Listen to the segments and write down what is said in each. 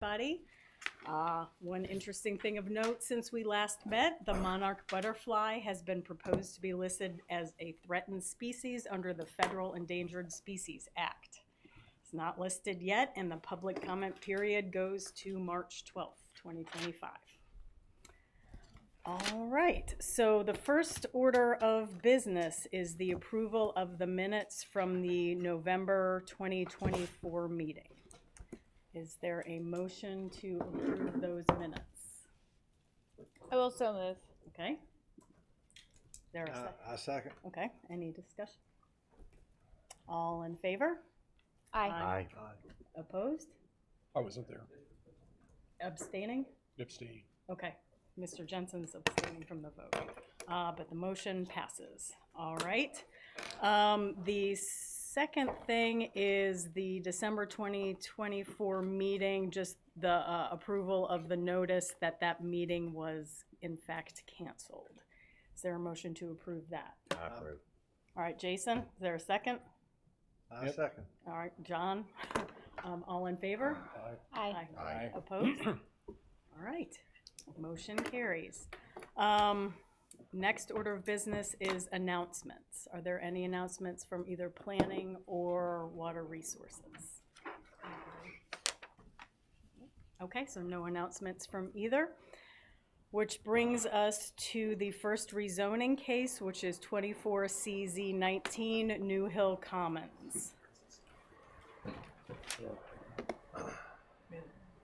everybody. One interesting thing of note since we last met, the monarch butterfly has been proposed to be listed as a threatened species under the Federal Endangered Species Act. It's not listed yet, and the public comment period goes to March 12th, 2025. All right, so the first order of business is the approval of the minutes from the November 2024 meeting. Is there a motion to approve those minutes? I will so move. Okay. Is there a second? I second. Okay, any discussion? All in favor? Aye. Aye. Opposed? I wasn't there. Abstaining? Abstain. Okay, Mr. Jensen's abstaining from the vote, but the motion passes. All right. The second thing is the December 2024 meeting, just the approval of the notice that that meeting was in fact canceled. Is there a motion to approve that? I approve. All right, Jason, is there a second? I second. All right, John, all in favor? Aye. Aye. Opposed? All right, motion carries. Next order of business is announcements. Are there any announcements from either planning or water resources? Okay, so no announcements from either, which brings us to the first rezoning case, which is 24 CZ 19 New Hill Commons.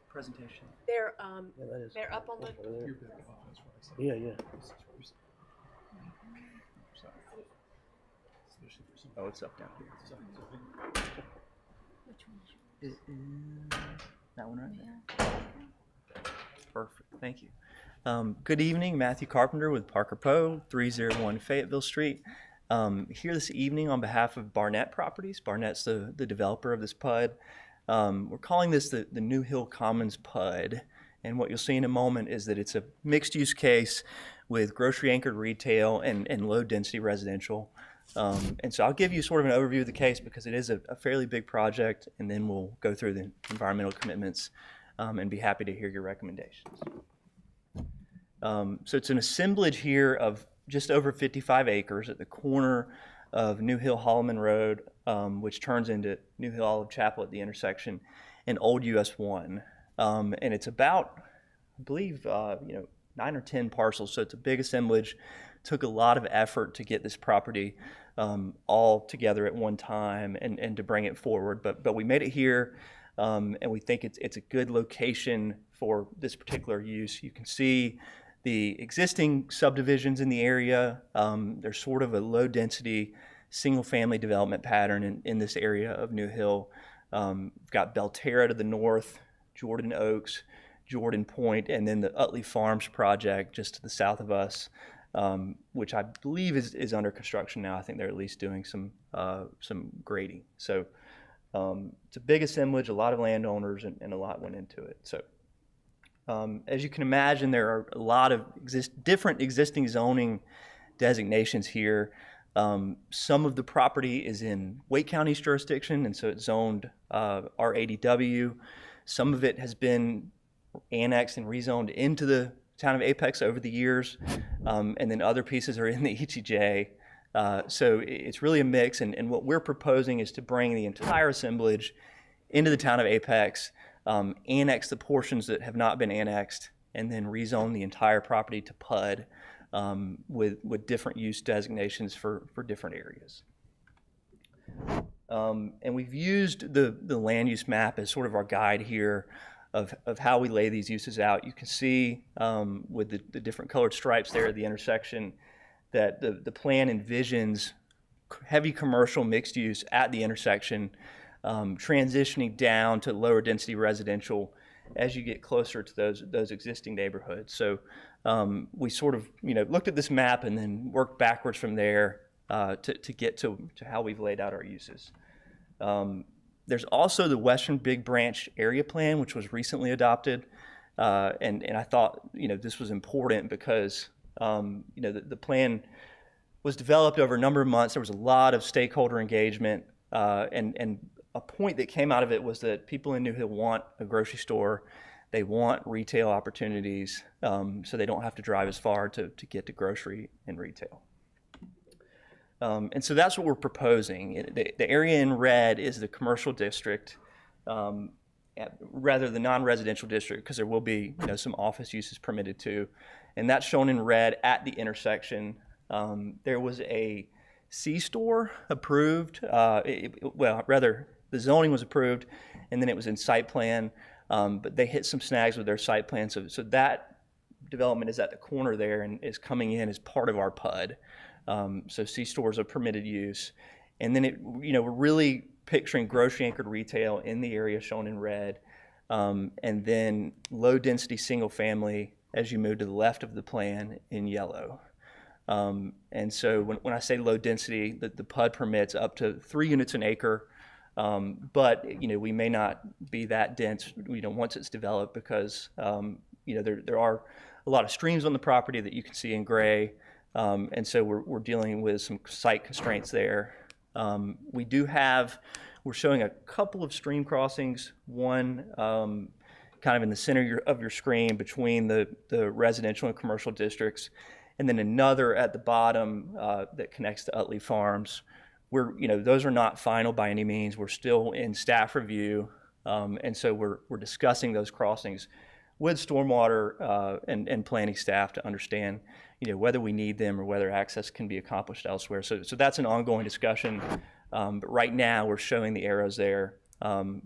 Presentation. They're Yeah, that is. they're up on the. Yeah, yeah. Oh, it's up down here. It is that one right there. Perfect. Thank you. Good evening, Matthew Carpenter with Parker Poe, 301 Fayetteville Street. Here this evening on behalf of Barnett Properties. Barnett's the developer of this PUD. We're calling this the New Hill Commons PUD. And what you'll see in a moment is that it's a mixed-use case with grocery-anchored retail and low-density residential. And so I'll give you sort of an overview of the case because it is a fairly big project, and then we'll go through the environmental commitments and be happy to hear your recommendations. So it's an assemblage here of just over 55 acres at the corner of New Hill Holloman Road, which turns into New Hill Olive Chapel at the intersection, and Old US 1. And it's about, I believe, 9 or 10 parcels, so it's a big assemblage. Took a lot of effort to get this property all together at one time and to bring it forward, but we made it here, and we think it's a good location for this particular use. You can see the existing subdivisions in the area. There's sort of a low-density single-family development pattern in this area of New Hill. We've got Belterra to the north, Jordan Oaks, Jordan Point, and then the Utley Farms project just to the south of us, which I believe is under construction now. I think they're at least doing some grading. So it's a big assemblage, a lot of landowners, and a lot went into it. So as you can imagine, there are a lot of different existing zoning designations here. Some of the property is in Wake County's jurisdiction, and so it's zoned R80W. Some of it has been annexed and rezoned into the town of Apex over the years, and then other pieces are in the ETJ. So it's really a mix, and what we're proposing is to bring the entire assemblage into the town of Apex, annex the portions that have not been annexed, and then rezone the entire property to PUD with different use designations for different areas. And we've used the land use map as sort of our guide here of how we lay these uses out. You can see with the different colored stripes there at the intersection that the plan envisions heavy commercial mixed use at the intersection, transitioning down to lower density residential as you get closer to those existing neighborhoods. So we sort of looked at this map and then worked backwards from there to get to how we've laid out our uses. There's also the Western Big Branch Area Plan, which was recently adopted, and I thought this was important because the plan was developed over a number of months. There was a lot of stakeholder engagement, and a point that came out of it was that people in New Hill want a grocery store They want retail opportunities, so they don't have to drive as far to get to grocery and retail. And so that's what we're proposing. The area in red is the commercial district, rather the non-residential district, because there will be some office uses permitted too. And that's shown in red at the intersection. There was a C-store approved, well, rather the zoning was approved, and then it was in site plan, but they hit some snags with their site plan. So that development is at the corner there and is coming in as part of our PUD. So C-stores are permitted use. And then we're really picturing grocery anchored retail in the area shown in red, and then low density single family as you move to the left of the plan in yellow. And so when I say low density, the PUD permits up to 3 units an acre, but we may not be that dense once it's developed, because there are a lot of streams on the property that you can see in gray, and so we're dealing with some site constraints there. We're showing a couple of stream crossings, one kind of in the center of your screen between the residential and commercial districts, and then another at the bottom that connects to Utley Farms. Those are not final by any means. We're still in staff review, and so we're discussing those crossings with stormwater and planning staff to understand whether we need them or whether access can be accomplished elsewhere. So that's an ongoing discussion. But right now, we're showing the arrows there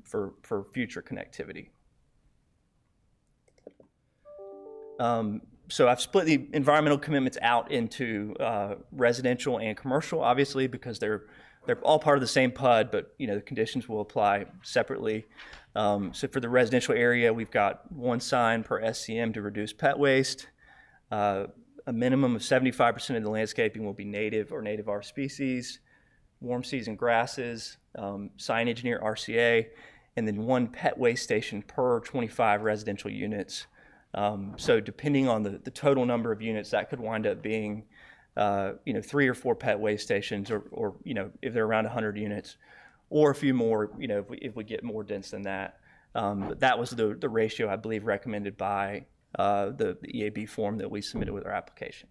for future connectivity. So I've split the environmental commitments out into residential and commercial, obviously, because they're all part of the same PUD, but the conditions will apply separately. So for the residential area, we've got 1 sign per SCM to reduce pet waste. A minimum of 75% of the landscaping will be native or native R species, warm season grasses, signage near RCA, and then 1 pet waste station per 25 residential units. So depending on the total number of units, that could wind up being 3 or 4 pet waste stations, or if they're around 100 units, or a few more if we get more dense than that. But that was the ratio, I believe, recommended by the EAB form that we submitted with our application.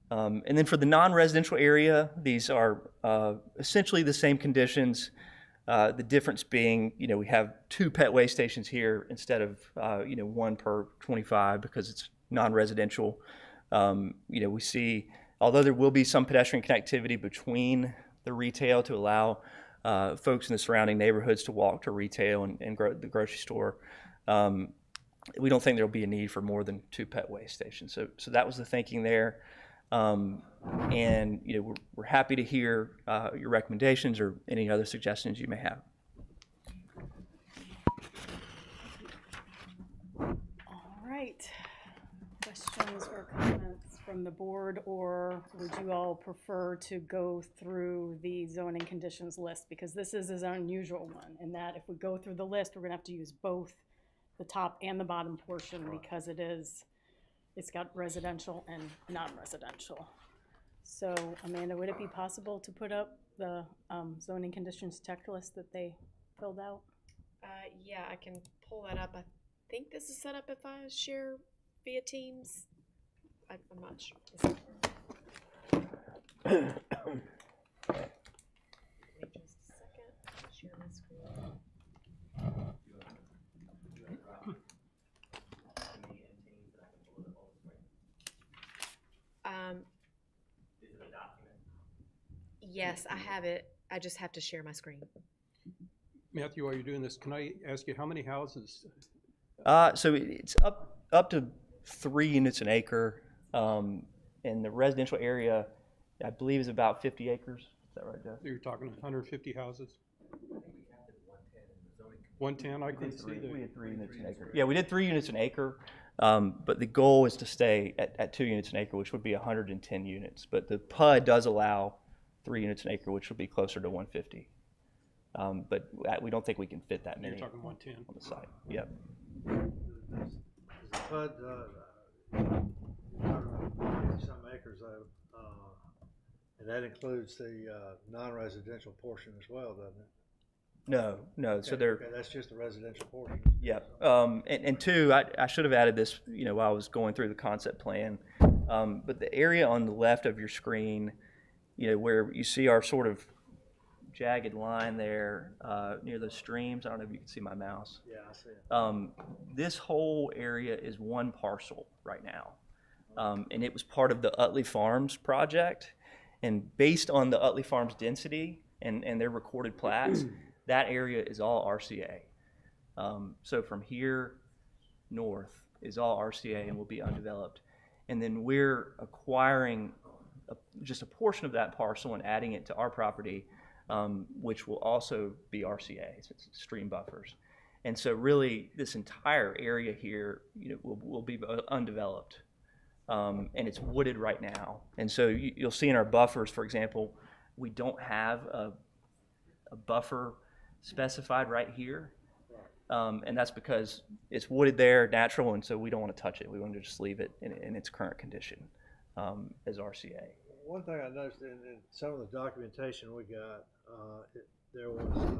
And then for the non-residential area, these are essentially the same conditions. The difference being, we have 2 pet waste stations here instead of 1 per 25 because it's non-residential. We see, although there will be some pedestrian connectivity between the retail to allow folks in the surrounding neighborhoods to walk to retail and the grocery store, we don't think there'll be a need for more than 2 pet waste stations. So that was the thinking there. And we're happy to hear your recommendations or any other suggestions you may have. All right. Questions or comments from the board, or would you all prefer to go through the zoning conditions list? Because this is an unusual one in that if we go through the list, we're gonna have to use both the top and the bottom portion because it's got residential and non-residential. So Amanda, would it be possible to put up the zoning conditions checklist that they filled out? Yeah, I can pull that up. I think this is set up if I share via Teams. I'm not sure. Give me just a second. Share my screen. Yes, I have it. I just have to share my screen. Matthew, while you're doing this, can I ask you how many houses? So it's up to 3 units an acre, and the residential area, I believe, is about 50 acres. Is that right, Jeff? You're talking 150 houses? 110, I couldn't see that. We had 3 units an acre. Yeah, we did 3 units an acre, but the goal is to stay at 2 units an acre, which would be 110 units. But the PUD does allow 3 units an acre, which would be closer to 150. But we don't think we can fit that many. You're talking 110. On the site. Yep. The PUD, some acres, and that includes the non-residential portion as well, doesn't it? No, so Okay, they're, okay, that's just the residential portion. yeah. And two, I should have added this, while I was going through the concept plan. But the area on the left of your screen, where you see our sort of jagged line there, near the streams, I don't know if you can see my mouse. Yeah, I see it. This whole area is one parcel right now. And it was part of the Utley Farms project. And based on the Utley Farms density and their recorded plats, that area is all RCA. So from here north is all RCA and will be undeveloped. And then we're acquiring just a portion of that parcel and adding it to our property, which will also be RCA, so it's stream buffers. And so really this entire area here, will be undeveloped. And it's wooded right now. And so you'll see in our buffers, for example, we don't have a buffer specified right here. And that's because it's wooded there, natural, and so we don't want to touch it. We want to just leave it in its current condition as RCA. One thing I noticed in some of the documentation we got, there was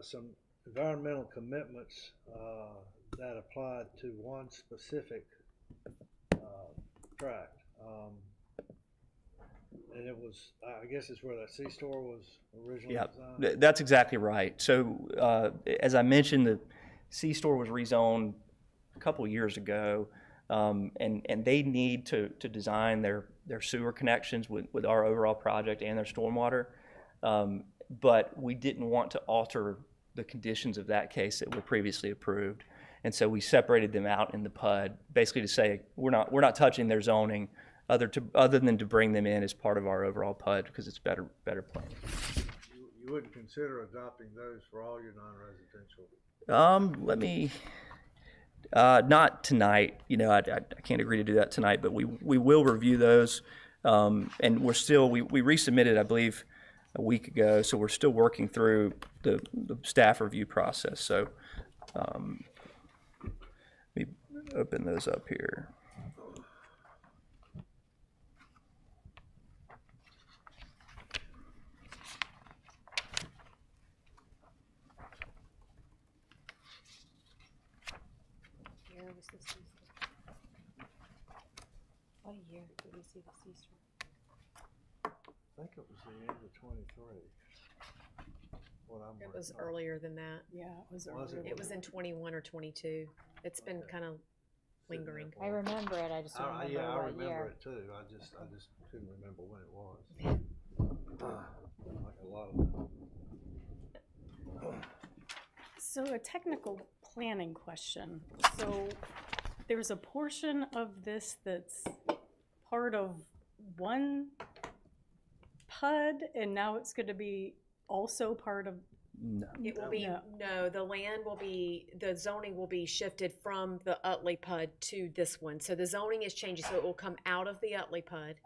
some environmental commitments that applied to one specific tract. And it was, I guess it's where that C-store was originally Yeah, designed. that's exactly right. So as I mentioned, the C-store was rezoned a couple years ago, and they need to design their sewer connections with our overall project and their stormwater. But we didn't want to alter the conditions of that case that were previously approved. And so we separated them out in the PUD, basically to say we're not touching their zoning other than to bring them in as part of our overall PUD because it's better planning. You wouldn't consider adopting those for all your non-residential? Let me, not tonight, I can't agree to do that tonight, but we will review those. And we resubmitted, I believe, a week ago, so we're still working through the staff review process. So, let me open those up here. Where was the C-store? What year did we see the C-store? I think it was the end of 23. It was earlier than that. Yeah, it was Was earlier. It was in 21 or 22. It's been Okay. kind of lingering. I remember it, I just don't remember Yeah, I what remember year. it too. I just couldn't remember when it was. Like a lot of them. So a technical planning question. So there's a portion of this that's part of one PUD, and now it's going to be also part of, No. It will be, no, the zoning will be shifted from the Utley PUD to this one. So the zoning is changing, so it will come out of the Utley PUD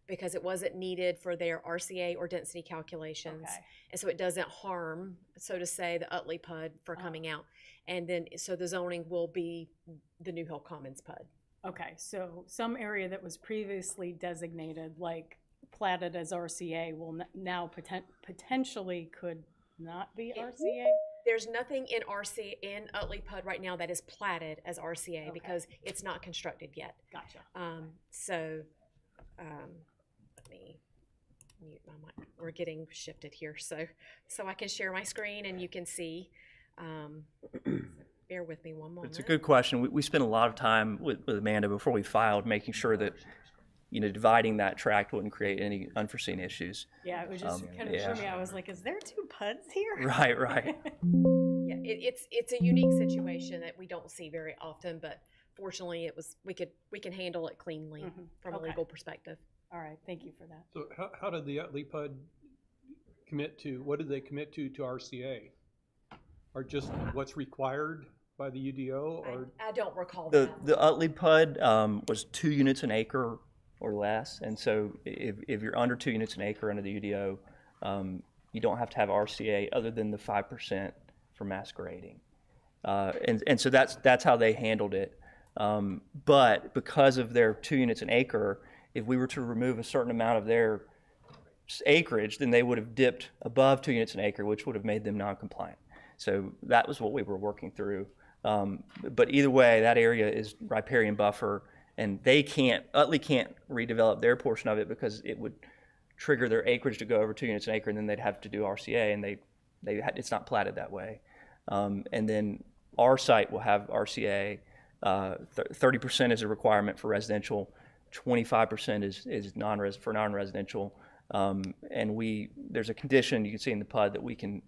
because it wasn't needed for their RCA or density calculations. okay. And so it doesn't harm, so to say, the Utley PUD for coming out. And then, so the zoning will be the New Hill Commons PUD. Okay, so some area that was previously designated, like platted as RCA, will now potentially could not be RCA? There's nothing in Utley PUD right now that is platted as RCA Okay. because it's not constructed yet. Gotcha. Let me mute my mic. We're getting shifted here, so I can share my screen and you can see. Bear with me one moment. It's a good question. We spent a lot of time with Amanda before we filed, making sure that, dividing that tract wouldn't create any unforeseen issues. Yeah, it was just kind of yeah. threw me. I was like, is there two PUDs here? Right. Yeah, it's a unique situation that we don't see very often, but fortunately, we can handle it cleanly from a Okay. legal perspective. All right, thank you for that. So how did the Utley PUD what did they commit to RCA? Or just what's required by the UDO or? I don't recall The that. the Utley PUD was 2 units an acre or less, and so if you're under 2 units an acre under the UDO, you don't have to have RCA other than the 5% for mass grading, and so that's how they handled it. But because of their 2 units an acre, if we were to remove a certain amount of their acreage, then they would have dipped above 2 units an acre, which would have made them non-compliant. So that was what we were working through. But either way, that area is riparian buffer, and Utley can't redevelop their portion of it because it would trigger their acreage to go over 2 units an acre, and then they'd have to do RCA, and it's not platted that way. And then our site will have RCA. 30% is a requirement for residential, 25% is non-residential. And there's a condition you can see in the PUD that we can,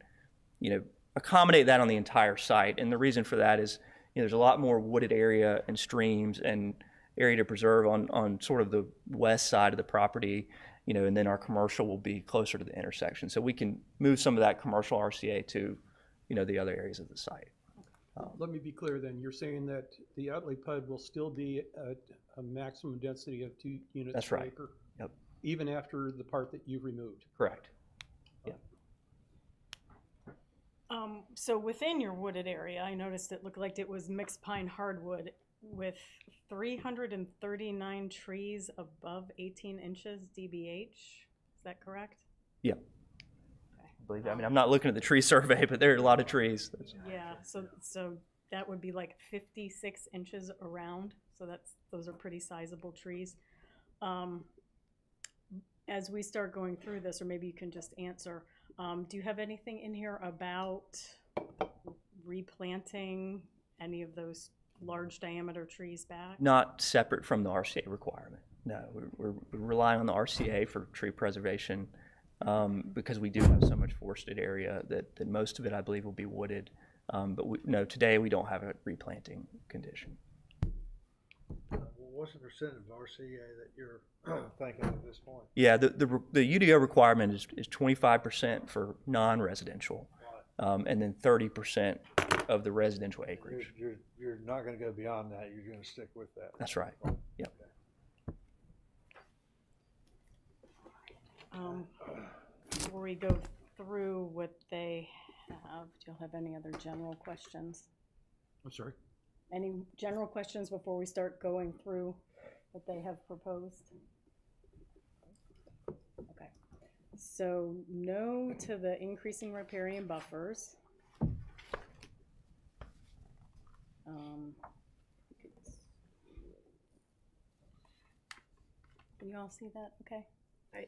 accommodate that on the entire site. And the reason for that is, there's a lot more wooded area and streams and area to preserve on sort of the west side of the property, and then our commercial will be closer to the intersection. So we can move some of that commercial RCA to, the other areas of the site. Let me be clear then, you're saying that the Utley PUD will still be at a maximum density of 2 units That's per right. acre? Yep. Even after the part that you've removed? Correct. So within your wooded area, I noticed it looked like it was mixed pine hardwood with 339 trees above 18 inches DBH. Is that correct? Yeah. I believe that. I mean, I'm not looking at the tree survey, but there are a lot of trees. Yeah, so that would be like 56 inches around, so those are pretty sizable trees. As we start going through this, or maybe you can just answer, do you have anything in here about replanting any of those large diameter trees back? Not separate from the RCA requirement. No, we're relying on the RCA for tree preservation because we do have so much forested area that most of it, I believe, will be wooded. But today we don't have a replanting condition. What's the percent of RCA that you're thinking at this point? Yeah, the UDO requirement is 25% for non-residential, and then 30% of the residential acreage. You're not gonna go beyond that, you're gonna stick with that. That's right. Yep. Before we go through what they have, do y'all have any other general questions? I'm sorry? Any general questions before we start going through what they have proposed? Okay, so no to the increasing riparian buffers. Can you all see that? Okay.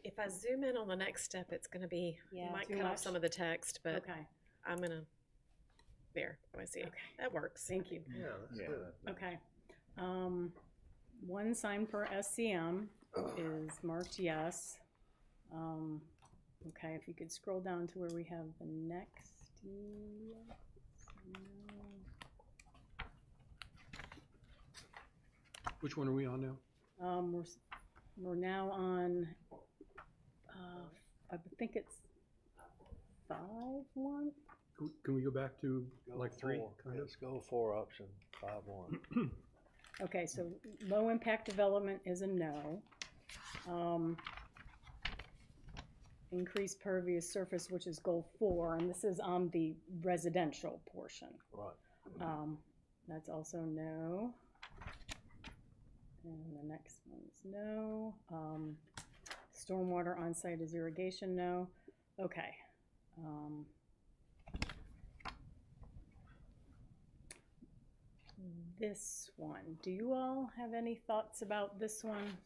If I zoom in on the next step, it's gonna be, you Yeah, might too cut off much. some of the text, but Okay, I'm gonna, there, I see it. Okay. That works. thank you. Yeah, that's good. Okay. One sign per SCM is marked yes. Okay, if you could scroll down to where we have the next. Yes, no. Which one are we on now? We're now on, I think it's 5-1. Can we go back to Go like 3? four. kind of? Let's go 4 option 5-1. Okay, so low impact development is a no. Increased pervious surface, which is goal 4, and this is on the residential portion. Right. That's also no. And the next one's no. Stormwater on-site is irrigation, no. Okay. This one, do you all have any thoughts about this one?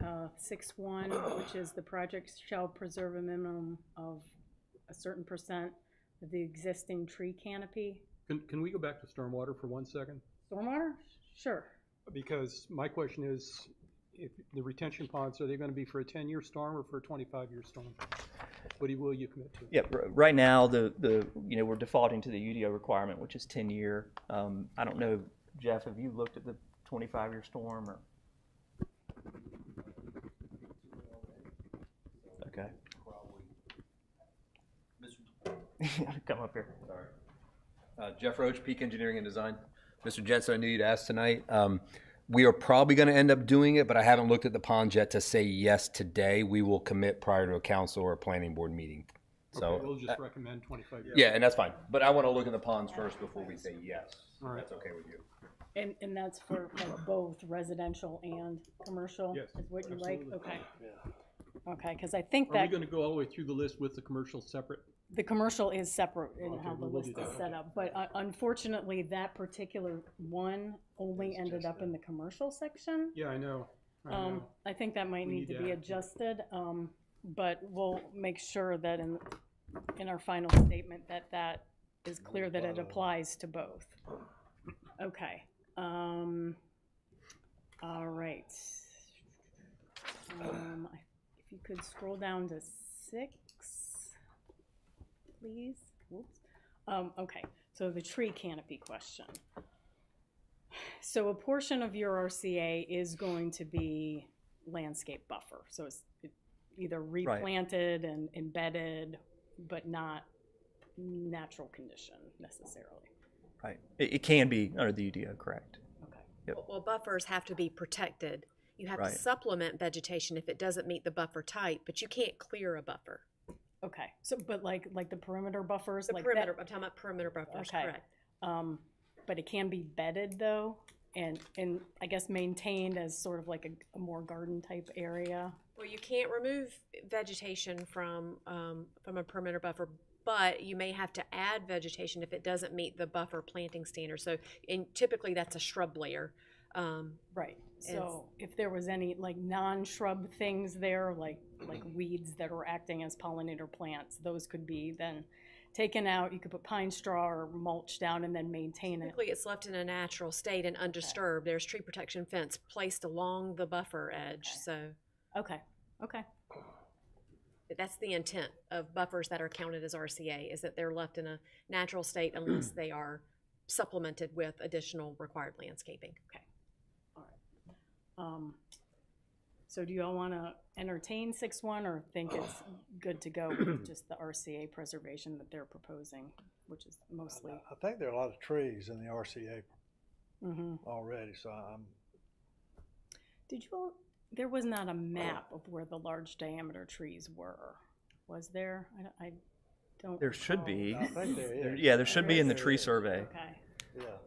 6-1, which is the project shall preserve a minimum of a certain percent of the existing tree canopy. Can we go back to stormwater for 1 second? Stormwater? Sure. Because my question is, if the retention ponds, are they gonna be for a 10-year storm or for a 25-year storm? What will you commit to? Yep. Right now, we're defaulting to the UDO requirement, which is 10-year. I don't know, Jeff, have you looked at the 25-year storm or? Okay. Come up here. Sorry. Jeff Roach, Peak Engineering and Design. Mr. Jensen, I knew you'd ask tonight. We are probably going to end up doing it, but I haven't looked at the ponds yet to say yes today. We will commit prior to a council or a planning board meeting. So Okay, we'll just recommend 25 years. yeah, and that's fine. But I want to look at the ponds first before we say yes. All right. That's okay with you. And that's for like both residential and commercial? Yes, Is what you like? absolutely. Okay. Yeah. Okay, because I think Are we that gonna go all the way through the list with the commercial separate? the commercial is separate in Okay, how the well, we'll list do is that. set up, but unfortunately, that particular one only It's ended just up in the commercial section. Yeah, I know. I know. I think that might We need need to be to- adjusted, but we'll make sure that in our final statement that is clear that it applies to both. Okay, all right. If you could scroll down to 6, please. Whoops. Okay, so the tree canopy question. So a portion of your RCA is going to be landscape buffer, so it's either replanted and embedded, but not natural condition necessarily. Right. It can be under the UDO, correct? Okay. Yep. Well, buffers have to be protected. You have Right. to supplement vegetation if it doesn't meet the buffer type, but you can't clear a buffer. Okay, so, but like the perimeter buffers, The like perimeter, that, I'm talking about perimeter buffers, Okay. correct. but it can be bedded though, and I guess maintained as sort of like a more garden type area. Well, you can't remove vegetation from a perimeter buffer, but you may have to add vegetation if it doesn't meet the buffer planting standard. So, and typically that's a shrub layer. Right, so if there was any like non-shrub things there, like weeds that are acting as pollinator plants, those could be then taken out. You could put pine straw or mulch down and then maintain it. Typically, it's left in a natural state and undisturbed. There's tree protection fence placed along the buffer edge. So Okay, okay, that's the intent of buffers that are counted as RCA, is that they're left in a natural state unless they are supplemented with additional required landscaping. okay, all right. So do you all want to entertain 6.1 or think it's good to go with just the RCA preservation that they're proposing, which is mostly? I think there are a lot of trees in the RCA Mhm. already, so Did you all, there was not a map of where the large diameter trees were, was there? I don't. There should recall. be. I think there is. Yeah, there should be in the There tree is. survey. Okay, Yeah.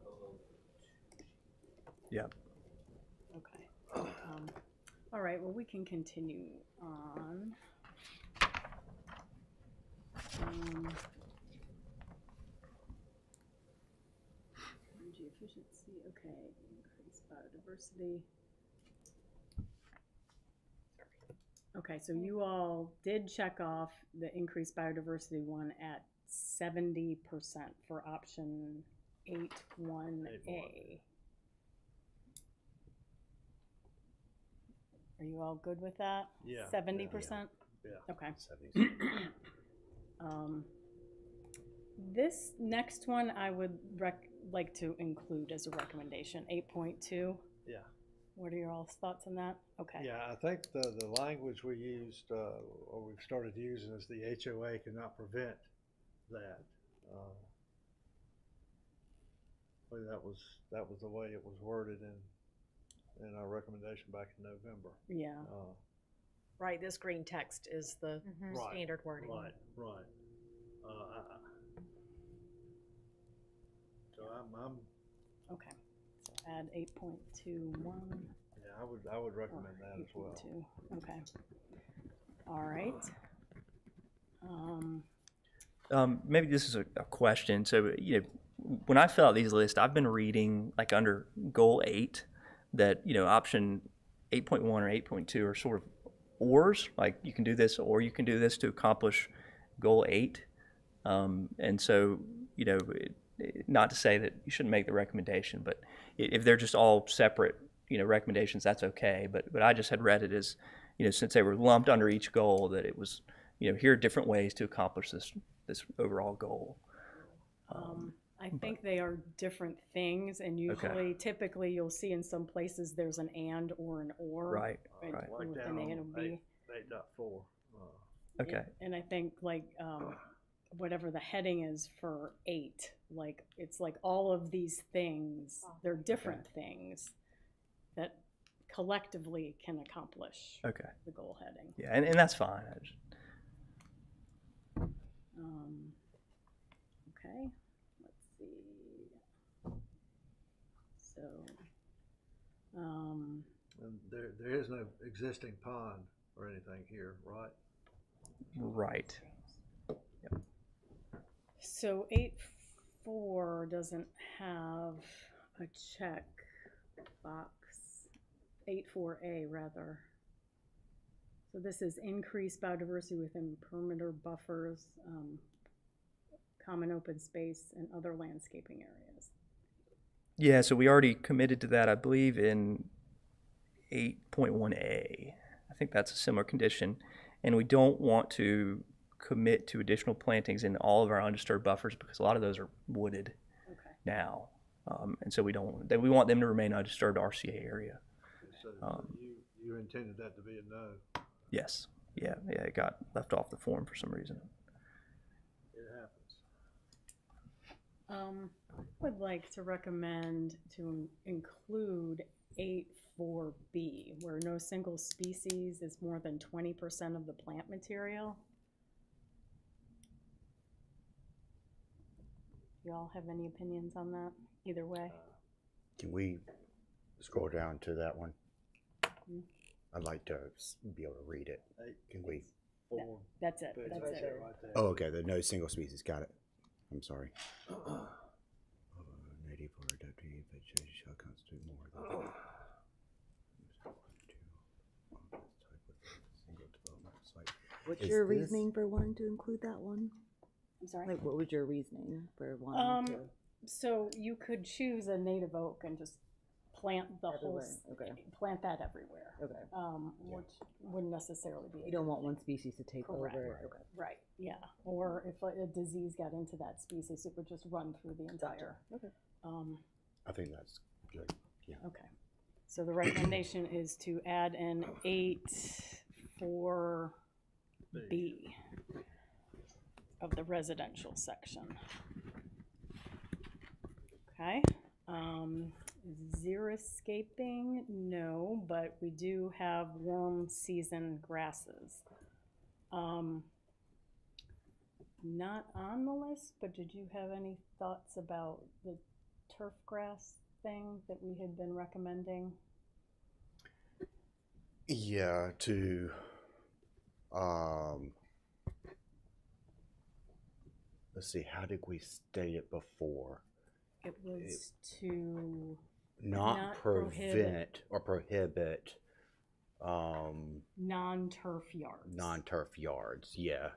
Yeah. okay. All right, well, we can continue on. Energy efficiency, okay, increase biodiversity. Okay, so you all did check off the increased biodiversity one at 70% for option 8.1A. Are you all good with that? Yeah. 70%? Yeah. Okay. This next one I would like to include as a recommendation, 8.2. Yeah. What are your all's thoughts on that? Okay. Yeah, I think the language we used, or we've started using is the HOA cannot prevent that. I believe that was the way it was worded in our recommendation back in November. Yeah. Right, this green text is the Right, standard wording. Right. So I'm Okay. So add 8.21. yeah, I would recommend that as well. 8.2. Okay. All right. Maybe this is a question. So, when I fill out these lists, I've been reading like under goal 8 that, option 8.1 or 8.2 are sort of ors, like you can do this or you can do this to accomplish goal 8. And so, not to say that you shouldn't make the recommendation, but if they're just all separate, recommendations, that's okay. But I just had read it as, since they were lumped under each goal, that it was, here are different ways to accomplish this overall goal. I think they are different things, and usually, typically, you'll see in some places there's an and or an or. Right, and right. Like within down A on and B. 8.4. Okay. And I think whatever the heading is for 8, it's like all of these things, they're different things that collectively can accomplish Okay. the goal heading. Yeah, and that's fine. Okay, let's see. So, And there is no existing pond or anything here, right? Right. So 8.4 doesn't have a check box. 8.4A rather. So this is increased biodiversity within perimeter buffers, common open space, and other landscaping areas. Yeah, so we already committed to that, I believe, in 8.1A. I think that's a similar condition. And we don't want to commit to additional plantings in all of our undisturbed buffers because a lot of those are wooded Okay. now. And so we want them to remain undisturbed RCA area. So you intended that to be a no. Yes. Yeah, it got left off the form for some reason. It happens. Would like to recommend to include 8.4B, where no single species is more than 20% of the plant material. Y'all have any opinions on that? Either way? Can we scroll down to that one? Mhm. I'd like to be able to read it. Can we? That's it, that's Right it. there. Oh, okay, the no single species, got it. I'm sorry. Native or adaptive vegetation shall constitute more than single development site. What's Is your this- reasoning for wanting to include that one? I'm sorry? Like, what was your reasoning for wanting to? So you could choose a native oak and just plant the whole, Everywhere, okay. plant that everywhere. Okay. Which wouldn't necessarily be. a You don't good want thing. one species to take Correct. over. Okay. Right, yeah, or if a disease got into that species, it would just run through the entire. Okay. I think that's good. Okay, so the recommendation is to add an 8.4B of the residential section. Okay, xeriscaping, no, but we do have warm season grasses. Not on the list, but did you have any thoughts about the turf grass thing that we had been recommending? Yeah, to, let's see, how did we state it before? It was to Not Not prohibit. prevent or prohibit, non-turf yards. non-turf yards, yeah.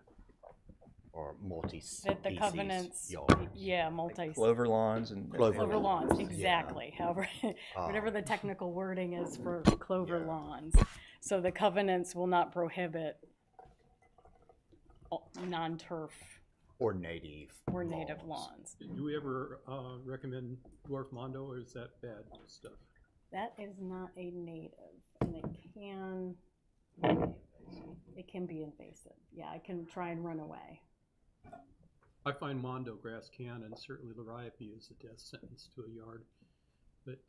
Or That multi-species the covenants, yards. yeah, multi. Clover lawns and Clover lawns, yeah. exactly, however, whatever the technical wording is for clover Yeah. lawns. So the covenants will not prohibit non-turf Or native. or native lawns. Do we ever recommend dwarf mondo, or is that bad stuff? That is not a native, and it can be invasive. Yeah, it can try and run away. I find mondo grass can, and certainly liriope is a death sentence to a yard. But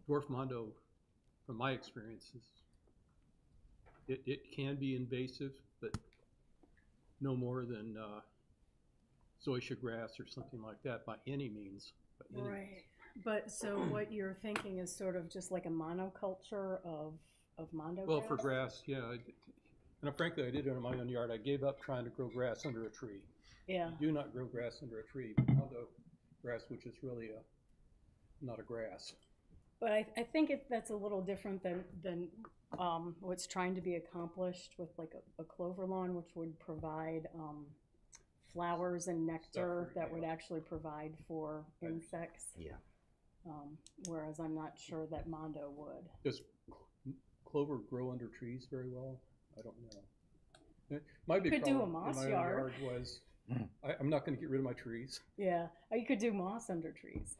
dwarf mondo, from my experience, it can be invasive, but no more than zoysia grass or something like that by any means. By any means. But so what you're thinking is sort of just like a monoculture of mondo Well, grass? for grass, yeah. And frankly, I did it in my own yard. I gave up trying to grow grass under a tree. Yeah, Do not grow grass under a tree. Mondo grass, which is really not a grass. but I think that's a little different than what's trying to be accomplished with like a clover lawn, which would provide flowers and nectar that would actually provide for insects. Yeah. Whereas I'm not sure that mondo would. Does clover grow under trees very well? I don't know. My big could do a problem in moss my own yard. was I'm not going to get rid of my trees. Yeah, or you could do moss under trees.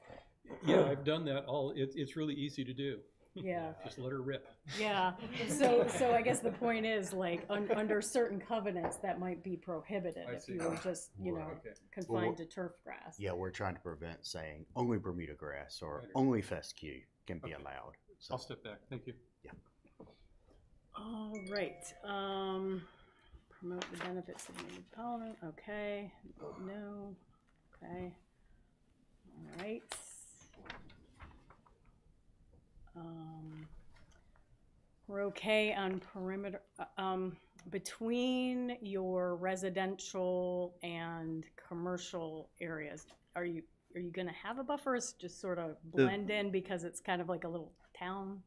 Yeah, I've done that. It's really easy to do. Yeah. Just let her rip. Yeah, so I guess the point is, like, under certain covenants, that might be prohibited I if see. you were just, you know, Okay. confined to turf grass. Yeah, we're trying to prevent saying only Bermuda grass or Right. only fescue can be Okay. allowed. So, I'll step back. Thank you. All right, promote the benefits of native pollen, okay, no, okay, all right. We're okay on perimeter, between your residential and commercial areas, are you gonna have a buffer, or is it just sort of blend in because it's kind of like a little town?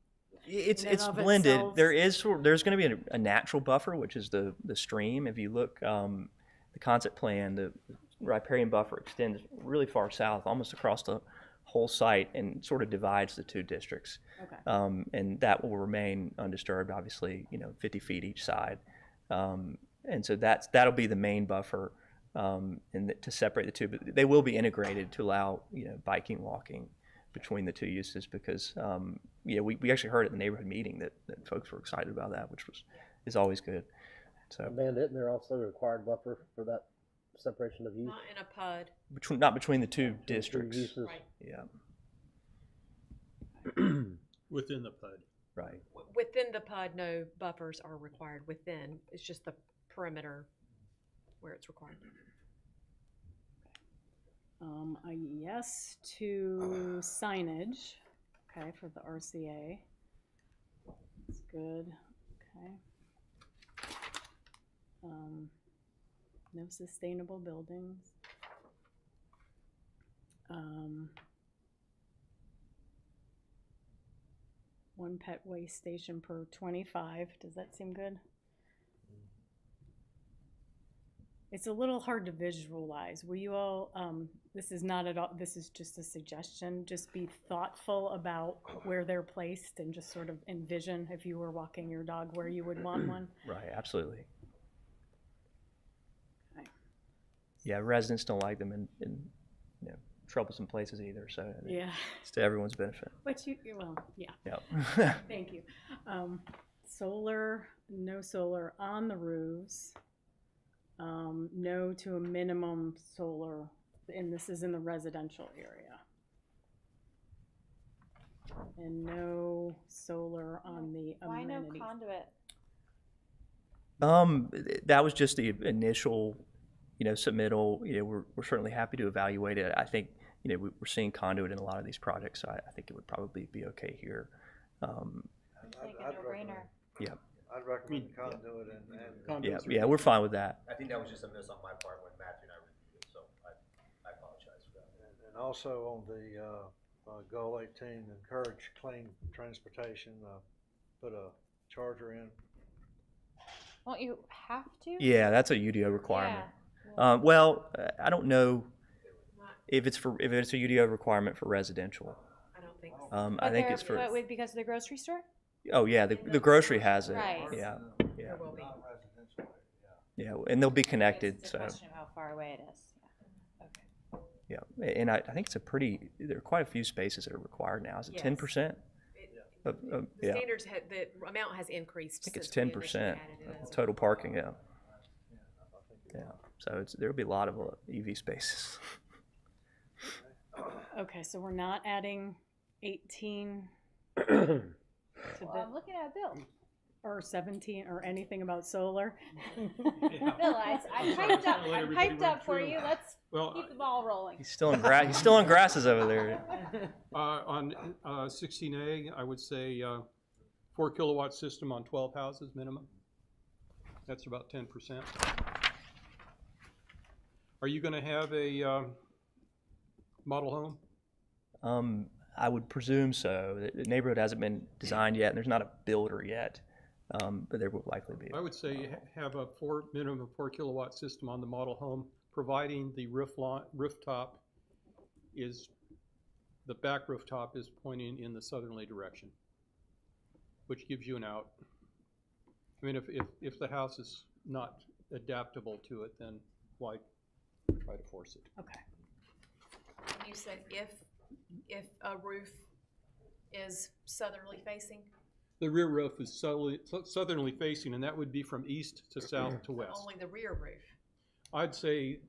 It's in and of blended. itself? There's going to be a natural buffer, which is the stream. If you look, the concept plan, the riparian buffer extends really far south, almost across the whole site, and sort of divides the two districts. Okay. And that will remain undisturbed, obviously, 50 feet each side. And so that'll be the main buffer, and to separate the two. But they will be integrated to allow biking, walking between the two uses, because we actually heard at the neighborhood meeting that folks were excited about that, which is always good. So Amanda, isn't there also a required buffer for that separation of use? Not in a PUD. not between the two districts. Uses? Right. Yeah, Within the PUD. right. Within the PUD, no buffers are required within. It's just the perimeter where it's required. A yes to signage, okay, for the RCA. That's good, okay. No sustainable buildings. One pet waste station per 25, does that seem good? It's a little hard to visualize. Will you all, this is not at all, this is just a suggestion, just be thoughtful about where they're placed and just sort of envision, if you were walking your dog, where you would want one. Right, absolutely. Okay. Yeah, residents don't like them in troublesome places either, so Yeah, it's to everyone's benefit. but well, yeah, Yeah. thank you. Solar, no solar on the roofs. No to a minimum solar, and this is in the residential area. And no solar on the Why no amenities. conduit? That was just the initial, submittal. We're certainly happy to evaluate it. I think, we're seeing conduit in a lot of these projects, so I think it would probably be okay here. It's like a no-brainer. Yeah, I'd recommend conduit and Conduits are yeah, we're fine with that. I think that was just a miss on my part when Matthew and I reviewed it, so I apologize for that. and also on the goal 18, encourage clean transportation, put a charger in. Won't you have to? Yeah, that's a UDO requirement. Yeah. Well, I don't know if it's a UDO requirement for residential. I don't think so. I think it's for. But because of the grocery store? Oh yeah, the grocery has it. Right. Yeah, yeah, There will be. Not residential, yeah. yeah, and they'll be connected. It's a So question of how far away it is. Yeah. Okay. yeah, and I think there are quite a few spaces that are required now. Is it Yes. 10%? The Yeah, standards, the amount has increased. I think it's since we 10% initially added it as of total parking. Yeah, yeah. So there'll be a lot of EV spaces. Okay, so we're not adding 18 to Well, I'm looking at Bill. or 17 or anything about solar. Bill, I'm hyped up. Let I'm everybody hyped run up for through. you. Let's Well, keep the ball rolling. He's still in grass. He's still in grasses over there. on 16A, I would say 4 kilowatt system on 12 houses minimum. That's about 10%. Are you going to have a model home? I would presume so. The neighborhood hasn't been designed yet, and there's not a builder yet, but there will likely be. I would say have a minimum of 4 kilowatt system on the model home, providing the rooftop is, the back rooftop is pointing in the southerly direction, which gives you an out. I mean, if the house is not adaptable to it, then why try to force it? Okay. You said if a roof is southerly facing? The rear roof is southerly facing, and that would be from east to south to west. Only the rear roof. I'd say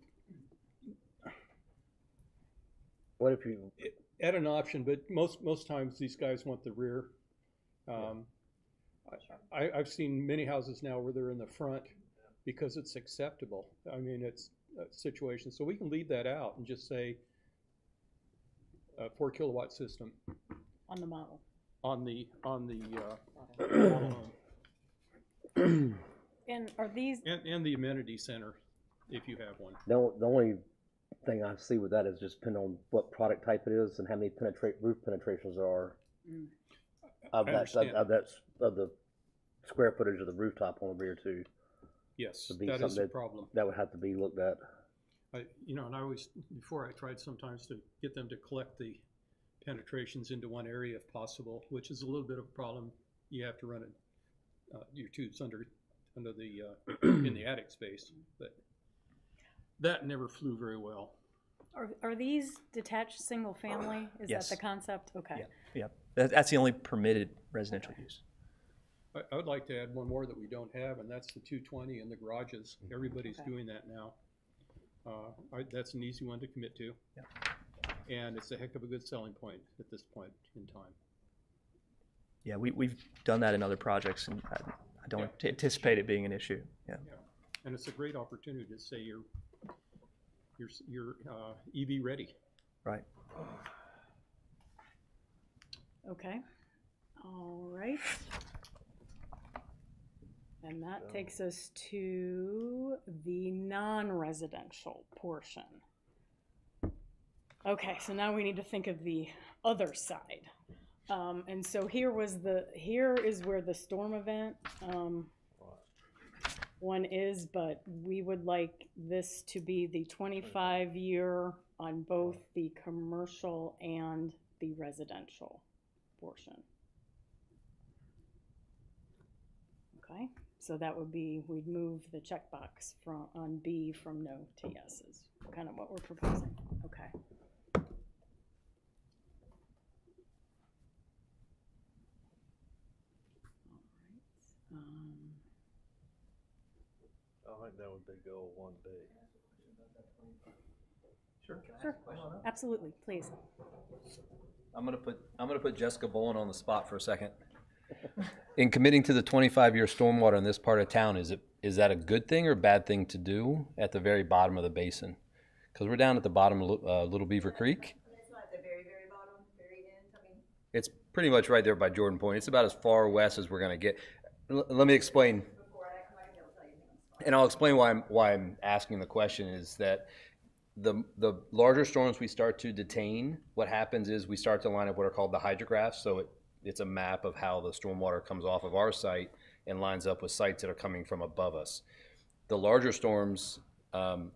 What if you, add an option, but most times these guys want the rear. I've seen many houses now where they're in the front because it's acceptable. I mean, it's a situation. So we can leave that out and just say a 4 kilowatt system. On the model. on the model home. And are these, And the amenity center, if you have one. The only thing I see with that is just depending on what product type it is and how many roof penetrations there are of I that, understand. of the square footage of the rooftop on the rear too. Yes, Would be that is something a problem. That would have to be looked at. And I always, before I tried sometimes to get them to collect the penetrations into one area if possible, which is a little bit of a problem. You have to run it, your tubes under the, in the attic space, but that never flew very well. are these detached single family? Is that Yes. the concept? Okay. Yeah, that's the only permitted residential use. I would like to add one more that we don't have, and that's the 220 in the garages. Everybody's Okay. doing that now. That's an easy one to commit to. Yeah. And it's a heck of a good selling point at this point in time. Yeah, we've done that in other projects, and I don't anticipate it being an issue. Yeah. And it's a great opportunity to say you're EV ready. Right. Okay. All right. And that takes us to the non-residential portion. Okay, so now we need to think of the other side. And so here is where the storm event one is, but we would like this to be the 25-year on both the commercial and the residential portion. Okay, so that would be, we'd move the checkbox on B from no to yes is kind of what we're proposing. Okay. I think that would be goal 1B. Sure, absolutely, please. I'm gonna put Jessica Bowen on the spot for a second. In committing to the 25-year stormwater in this part of town, is that a good thing or bad thing to do at the very bottom of the basin? Because we're down at the bottom of Little Beaver Creek. It's not at the very, very bottom, very end, I mean. It's pretty much right there by Jordan Point. It's about as far west as we're gonna get. Let me explain. Before I come back and they'll tell you things. And I'll explain why I'm asking the question is that the larger storms we start to detain, what happens is we start to line up what are called the hydrographs. So it's a map of how the stormwater comes off of our site and lines up with sites that are coming from above us. The larger storms,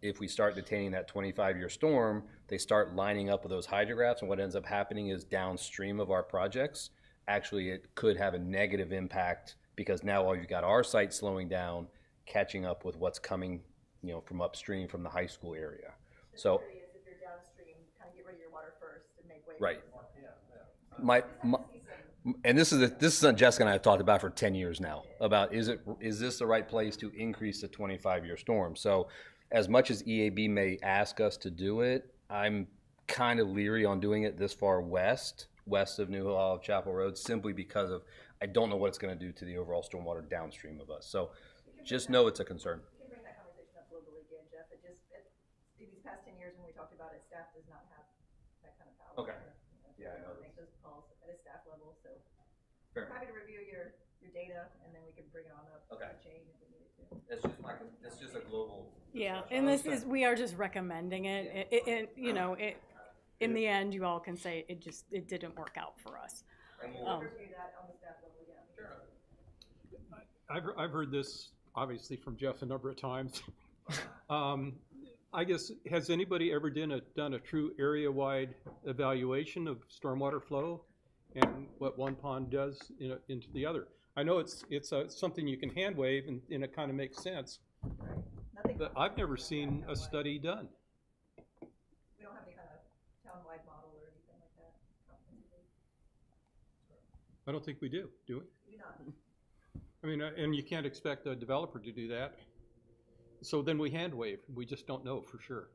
if we start detaining that 25-year storm, they start lining up with those hydrographs, and what ends up happening is downstream of our projects, actually it could have a negative impact because now all you've got our site slowing down, catching up with what's coming, from upstream from the high school area. So, If you're downstream, kind of get rid of your water first and make way. right. And this is something Jessica and I have talked about for 10 years now, about is this the right place to increase the 25-year storm? So as much as EAB may ask us to do it, I'm kind of leery on doing it this far west of New Hill Olive Chapel Road, simply because of, I don't know what it's going to do to the overall stormwater downstream of us. So just know it's a concern. You can bring that conversation up globally again, Jeff. These past 10 years when we talked about it, staff does not have that kind of power. Okay. Yeah, I know Make those calls at a staff level, so. Fair. Happy to review your data and then we can bring it on up. Okay. The chain if we needed to. It's just a global. Yeah, and we are just recommending it. In the end, you all can say it didn't work out for us. Review that on the staff level, yeah. I've heard this obviously from Jeff a number of times. I guess, has anybody ever done a true area-wide evaluation of stormwater flow and what one pond does into the other? I know it's something you can hand wave and it kind of makes sense, Nothing. but I've never seen a study done. We don't have any kind of town-wide model or anything like that. I don't think we do we? We do not. I mean, and you can't expect a developer to do that. So then we hand wave. We just don't know for sure.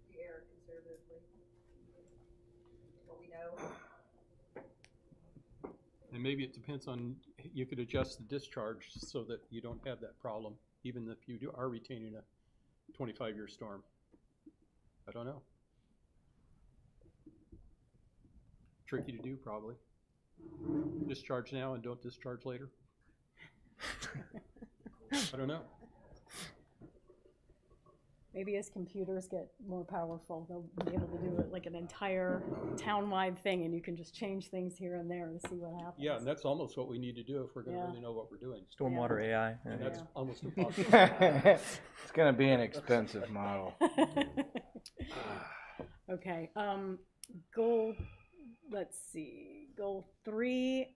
We err conservatively. What we know. And maybe it depends on, you could adjust the discharge so that you don't have that problem, even if you are retaining a 25-year storm. I don't know. Tricky to do, probably. Discharge now and don't discharge later? I don't know. Maybe as computers get more powerful, they'll be able to do it like an entire town-wide thing, and you can just change things here and there to see what happens. Yeah, and that's almost what we need to do if we're gonna Yeah. really know what we're doing. Stormwater AI. And yeah. that's almost impossible. It's gonna be an expensive model. Okay, goal, let's see, goal 3,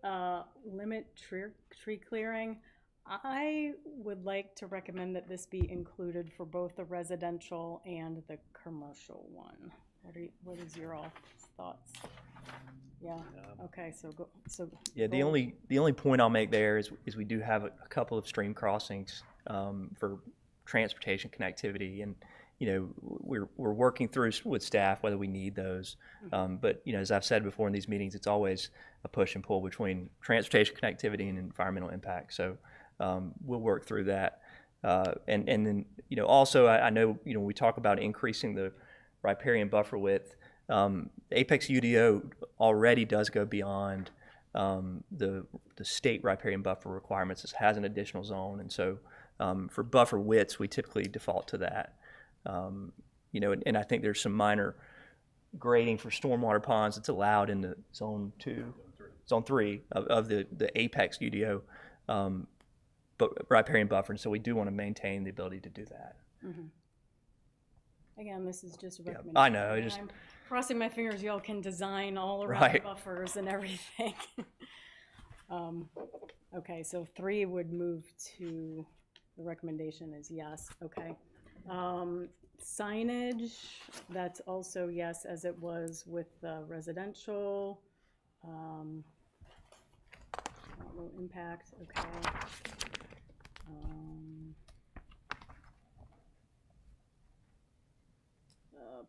limit tree clearing. I would like to recommend that this be included for both the residential and the commercial one. What is your all thoughts? Yeah, okay, so. Yeah, the goal- only point I'll make there is we do have a couple of stream crossings for transportation connectivity, and you know we're working through with staff whether we need those. But you know, as I've said before in these meetings, it's always a push and pull between transportation connectivity and environmental impact. So we'll work through that, and then you know also I know you know we talk about increasing the riparian buffer width. Apex UDO already does go beyond the state riparian buffer requirements. It has an additional zone, and so for buffer widths, we typically default to that. You know, and I think there's some minor grading for stormwater ponds that's allowed in the zone 3 of the Apex UDO, but riparian buffer, and so we do want to maintain the ability to do that. Mhm. Again, this is just a Yeah, recommendation. I know, I'm crossing my fingers y'all can design all around Right. buffers and everything. Okay, so 3 would move to, the recommendation is yes, okay. Signage, that's also yes, as it was with residential. Low impact, okay.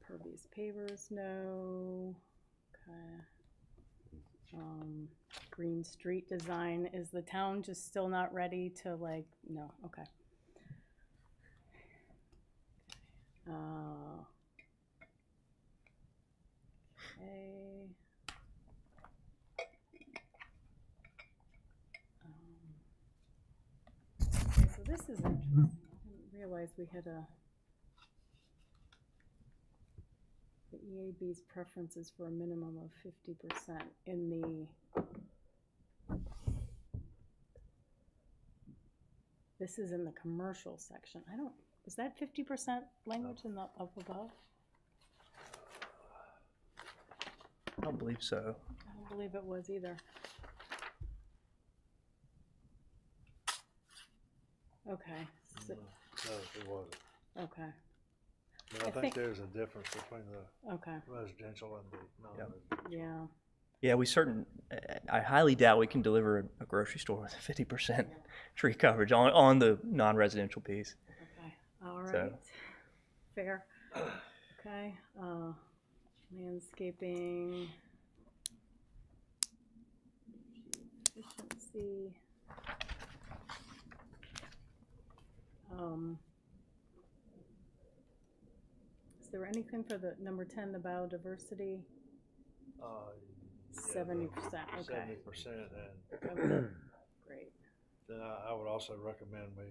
Pervious pavers, no. Okay. Green street design, is the town just still not ready to like, no, okay. Okay. Okay, so this is interesting. I didn't realize we had the EAB's preferences for a minimum of 50% in the, this is in the commercial section. I don't, is that 50% language in the up above? I don't believe so. I don't believe it was either. Okay, so, No, it wasn't. okay, But I I think think- there's a difference between the okay, residential and the non-residential. yeah. Yeah, I highly doubt we can deliver a grocery store with 50% tree coverage on the non-residential piece. Okay, all right, So- fair. Okay, landscaping. Efficiency. Is there anything for the number 10, the biodiversity? Yeah, 70%, okay. 70% and Okay, great. then I would also recommend we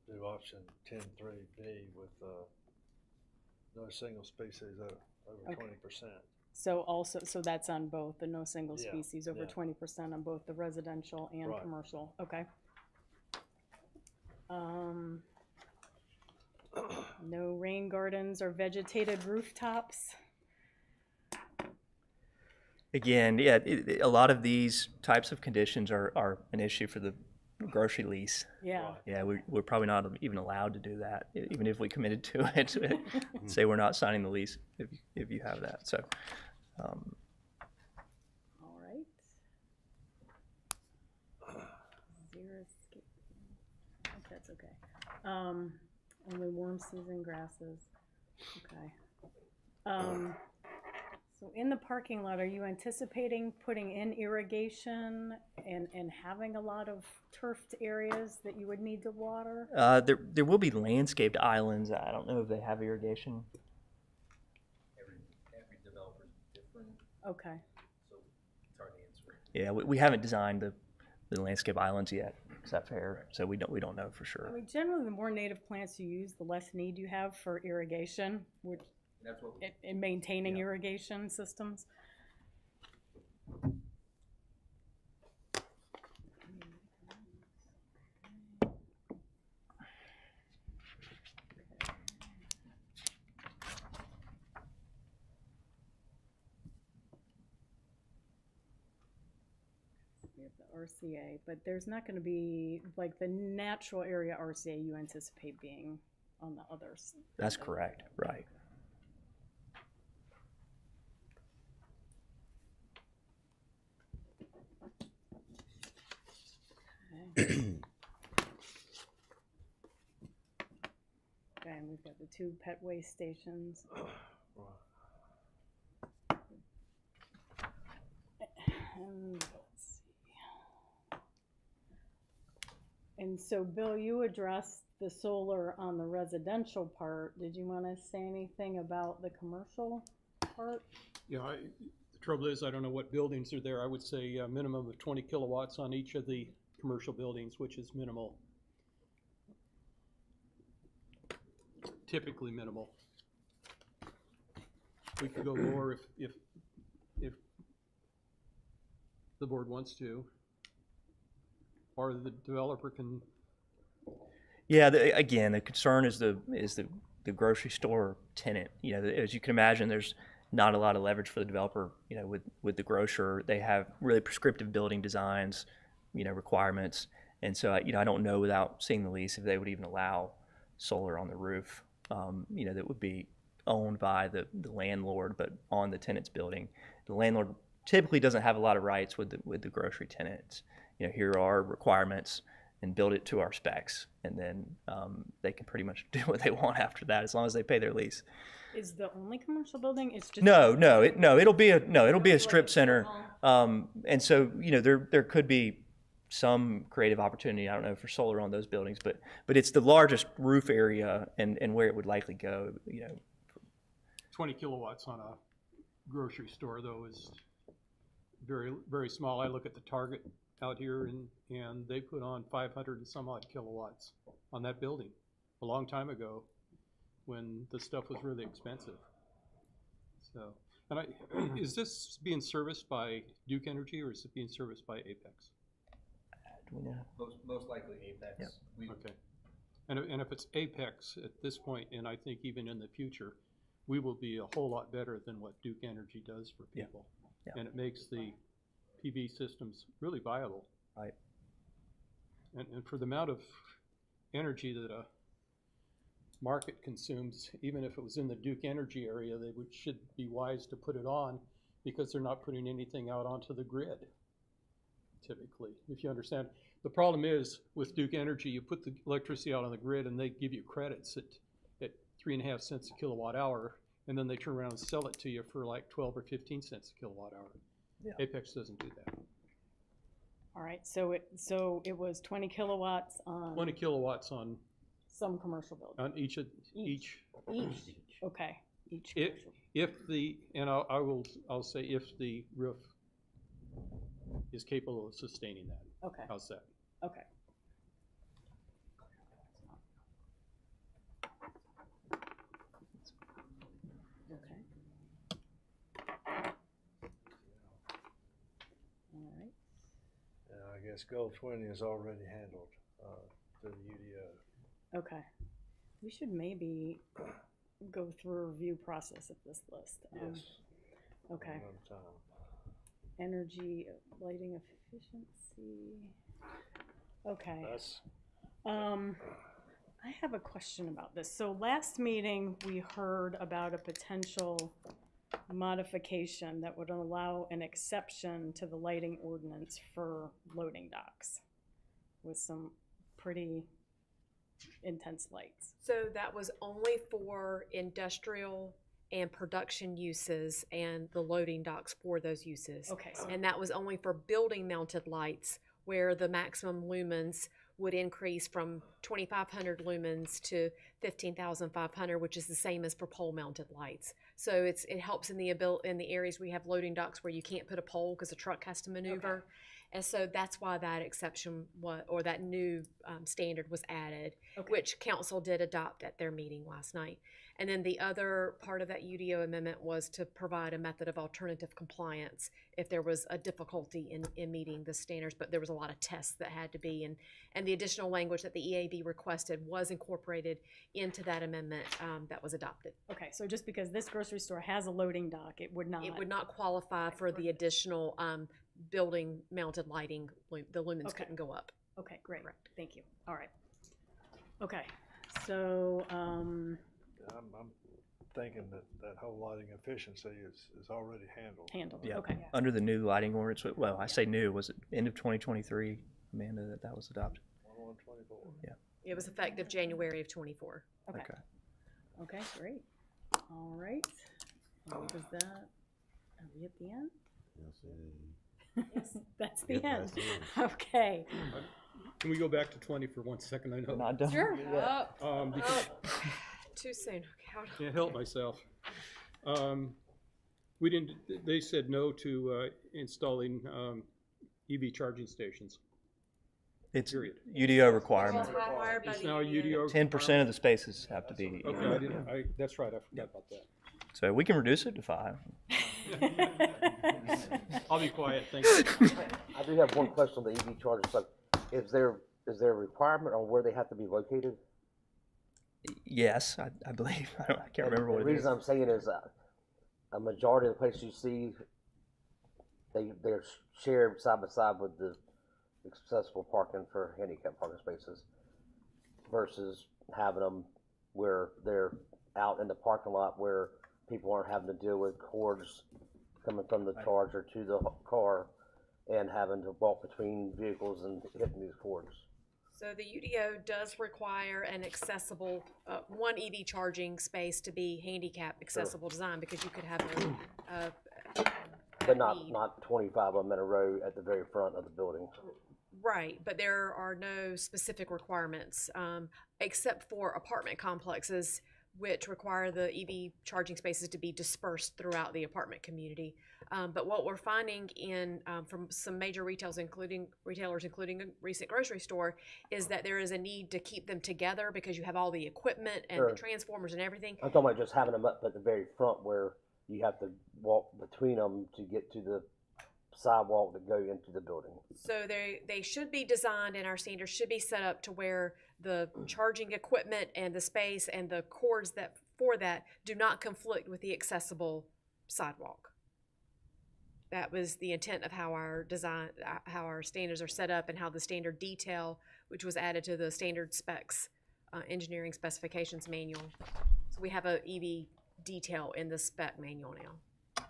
do option 10.3B with no single species over Okay. 20%. So also, so that's on both, the no single Yeah, species over yeah. 20% on both the residential and Right. commercial, okay. No rain gardens or vegetated rooftops. Again, yeah, a lot of these types of conditions are an issue for the grocery lease. Yeah, Right. Yeah, we're probably not even allowed to do that, even if we committed to it. Say we're not signing the lease if you have that. So, all right. Xeriscape, I think that's okay. Only warm season grasses, okay. So in the parking lot, are you anticipating putting in irrigation and having a lot of turfed areas that you would need to water? there will be landscaped islands. I don't know if they have irrigation. Every developer's different, Okay, so it's hard to answer. Yeah, we haven't designed the landscape islands yet. Is that fair? So we don't know for I sure. mean, generally, the more native plants you use, the less need you have for irrigation, which, That's what. in maintaining irrigation systems. We have the RCA, but there's not gonna be, like, the natural area RCA you anticipate being on the others. That's correct, right. Okay, and we've got the 2 pet waste stations. And let's see. And so, Bill, you addressed the solar on the residential part. Did you want to say anything about the commercial part? Yeah, the trouble is, I don't know what buildings are there. I would say a minimum of 20 kilowatts on each of the commercial buildings, which is minimal. Typically minimal. We could go lower if the board wants to, or the developer can. Yeah, again, the concern is the grocery store tenant. You know, as you can imagine, there's not a lot of leverage for the developer. You know, with the grocer, they have really prescriptive building designs, you know, requirements, and so you know, I don't know without seeing the lease if they would even allow solar on the roof. You know, that would be owned by the landlord, but on the tenant's building. The landlord typically doesn't have a lot of rights with the grocery tenants. You know, here are requirements, and build it to our specs, and then they can pretty much do what they want after that, as long as they pay their lease. Is the only commercial building? It's just It'll be a strip center, and so you know there could be some creative opportunity, I don't know, for solar on those buildings, but it's the largest roof area and where it would likely go. You know, 20 kilowatts on a grocery store, though, is very, very small. I look at the Target out here, and they put on 500 and some odd kilowatts on that building a long time ago when the stuff was really expensive. So, and is this being serviced by Duke Energy, or is it being serviced by Apex? do we know? Most likely Apex. Yep. Okay. And if it's Apex at this point, and I think even in the future, we will be a whole lot better than what Duke Energy does for Yeah. people. Yeah. And it makes the PV systems really viable. Right. And for the amount of energy that a market consumes, even if it was in the Duke Energy area, they should be wise to put it on, because they're not putting anything out onto the grid, typically, if you understand. The problem is, with Duke Energy, you put the electricity out on the grid and they give you credits at 3.5 cents a kilowatt hour, and then they turn around and sell it to you for like 12 or 15 cents a kilowatt hour. Yeah. Apex doesn't do that. All right, so it was 20 kilowatts on 20 kilowatts on some commercial building. each. Each, okay, each If, commercial. if the, and I'll say if the roof is capable of sustaining that. Okay, How's that? okay. Okay. All right. I guess Goal 20 is already handled through the UDO. Okay. We should maybe go through a review process of this list. Yes. Okay. Another time. Energy, lighting efficiency. Okay. That's I have a question about this. So last meeting, we heard about a potential modification that would allow an exception to the lighting ordinance for loading docks with some pretty intense lights. So that was only for industrial and production uses and the loading docks for those uses. Okay, so And that was only for building mounted lights where the maximum lumens would increase from 2,500 lumens to 15,500, which is the same as for pole-mounted lights. So it helps in the areas where you have loading docks where you can't put a pole because a truck has to maneuver. And so that's why that exception or that new standard was added, which council did adopt at their meeting last night. And then the other part of that UDO amendment was to provide a method of alternative compliance if there was a difficulty in meeting the standards, but there was a lot of tests that had to be, and the additional language that the EAB requested was incorporated into that amendment that was adopted. Okay, so just because this grocery store has a loading dock, it would not. It would not qualify for the additional building mounted lighting. The lumens couldn't go up. Okay, great. Correct. Thank you. All right. Okay, so, I'm thinking that whole lighting efficiency is already handled. handled, Yeah. okay. Under the new lighting ordinance, well, I say new, was it end of 2023, Amanda, that was adopted? 1/1/24. It was effective January of 24. Okay. Okay. Okay, great. All right. And what was that? Are we at the end? Yes, that's the Yep, end. that's the end. Okay. Can we go back to 20 for 1 second? I know. Not done. Sure. Because Too soon. Okay, can't help myself. We didn't, they said no to installing EV charging stations. It's Period. UDO requirement. Required by It's the now a EPA. UDO. 10% of the spaces have to be. Okay, I didn't, that's right, I forgot about that. So we can reduce it to 5. I'll be quiet, thank you. I do have one question on the EV chargers. So is there a requirement on where they have to be located? Yes, I believe. I can't remember what The it is. reason I'm saying is a majority of the places you see, they're shared side by side with the accessible parking for handicap parking spaces versus having them where they're out in the parking lot where people aren't having to deal with cords coming from the charger to the car and having to walk between vehicles and hitting these cords. So the UDO does require an accessible, one EV charging space to be handicap accessible design because you could have But not 25 of them in a row at the very front of the building. Right, but there are no specific requirements, except for apartment complexes, which require the EV charging spaces to be dispersed throughout the apartment community. But what we're finding from some major retailers, including a recent grocery store, is that there is a need to keep them together because you have all the equipment and the transformers and everything. I'm talking about just having them up at the very front where you have to walk between them to get to the sidewalk to go into the building. So they should be designed, and our standards should be set up to where the charging equipment and the space and the cords for that do not conflict with the accessible sidewalk. That was the intent of how our standards are set up and how the standard detail, which was added to the standard specs, engineering specifications manual. So we have a EV detail in the spec manual now.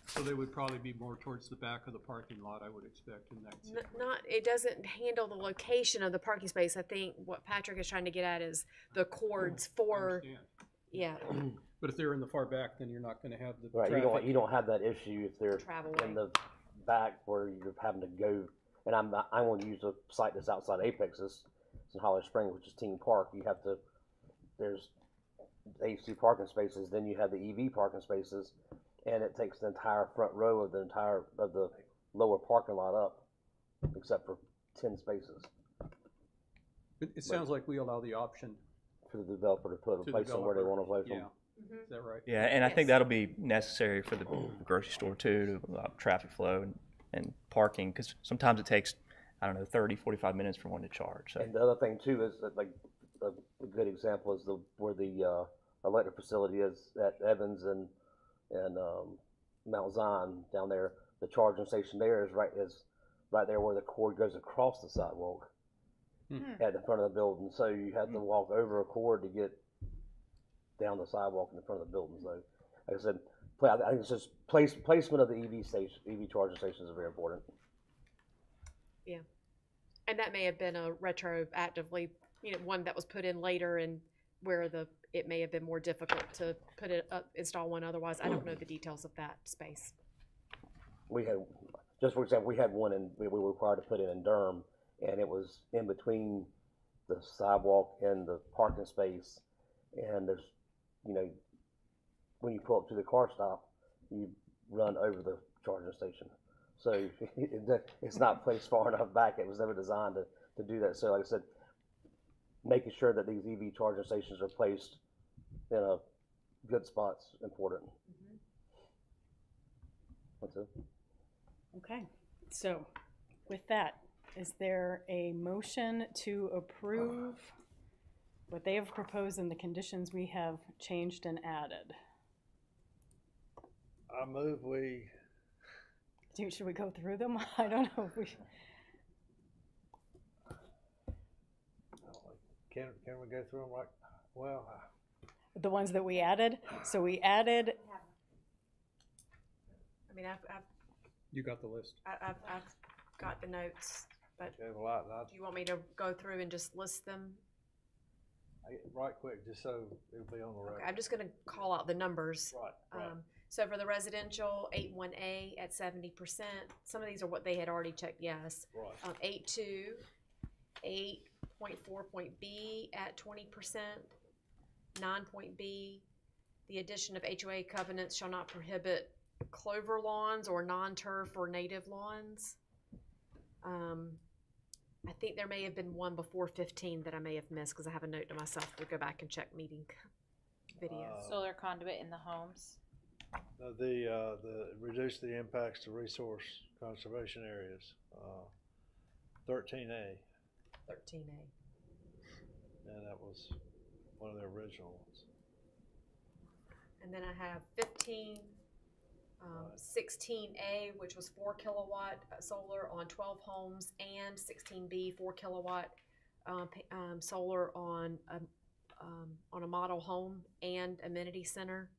So they would probably be more towards the back of the parking lot, I would expect in that situation. It doesn't handle the location of the parking space. I think what Patrick is trying to get at is the cords I for, understand. yeah, But if they're in the far back, then you're not gonna have the Right, traffic. you don't have that issue if they're travel in way. the back where you're having to go. And I want to use a site that's outside Apex's. It's in Hollow Springs, which is Team Park. There's AC parking spaces, then you have the EV parking spaces, and it takes the entire front row of the lower parking lot up, except for 10 spaces It sounds like we allow the option. for the developer to put a To place the somewhere they want to developer, place them. yeah. Is that right? Yeah, and I think Yes. that'll be necessary for the grocery store too, to traffic flow and parking, because sometimes it takes, 30-45 minutes for one to charge. So And the other thing too is that, like, a good example is where the electric facility is at Evans and Mount Zion down there. The charging station there is right there where the cord goes across the sidewalk at the front of the building. So you have to walk over a cord to get down the sidewalk in the front of the building. So, like I said, I think it's just placement of the EV charging stations is very important. Yeah. And that may have been a retroactively, one that was put in later and where it may have been more difficult to put it up, install one otherwise. I don't know the details of that space. We had, just for example, we had one we were required to put in Durham, and it was in between the sidewalk and the parking space, and there's, you know, when you pull up to the car stop, you run over the charging station. So it's not placed far enough back. It was never designed to do that. So like I said, making sure that these EV charging stations are placed in a good spot's important. That's it. Okay, so with that, is there a motion to approve what they have proposed and the conditions we have changed and added? I move we, Should we go through them? I don't know if we, can we go through them right? Well, the ones that we added. So we added, I mean, I've You got the list. got the notes, but we have a lot, do you want me to go through and just list them? right quick, just so it'll be on the Okay, record. I'm just gonna call out the numbers. Right. So for the residential, 8.1A at 70%, some of these are what they had already checked, yes. Right. 8.2, 8.4.B at 20%, 9.B, the addition of HOA covenants shall not prohibit clover lawns or non-turf or native lawns. I think there may have been one before 15 that I may have missed because I have a note to myself to go back and check meeting videos. Solar conduit in the homes. The reduce the impacts to resource conservation areas, 13A, 13A. and that was one of the original ones. And then I have 15, 16A, which was 4 kilowatt solar on 12 homes, and 16B, 4 kilowatt solar on a model home and amenity center.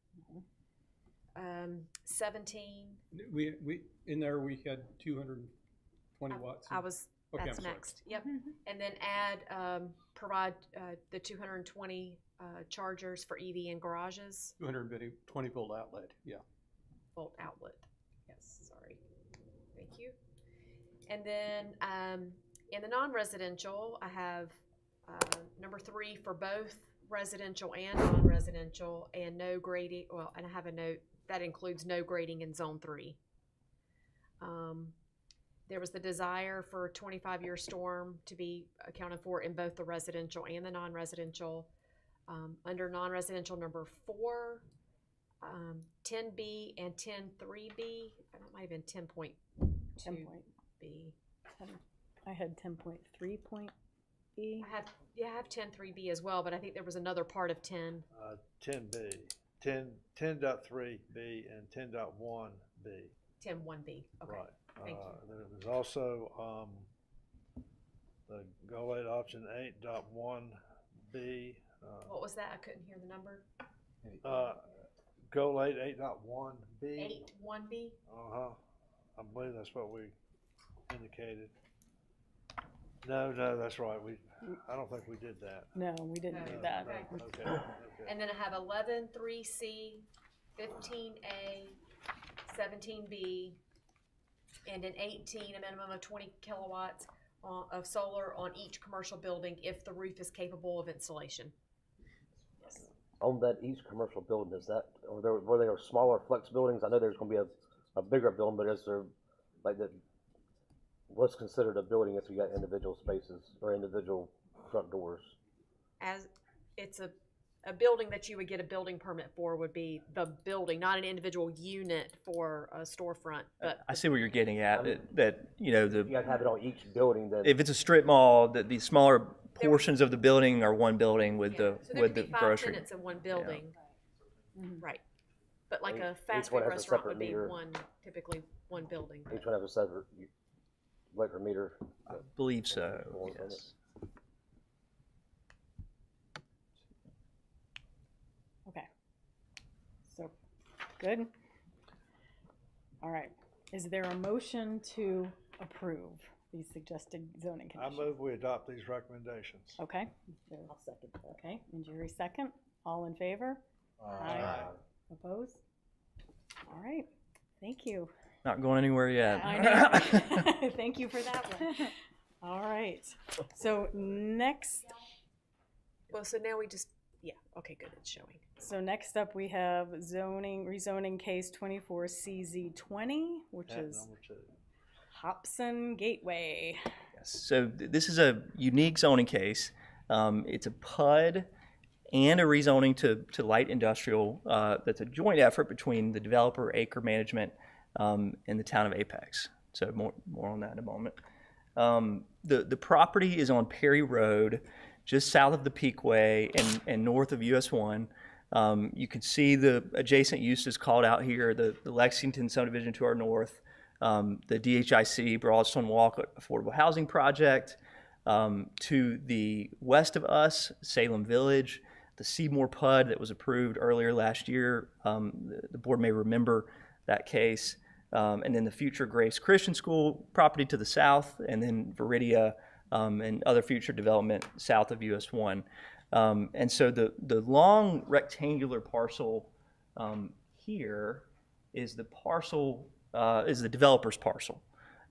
17. We, in there, we had 220 watts. I was, Okay, that's I'm sorry. next. Yep. And then add, provide the 220 chargers for EV in garages. 220 volt outlet, yeah. Volt outlet. Yes, sorry. Thank you. And then in the non-residential, I have number 3 for both residential and non-residential, and no grading. Well, and I have a note that includes no grading in zone 3. There was the desire for a 25-year storm to be accounted for in both the residential and the non-residential. Under non-residential number 4, 10B and 10.3B, that might have been 10.2B. 10. I had 10.3.B. I have 10.3B as well, but I think there was another part of 10. 10B, 10.3B and 10.1B. 10.1B, okay. Right. Thank you. There was also the goal aid option 8.1B. What was that? I couldn't hear the number. Goal aid 8.1B. 8.1B? I believe that's what we indicated. No, that's right. I don't think we did that. No, we didn't do that. Okay. And then I have 11.3C, 15A, 17B, and in 18, a minimum of 20 kilowatts of solar on each commercial building if the roof is capable of installation. On that each commercial building, is that, were there smaller flex buildings? I know there's gonna be a bigger building, but is there, like, what's considered a building if you got individual spaces or individual front doors? As it's a building that you would get a building permit for would be the building, not an individual unit for a storefront, but. I see where you're getting at, that, you know, You gotta have it on each building, then. if it's a strip mall, that the smaller portions of the building are one building with Yeah. the, So there with could the be 5 grocery. tenants in one building. Right. But like a Each fast one food has a restaurant separate would be meter. typically one building. Each one have a separate electric meter. I believe so, One yes. Okay. So, good. All right. Is there a motion to approve these suggested zoning I conditions? move we adopt these recommendations. Okay. I'll second that. Okay, and Jerry second. All in favor? Aye. Opposed? All right. Thank you. Not going anywhere yet. I know. Thank you for that one. All right. So next, Well, so now we just, yeah, okay, good, it's showing. next up we have rezoning case 24CZ20, which is Hobson Gateway. Yes. So this is a unique zoning case. It's a PUD and a rezoning to light industrial. That's a joint effort between the developer, Acre Management, and the town of Apex. So more on that in a moment. The property is on Perry Road, just south of the Peakway and north of US 1. You can see the adjacent uses called out here, the Lexington subdivision to our north, the DHIC Broadstone Walk Affordable Housing Project, to the west of us, Salem Village, the Seymour PUD that was approved earlier last year. The board may remember that case. And then the future Grace Christian School property to the south, and then Viridia and other future development south of US 1. And so the long rectangular parcel here is the parcel, is the developer's parcel.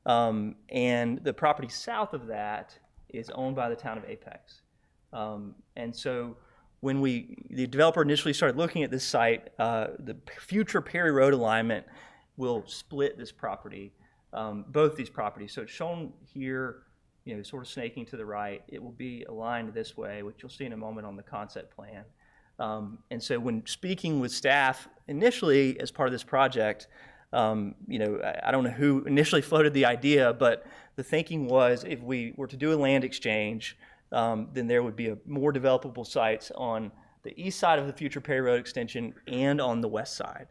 And the property south of that is owned by the town of Apex. And so when the developer initially started looking at this site, the future Perry Road alignment will split this property, both these properties. So it's shown here, sort of snaking to the right. It will be aligned this way, which you'll see in a moment on the concept plan. And so when speaking with staff initially as part of this project, I don't know who initially floated the idea, but the thinking was if we were to do a land exchange, then there would be more developable sites on the east side of the future Perry Road extension and on the west side.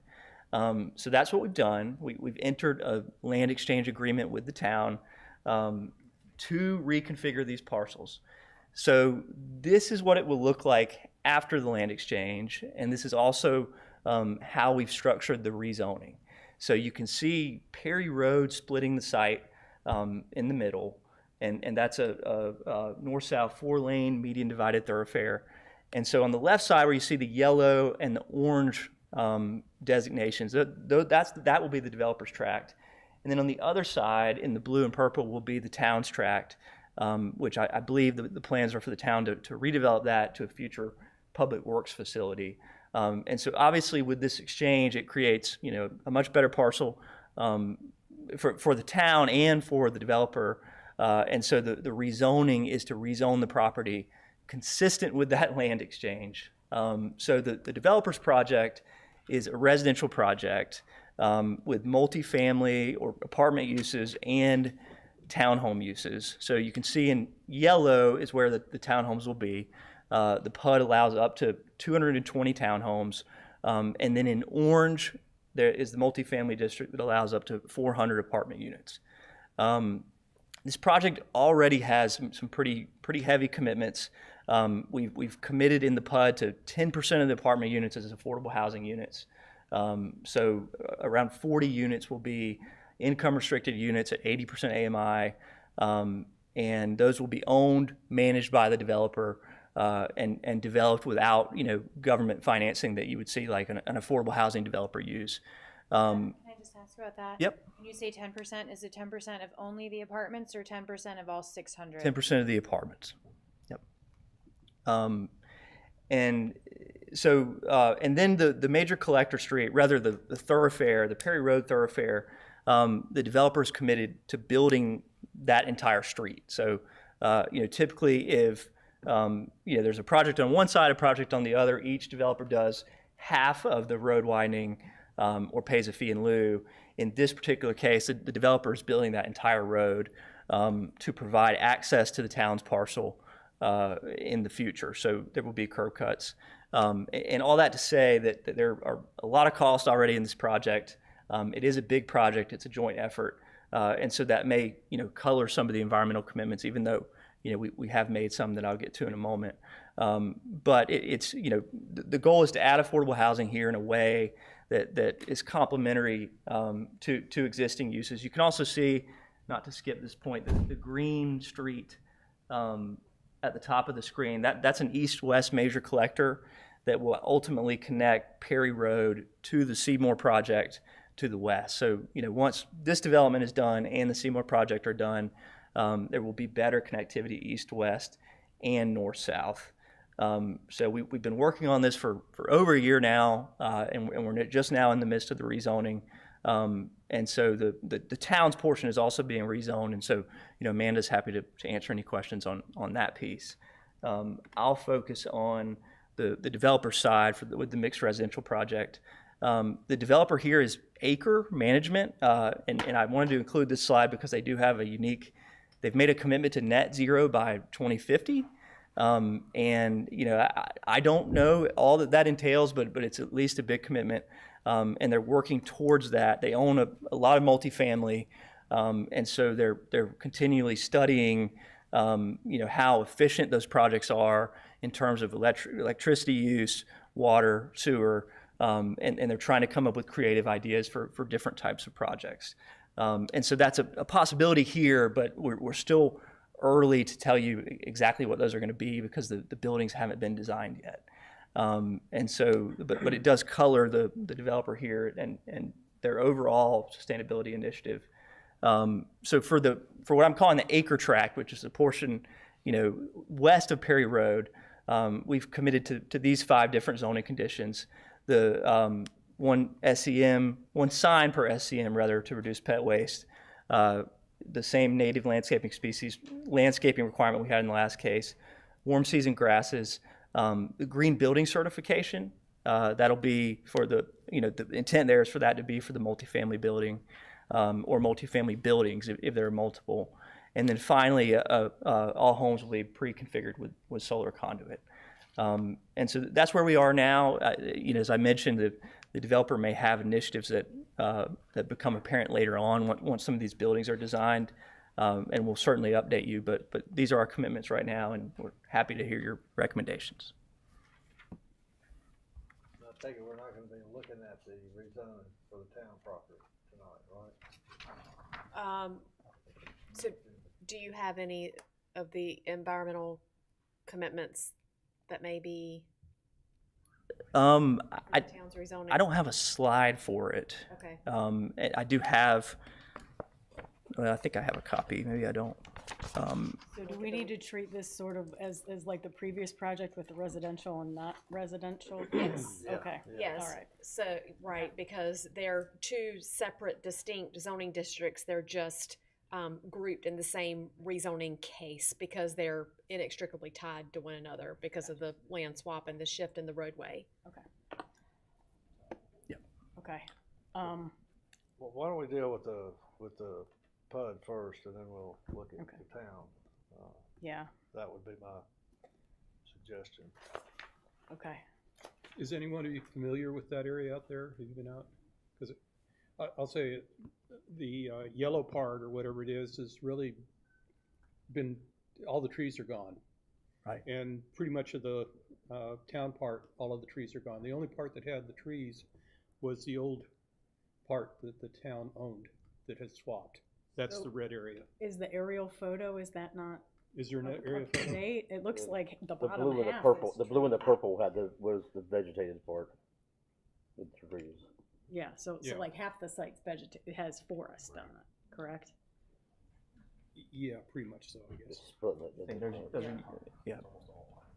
So that's what we've done. We've entered a land exchange agreement with the town to reconfigure these parcels. So this is what it will look like after the land exchange, and this is also how we've structured the rezoning. So you can see Perry Road splitting the site in the middle, and that's a north-south 4-lane median divided thoroughfare. And so on the left side where you see the yellow and the orange designations, that will be the developer's tract. And then on the other side, in the blue and purple, will be the town's tract, which I believe the plans are for the town to redevelop that to a future public works facility. And so obviously with this exchange, it creates a much better parcel for the town and for the developer. And so the rezoning is to rezone the property consistent with that land exchange. So the developer's project is a residential project with multifamily or apartment uses and townhome uses. So you can see in yellow is where the townhomes will be. The PUD allows up to 220 townhomes. And then in orange, there is the multifamily district that allows up to 400 apartment units. This project already has some pretty heavy commitments. We've committed in the PUD to 10% of the apartment units as affordable housing units. So around 40 units will be income restricted units at 80% AMI, and those will be owned, managed by the developer, and developed without government financing that you would see like an affordable housing developer use. Can I just ask about that? Yep. When you say 10%, is it 10% of only the apartments or 10% of all 600? 10% of the apartments. Yep. And so, and then the major collector street, rather the thoroughfare, the Perry Road thoroughfare, the developer's committed to building that entire street. So, typically if, there's a project on one side, a project on the other, each developer does half of the road widening or pays a fee in lieu. In this particular case, the developer is building that entire road to provide access to the town's parcel in the future. So there will be curb cuts. And all that to say that there are a lot of costs already in this project. It is a big project. It's a joint effort. And so that may, color some of the environmental commitments, even though, we have made some that I'll get to in a moment. But it's, the goal is to add affordable housing here in a way that is complementary to existing uses. You can also see, not to skip this point, the green street at the top of the screen, that's an east-west major collector that will ultimately connect Perry Road to the Seymour project to the west. So, once this development is done and the Seymour project are done, There will be better connectivity east-west and north-south. So we've been working on this for over a year now, and we're just now in the midst of the rezoning. And so the town's portion is also being rezoned, and so Amanda's happy to answer any questions on that piece. I'll focus on the developer side with the mixed residential project. The developer here is Acre Management, and I wanted to include this slide because they do have they've made a commitment to net zero by 2050. And I don't know all that entails, but it's at least a big commitment. And they're working towards that. They own a lot of multifamily, and so they're continually studying, how efficient those projects are in terms of electricity use, water, sewer, and they're trying to come up with creative ideas for different types of projects. And so that's a possibility here, but we're still early to tell you exactly what those are going to be because the buildings haven't been designed yet. And so, but it does color the developer here and their overall sustainability initiative. So for what I'm calling the acre tract, which is the portion, west of Perry Road, we've committed to these 5 different zoning conditions. The one sign per SEM rather to reduce pet waste. The same native landscaping requirement we had in the last case. Warm season grasses. The green building certification, that'll be for the intent there is for that to be for the multifamily building or multifamily buildings if there are multiple. And then finally, all homes will be pre-configured with solar conduit. And so that's where we are now. As I mentioned, the developer may have initiatives that become apparent later on once some of these buildings are designed. And we'll certainly update you, but these are our commitments right now, and we're happy to hear your recommendations. I take it we're not going to be looking at the rezoning for the town property tonight, right? So do you have any of the environmental commitments that may be I town's rezoning? don't have a slide for it. Okay. I do have. Well, I think I have a copy. Maybe I don't. So do we need to treat this sort of as like the previous project with the residential and not residential? Yes. Okay. Yes. All right. So, right, because they're 2 separate distinct zoning districts. They're just grouped in the same rezoning case because they're inextricably tied to one another because of the land swap and the shift in the roadway. Okay. Yep. Okay. Well, why don't we deal with the PUD first, and then we'll look at Okay. the town. Yeah. That would be my suggestion. Okay. Is anyone familiar with that area out there? Have you been out? Because I'll say the yellow part or whatever it is has really been, all the trees are gone. Right. And pretty much of the town part, all of the trees are gone. The only part that had the trees was the old part that the town owned that has swapped. That's the red area. Is the aerial photo, is that not Is there an area up to photo? date? It looks like the The bottom blue and the half purple, is the blue and the purple was the vegetated part with the trees. Yeah, so Yeah. like half the site's it has forest on it, correct? Yeah, pretty much so, I guess. It's splitting it. I think those are, yeah.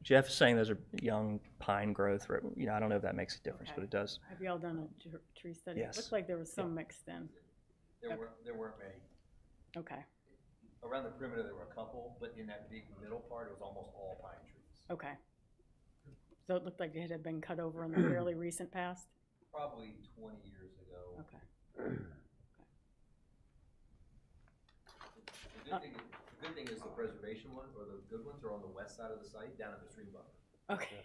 Jeff is saying those are young pine growth. I don't know if that makes a difference, Okay. but it does. Have y'all done a tree study? Yes. It looked like there was some mixed in. There weren't many. Okay, Around the perimeter, there were a couple, but in that big middle part, it was almost all pine trees. okay. So it looked like it had been cut over in the fairly recent past? Probably 20 years ago. Okay. The good thing is the preservation one, or the good ones, are on the west side of the site, down at the stream buffer. Okay.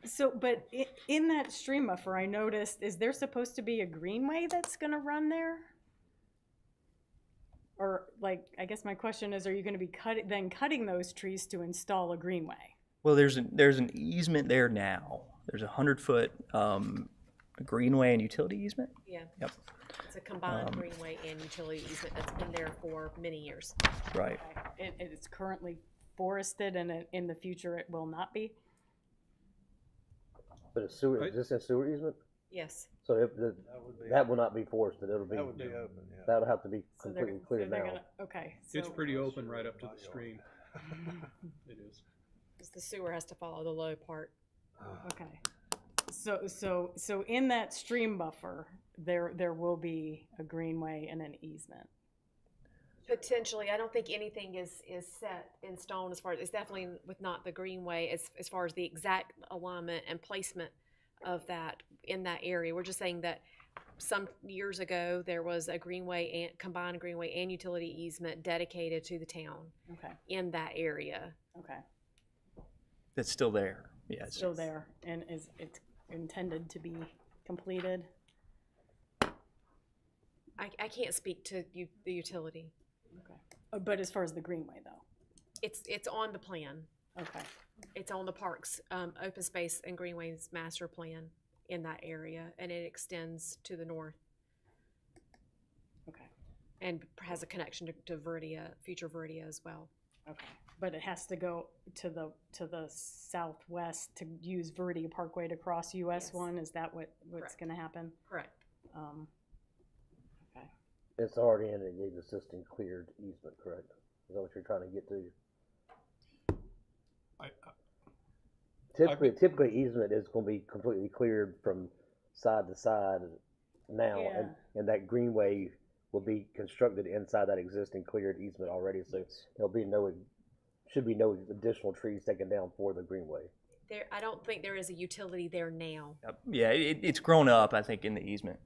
So, but in that stream buffer, I noticed, is there supposed to be a greenway that's gonna run there? Or like, I guess my question is, are you gonna be cutting those trees to install a greenway? Well, there's an easement there now. There's a 100-foot greenway and utility easement. Yeah. Yep. It's a combined greenway and utility easement that's been there for many years. Right. It's currently forested and in the future it will not be? But it's existing sewer easement? Yes. So if the, that will not be forested, it'll be, That would be open, yeah. that'll have to be So they're- completely cleared they're now. gonna- Okay. It's so- pretty open right up to the stream. It is. Because the sewer has to follow the low part. Okay. So in that stream buffer, there will be a greenway and an easement. Potentially, I don't think anything is set in stone as far as, it's definitely with not the greenway as far as the exact alignment and placement of that in that area. We're just saying that some years ago, there was a greenway and combined greenway and utility easement dedicated to the town Okay. in that area. Okay. It's still there. Yeah. It's still there, and it's intended to be completed. I can't speak to the utility. Okay. But as far as the greenway, though. It's on the plan. Okay. It's on the parks, open space and greenways master plan in that area, and it extends to the north. Okay. And has a connection to Verdia, future Verdia as well. Okay. But it has to go to the southwest to use Verdia Parkway to cross US Yes. 1. Is that what's Correct. going to happen? Correct. Okay. It's already in the existing cleared easement, correct? Is that what you're trying to get to? Typically easement is gonna be completely cleared from side to side now, Yeah. and that greenway will be constructed inside that existing cleared easement already, so should be no additional trees taken down for the greenway. I don't think there is a utility there now. Yeah, it's grown up, I think, in the easement.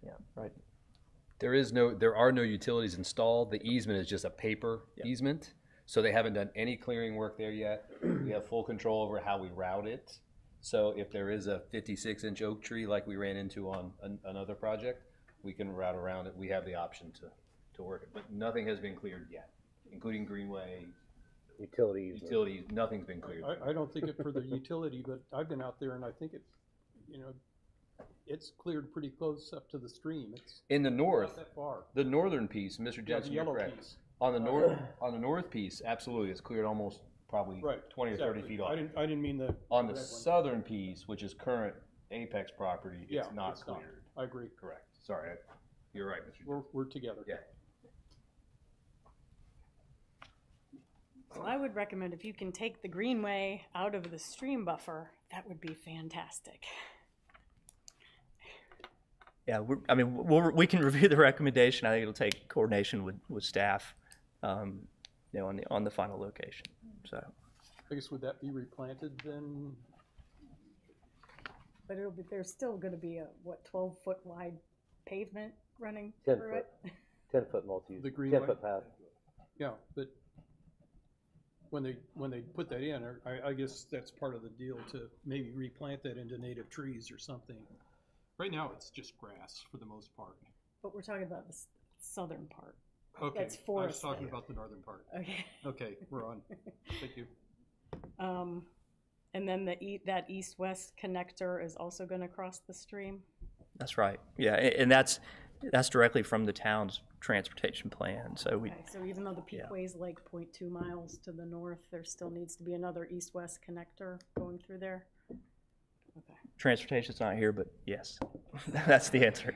Yeah, right. There are no utilities installed. The easement is just a paper easement. So they haven't done any clearing work there yet. We have full control over how we route it. So if there is a 56-inch oak tree like we ran into on another project, we can route around it. We have the option to work it. But nothing has been cleared yet, including greenway, Utilities. nothing's been cleared. I don't think it for the utility, but I've been out there and I think it's cleared pretty close up to the stream. It's In the not north, that far. the northern piece, Mr. Yeah, the Jensen, you're yellow correct. piece. On the north piece, absolutely, it's cleared almost probably Right. 20 or 30 exactly. feet off. I didn't mean the. On the red one. southern piece, which is current Apex property, Yeah, it's not it's not. cleared. I agree. Correct. Sorry, you're right, Mr. Jensen. We're together. Yeah. So I would recommend if you can take the greenway out of the stream buffer, that would be fantastic. Yeah, we can review the recommendation. I think it'll take coordination with staff, on the final location. So, I guess would that be replanted then? But there's still going to be a 12-foot wide pavement running 10 through foot. it. 10-foot multi, The greenway? 10-foot path. Yeah, but when they put that in, I guess that's part of the deal to maybe replant that into native trees or something. Right now, it's just grass for the most part. But we're talking about the southern part. Okay, That's I was forest talking there. about the northern part. Okay. Okay, we're on. Thank you. And then that east-west connector is also going to cross the stream? that's right. Yeah, and that's directly from the town's transportation plan. So we, Okay, so even though the peakway is like 0.2 miles to the north, there still needs to be another east-west connector going through there? Okay. transportation's not here, but yes, that's the answer.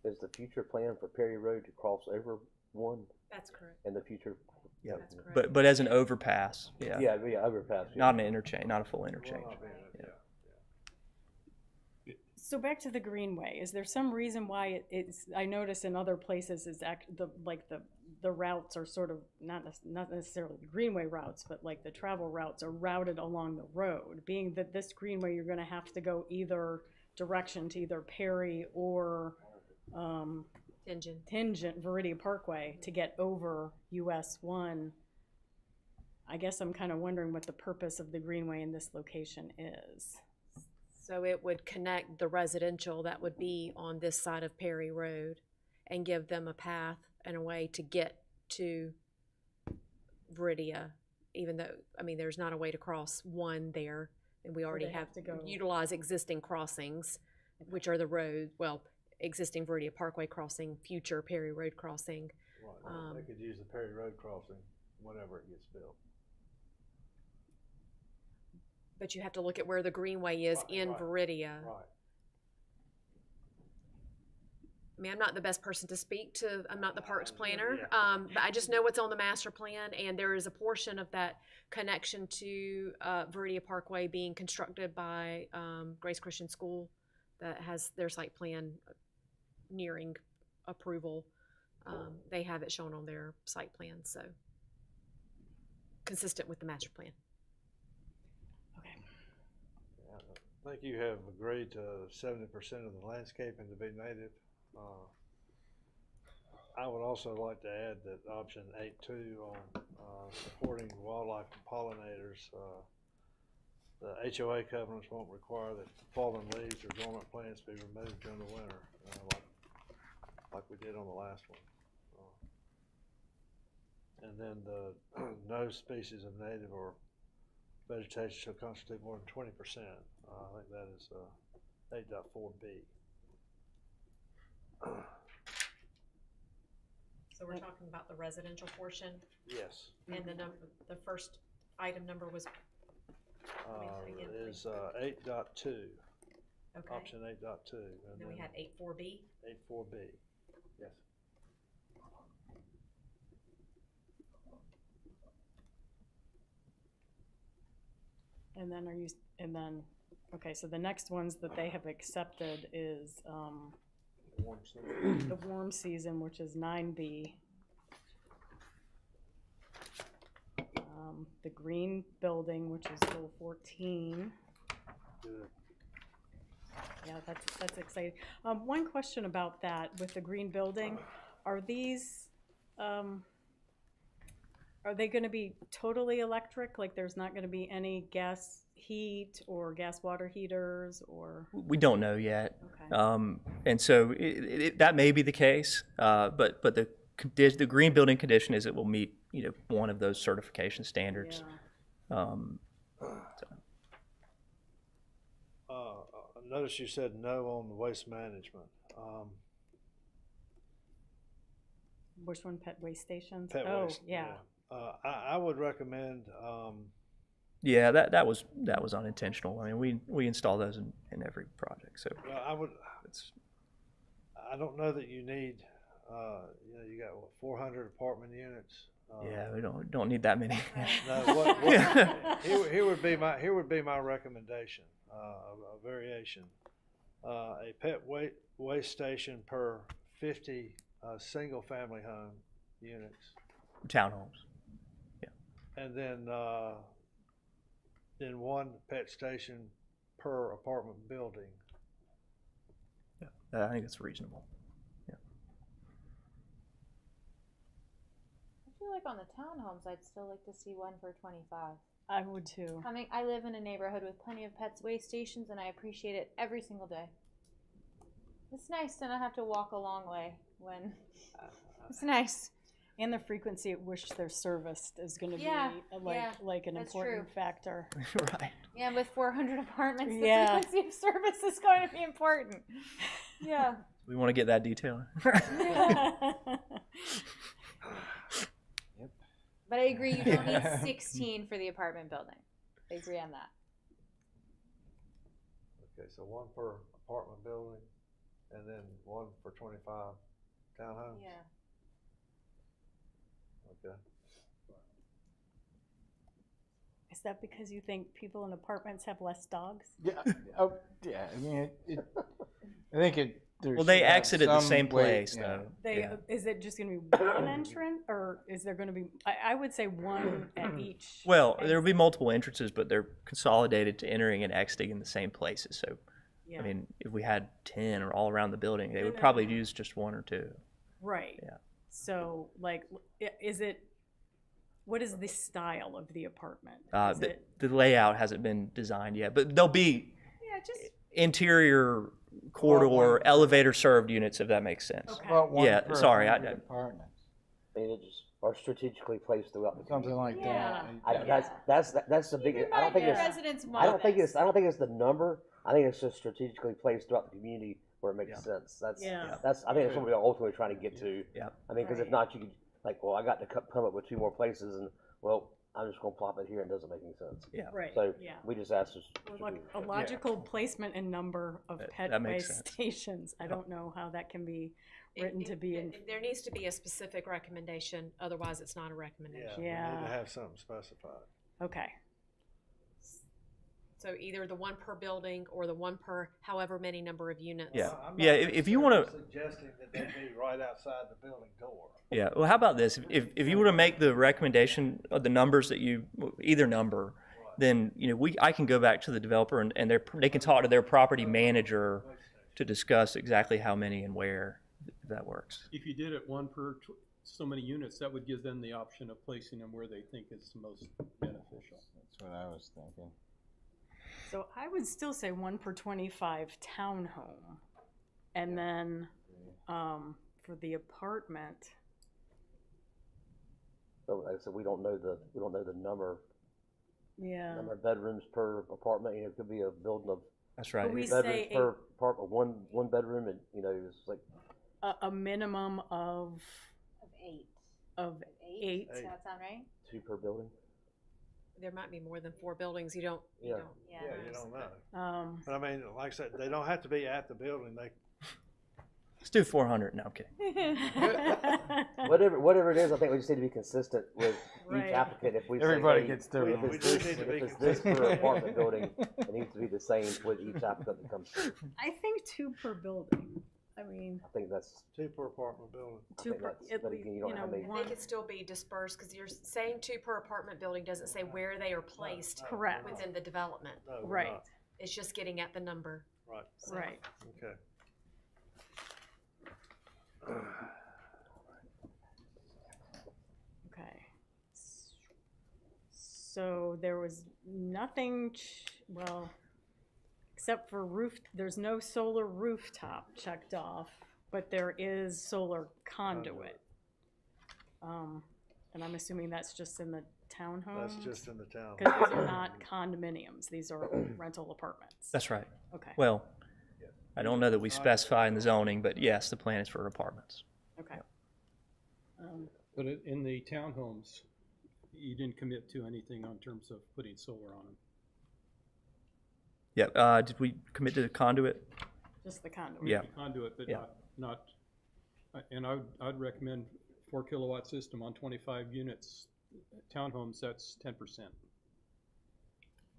Is the future plan for Perry Road to cross over one That's correct. in the future? Yeah, That's correct. but as an overpass, yeah, Yeah, overpass. Yeah. not an interchange, not a full interchange. So back to the greenway, is there some reason why it's, I notice in other places is the routes are sort of, not necessarily the greenway routes, but like the travel routes are routed along the road, being that this greenway, you're gonna have to go either direction to either Perry or, Tangent Veridia Parkway to get over US 1. I guess I'm kind of wondering what the purpose of the greenway in this location is. So it would connect the residential that would be on this side of Perry Road and give them a path and a way to get to Veridia, even though, there's not a way to cross one there, and we already they have have to go- utilize existing crossings, which are the road, existing Veridia Parkway crossing, future Perry Road crossing. They could use the Perry Road crossing whenever it gets built. But you have to look at where the greenway is in Viridia. Right. I mean, I'm not the best person to speak to, I'm not the parks planner, yeah. but I just know what's on the master plan, and there is a portion of that connection to Viridia Parkway being constructed by Grace Christian School that has their site plan nearing approval. They have it shown on their site plan, so consistent with the master plan. Okay. I think you have agreed to 70% of the landscaping to be native. I would also like to add that option 8.2 on supporting wildlife and pollinators. The HOA covenants won't require that fallen leaves or dormant plants be removed during the winter, like we did on the last one. And then the no species of native or vegetation shall constitute more than 20%. I think that is 8.4B. So we're talking about the residential portion, Yes. and the first item number was, Is 8.2, okay, option 8.2. and then we had 8.4B. 8.4B, yes. Okay, so the next ones that they have accepted is, Warm season. the warm season, which is 9B. The green building, which is goal 14. Good. Yeah, that's exciting. One question about that with the green building, are these, are they gonna be totally electric? Like there's not gonna be any gas heat or gas water heaters or? We don't know yet. Okay. And so that may be the case, but the green building condition is it will meet, one of those certification standards. Yeah. Notice you said no on the waste management. Which one, pet waste stations? Pet Oh, waste. yeah. I would recommend, Yeah, that was unintentional. I mean, we install those in every project. So I don't know that you need, you got what, 400 apartment units. yeah, we don't need that many. No, here would be my recommendation, a variation. A pet waste station per 50 single family home units. Townhomes. Yeah. And then one pet station per apartment building. Yeah, I think that's reasonable. Yeah. I feel like on the townhomes, I'd still like to see one for 25. I would too. I mean, I live in a neighborhood with plenty of pets waste stations, and I appreciate it every single day. It's nice to not have to walk a long way when it's nice. And the frequency at which they're serviced is gonna be Yeah, like an that's important true. factor. Right. Yeah, with 400 apartments, the Yeah. frequency of service is going to be important. Yeah. We want to get that detail. But I agree, you don't need 16 for the apartment building. I agree on that. Okay, so one per apartment building, and then one for 25 townhomes? Yeah. Okay. Is that because you think people in apartments have less dogs? Yeah. Oh, yeah. I mean, I think there Well, they should have exit at the some same way- place, yeah. though. Is it just gonna be one entrance, or is there gonna be, I would say one at each? Well, there will be multiple entrances, but they're consolidated to entering and exiting in the same places. So, Yeah. I mean, if we had 10 or all around the building, they would No. probably use just one or two. Right. Yeah. So, like, what is the style of the apartment? Is The, it, the layout hasn't been designed yet, but there'll be Yeah, just interior corridor elevator served units, if that makes sense. Okay. About one Yeah, per sorry, 100 apartments. They just are strategically placed throughout the Something like Yeah. that. That's the big. keep in I don't mind think your it's. residents I want don't think this. it's the number. I think it's just strategically placed throughout the community where it makes sense. That's Yeah. that's. I think that's what we're ultimately trying to get to. Yeah. I mean, because if Right. not, you could like, well, I got to come up with two more places, and well, I'm just gonna plop it here and it doesn't make any sense. Yeah. Right, So yeah. we just asked us. Or like a logical placement and number of pet that makes waste sense. stations. I don't know how that can be written to be in, There needs to be a specific recommendation, otherwise it's not a recommendation. We need Yeah. to have something specified. okay. So either the one per building or the one per however many number of units. Yeah. I'm Yeah, not if you wanna- necessarily suggesting that they be right outside the building door. Yeah, well, how about this? If you were to make the recommendation of the numbers that you, either number, then, you know, I can go back to the developer and they can talk to their property manager to discuss exactly how many and where, if that works. If you did it one per so many units, that would give them the option of placing them where they think is the most beneficial. That's what I was thinking. So I would still say 1 per 25 townhome. And then, for the apartment, So like I said, we don't know the number yeah. number of bedrooms per apartment. You know, it could be a building of That's right. But we bedrooms say per apartment, one bedroom, and you know, it's like a minimum of Eight. eight. Does that sound right? 2 per building. There might be more than 4 buildings, you don't. Yeah. Yeah. Yeah, you don't know. Um, But I mean, like I said, they don't have to be at the building. They, Let's do 400. No, I'm kidding. Whatever it is, I think we just need to be consistent with Right. each applicant. If we Everybody say, hey, gets their we- if own. we it's do this, need to be if it's this per apartment building, it needs to be the same with each applicant that comes through. I think 2 per building. I mean, I think that's 2 per apartment building. I 2 think per, that's- at but least, again, you you don't know, have any- They one, could still be dispersed, because you're saying 2 per apartment building doesn't say where they are placed correct, within the development. No, we're right, not. It's just getting at the number. Right, So- right. okay. Okay. So there was nothing, well, except for there's no solar rooftop checked off, but there is solar conduit. And I'm assuming that's just in the townhomes? That's just in the town. Because these are not condominiums, these are rental apartments. That's right. Okay, Well, I don't know that we specify in the zoning, but yes, the plan is for apartments. okay. But in the townhomes, you didn't commit to anything on terms of putting solar on them. Yeah, did we commit to the conduit? Just the conduit. Yeah. Conduit, but Yeah. not, and I'd recommend 4 kilowatt system on 25 units. Townhomes, that's 10%.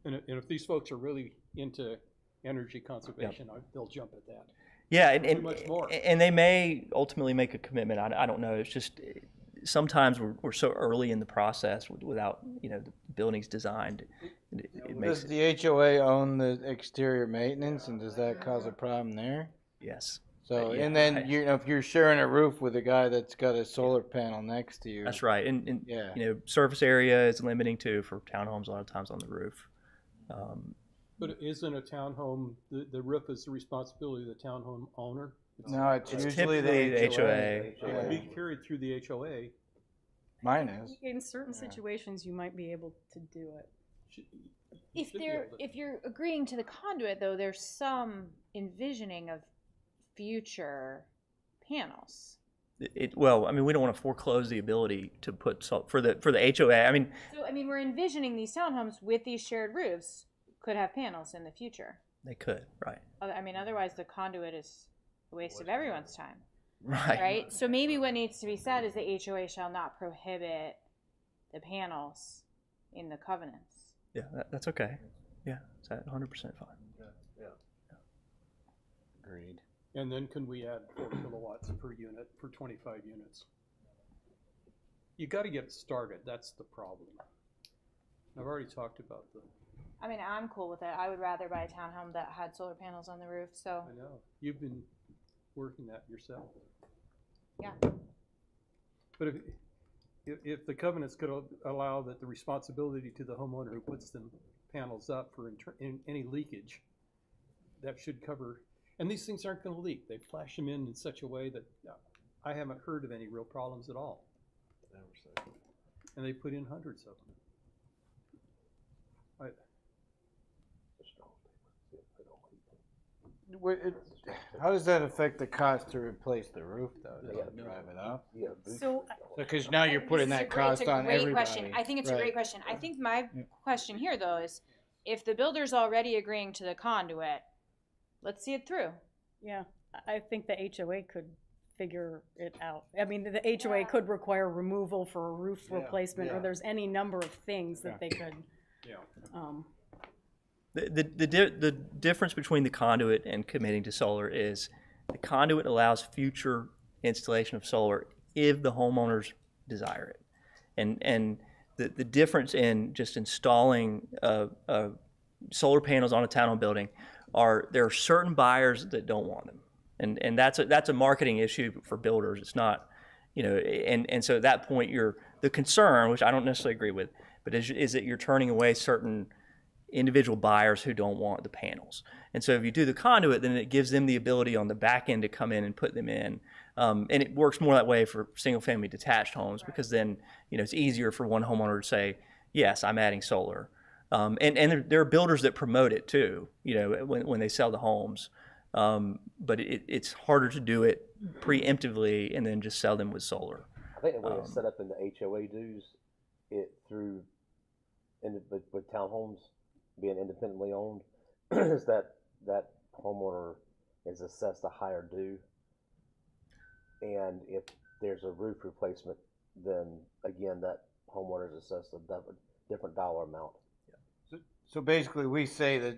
And if these folks are really into energy conservation, they'll jump at that. Yeah, Too much more. and they may ultimately make a commitment. I don't know. It's just sometimes we're so early in the process without, you know, the building's designed. It makes Does it, the HOA own the exterior maintenance, and does that cause a problem there? yes. So, Yeah, and then if you're sharing a roof with a guy that's got a solar panel next to you. That's right. And Yeah. you know, surface area is limiting too for townhomes a lot of times on the roof. But isn't a townhome, the roof is the responsibility of the townhome owner? No, it's It's usually typically the the HOA. HOA. It would be Yeah. carried through the HOA. Mine is. In certain situations, you might be able to do it. You If should be able to- if you're agreeing to the conduit though, there's some envisioning of future panels. Well, I mean, we don't want to foreclose the ability to put for the HOA. I mean, So I mean, we're envisioning these townhomes with these shared roofs could have panels in the future. they could, right? I mean, otherwise the conduit is a waste of everyone's time, Right. right? So maybe what needs to be said is the HOA shall not prohibit the panels in the covenants. Yeah, that's okay. Yeah, it's at 100% fine. Agreed. And then can we add 4 kilowatts per unit for 25 units? You got to get it started. That's the problem. I've already talked about I mean, I'm cool with it. I would rather buy a townhome that had solar panels on the roof. So I know, you've been working that yourself. Yeah. But if the covenants could allow that the responsibility to the homeowner who puts the panels up for in any leakage, that should cover, and these things aren't gonna leak. They flash them in such a way that I haven't heard of any real problems at all. Never said. And they put in hundreds of them. how does that affect the cost to replace the roof though? Does Yeah. it drive it up? Yeah. So, Because now you're putting that cost on everybody. Question. I think it's a great question. I think my question here though is, if the builder's already agreeing to the conduit, let's see it through. yeah, I think the HOA could figure it out. I mean, the HOA could require removal for a roof replacement, or there's any number of things that they could, The difference between the conduit and committing to solar is the conduit allows future installation of solar if the homeowners desire it. And the difference in just installing solar panels on a townhome building are there are certain buyers that don't want them. And that's a marketing issue for builders. It's not, and so at that point the concern, which I don't necessarily agree with, but is that you're turning away certain individual buyers who don't want the panels. And so if you do the conduit, then it gives them the ability on the back end to come in and put them in. And it works more that way for single family detached homes because then, it's easier for one homeowner to say, yes, I'm adding solar. And there are builders that promote it too, when they sell the homes. But it's harder to do it preemptively and then just sell them with solar. I think the way it's set up in the HOA dues, with townhomes being independently owned, is that homeowner is assessed a higher due. And if there's a roof replacement, then again, that homeowner is assessed a different dollar amount. So basically, we say that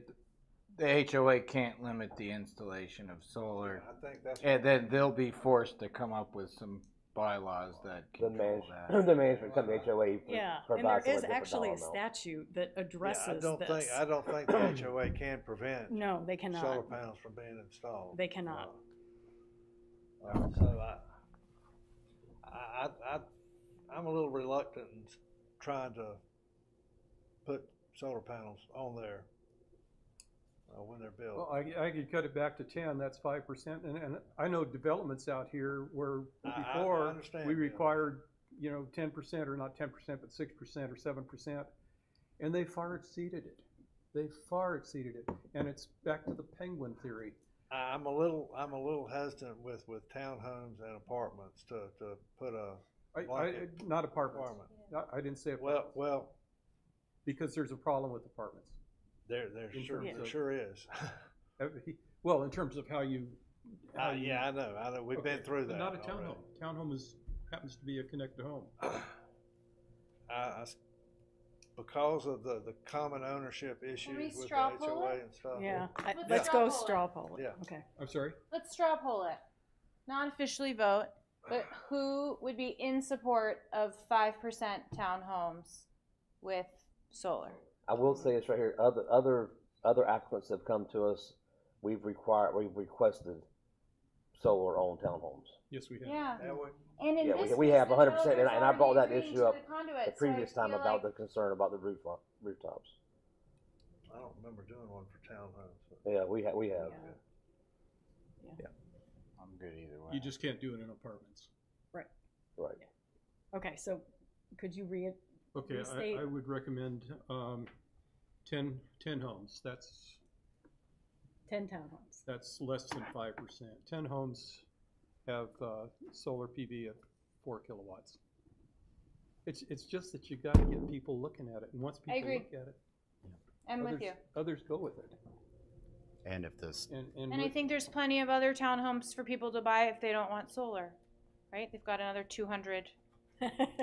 the HOA can't limit the installation of solar, I think that's. and then they'll be forced to come up with some bylaws that control that. The management company, HOA, yeah, and provides there them is a different actually a dollar amount. statute that addresses I don't this. think the HOA can prevent No, they cannot. solar panels from being installed. They cannot. So I'm a little reluctant in trying to put solar panels on there when they're built. Well, I could cut it back to 10, that's 5%, and I know developments out here where I before understand, we yeah. required, 10% or not 10%, but 6% or 7%, and they far exceeded it. They far exceeded it, and it's back to the penguin theory. I'm a little hesitant with townhomes and apartments to put a blanket Not apartments. requirement. I didn't say apartments. Well, Because there's a problem with apartments. there In sure terms of- sure is. Well, in terms of how you. Yeah, I know. We've been through that. Not a already. townhome. Townhome happens to be a connected home. Because of the common ownership issues we with the straw poll HOA it? and stuff. Yeah, Let's let's straw go poll it. straw poll it. Yeah. Okay. I'm sorry? Let's straw poll it. Not officially vote, but who would be in support of 5% townhomes with solar? I will say this right here, other applicants have come to us, we've requested solar on townhomes. Yes, we have. Yeah. Yeah, And in Yeah, this we have case, 100%, the builder's and I brought that already agreeing issue to up the conduit, the so I previous time feel about like- the concern about the rooftops. I don't remember doing one for townhomes. Yeah, we have. Yeah. I'm good either way. You just can't do it in apartments. Right. Okay, so could you read? Okay, Restate. I would recommend 10 homes. That's 10 townhomes. less than 5%. 10 homes have solar PV at 4 kilowatts. It's just that you got to get people looking at it, and once people agree. look at it, I'm with you. others go with it. And if this, And I think there's plenty of other townhomes for people to buy if they don't want solar, right? They've got another 200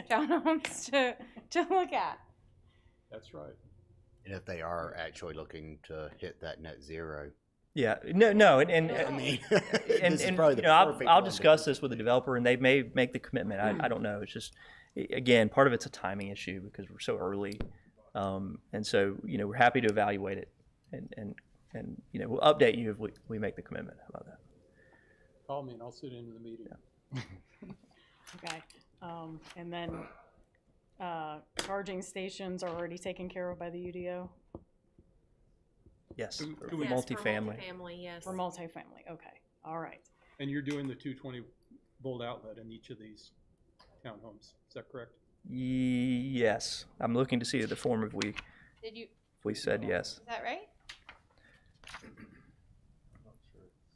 townhomes to look at. That's right. and if they are actually looking to hit that net zero, Yeah, no, and I mean, and, this is and probably the I'll perfect I'll one to discuss do. this with the developer, and they may make the commitment. I don't know. It's just, again, part of it's a timing issue because we're so early, and so we're happy to evaluate it, and we'll update you if we make the commitment. How about that? Call me and I'll sit into the meeting. Okay, and then charging stations are already taken care of by the UDO Yes, Do for we- multifamily. Multifamily, yes. for multifamily. Okay, all right. And you're doing the 220 volt outlet in each of these townhomes. Is that correct? Yes, I'm looking to see the form if Did you? we said yes. Is that right?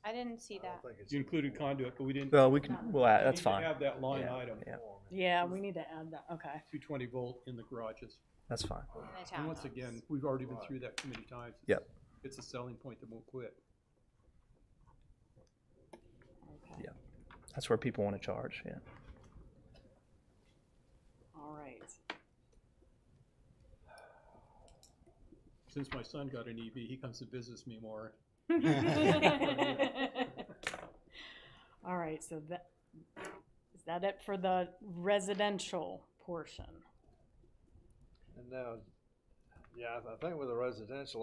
I didn't see I that. don't think it's. You included conduit, but we didn't. Well, we can, well, we that's need to fine. Have that line Yeah, item, yeah. Yeah, we need to add that, okay. 220 volt in the garages. That's fine. In the And once townhomes. again, we've already been through that too many times. Yep. It's a selling point that won't quit. Okay. That's where people want to charge, yeah. All right. Since my son got an EV, he comes to visit me more. All right, so is that it for the residential portion? And now, yeah, I think with the residential,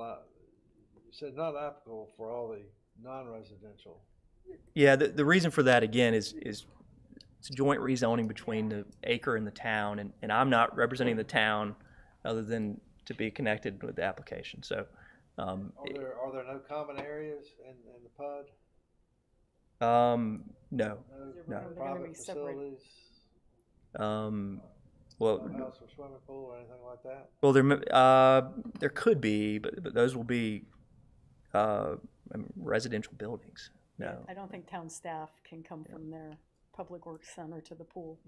you said not applicable for all the non-residential. Yeah, the reason for that, again, is it's joint rezoning between the acre and the town, and I'm not representing the town other than to be connected with the application, so. Are there no common areas in the PUD? No, No They're gonna private be separate. facilities, well, house or swimming pool or anything like that? well, there could be, but those will be, residential buildings, no. I don't think town staff can come from their public works center to the pool.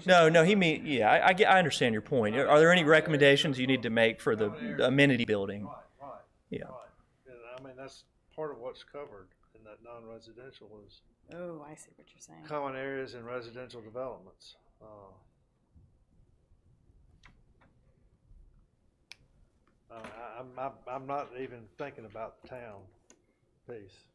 No, he mean, yeah, I understand your point. Are there any recommendations you need to make for the amenity building? Right. Yeah. Right. And I mean, that's part of what's covered in that non-residential is Oh, I see what you're saying. common areas and residential developments. I'm not even thinking about the town piece.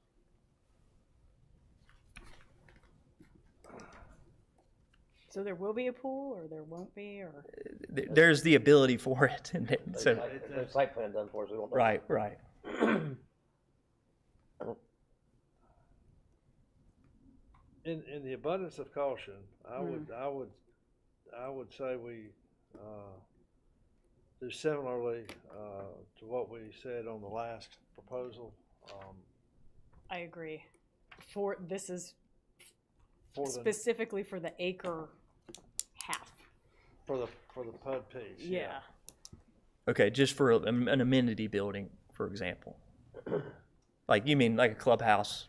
So there will be a pool, or there won't be, or? There's the ability for it, and so, The site plan done for us, we don't know. right. In the abundance of caution, I would say we do similarly to what we said on the last proposal. I agree. This is For the specifically for the acre half. for the PUD piece. Yeah. Okay, just for an amenity building, for example. Like, you mean like a clubhouse?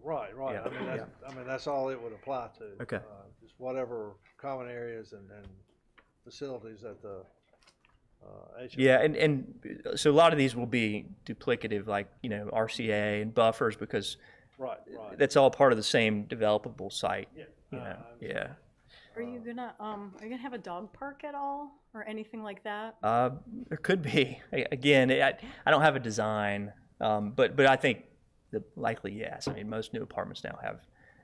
Right. Yeah, I mean, that's all it would apply to. Okay. Just whatever common areas and facilities that the HOA. Yeah, and so a lot of these will be duplicative, like, RCA and buffers, because Right. that's all part of the same developable site. Yeah. Yeah. Are you gonna have a dog park at all, or anything like that? There could be. Again, I don't have a design, but I think that likely yes. I mean, most new apartments now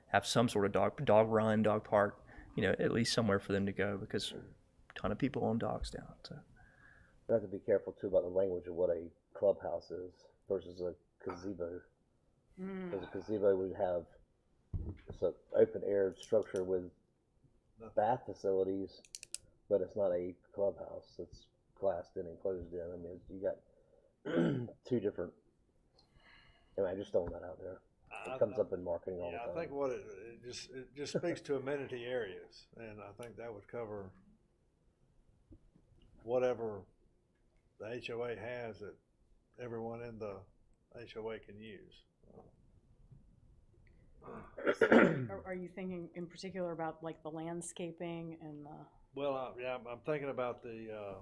have some sort of dog run, dog park, at least somewhere for them to go, because a ton of people own dogs down. So. We have to be careful too about the language of what a clubhouse is versus a gazebo. Because a gazebo would have, it's an open air structure with bath facilities, but it's not a clubhouse. It's glassed in and closed in. I mean, you got two different. I'm just throwing that out there. It comes up in marketing all the time. I think what it just speaks to amenity areas, and I think that would cover whatever the HOA has that everyone in the HOA can use. Are you thinking in particular about like the landscaping and the? Well, I'm thinking about the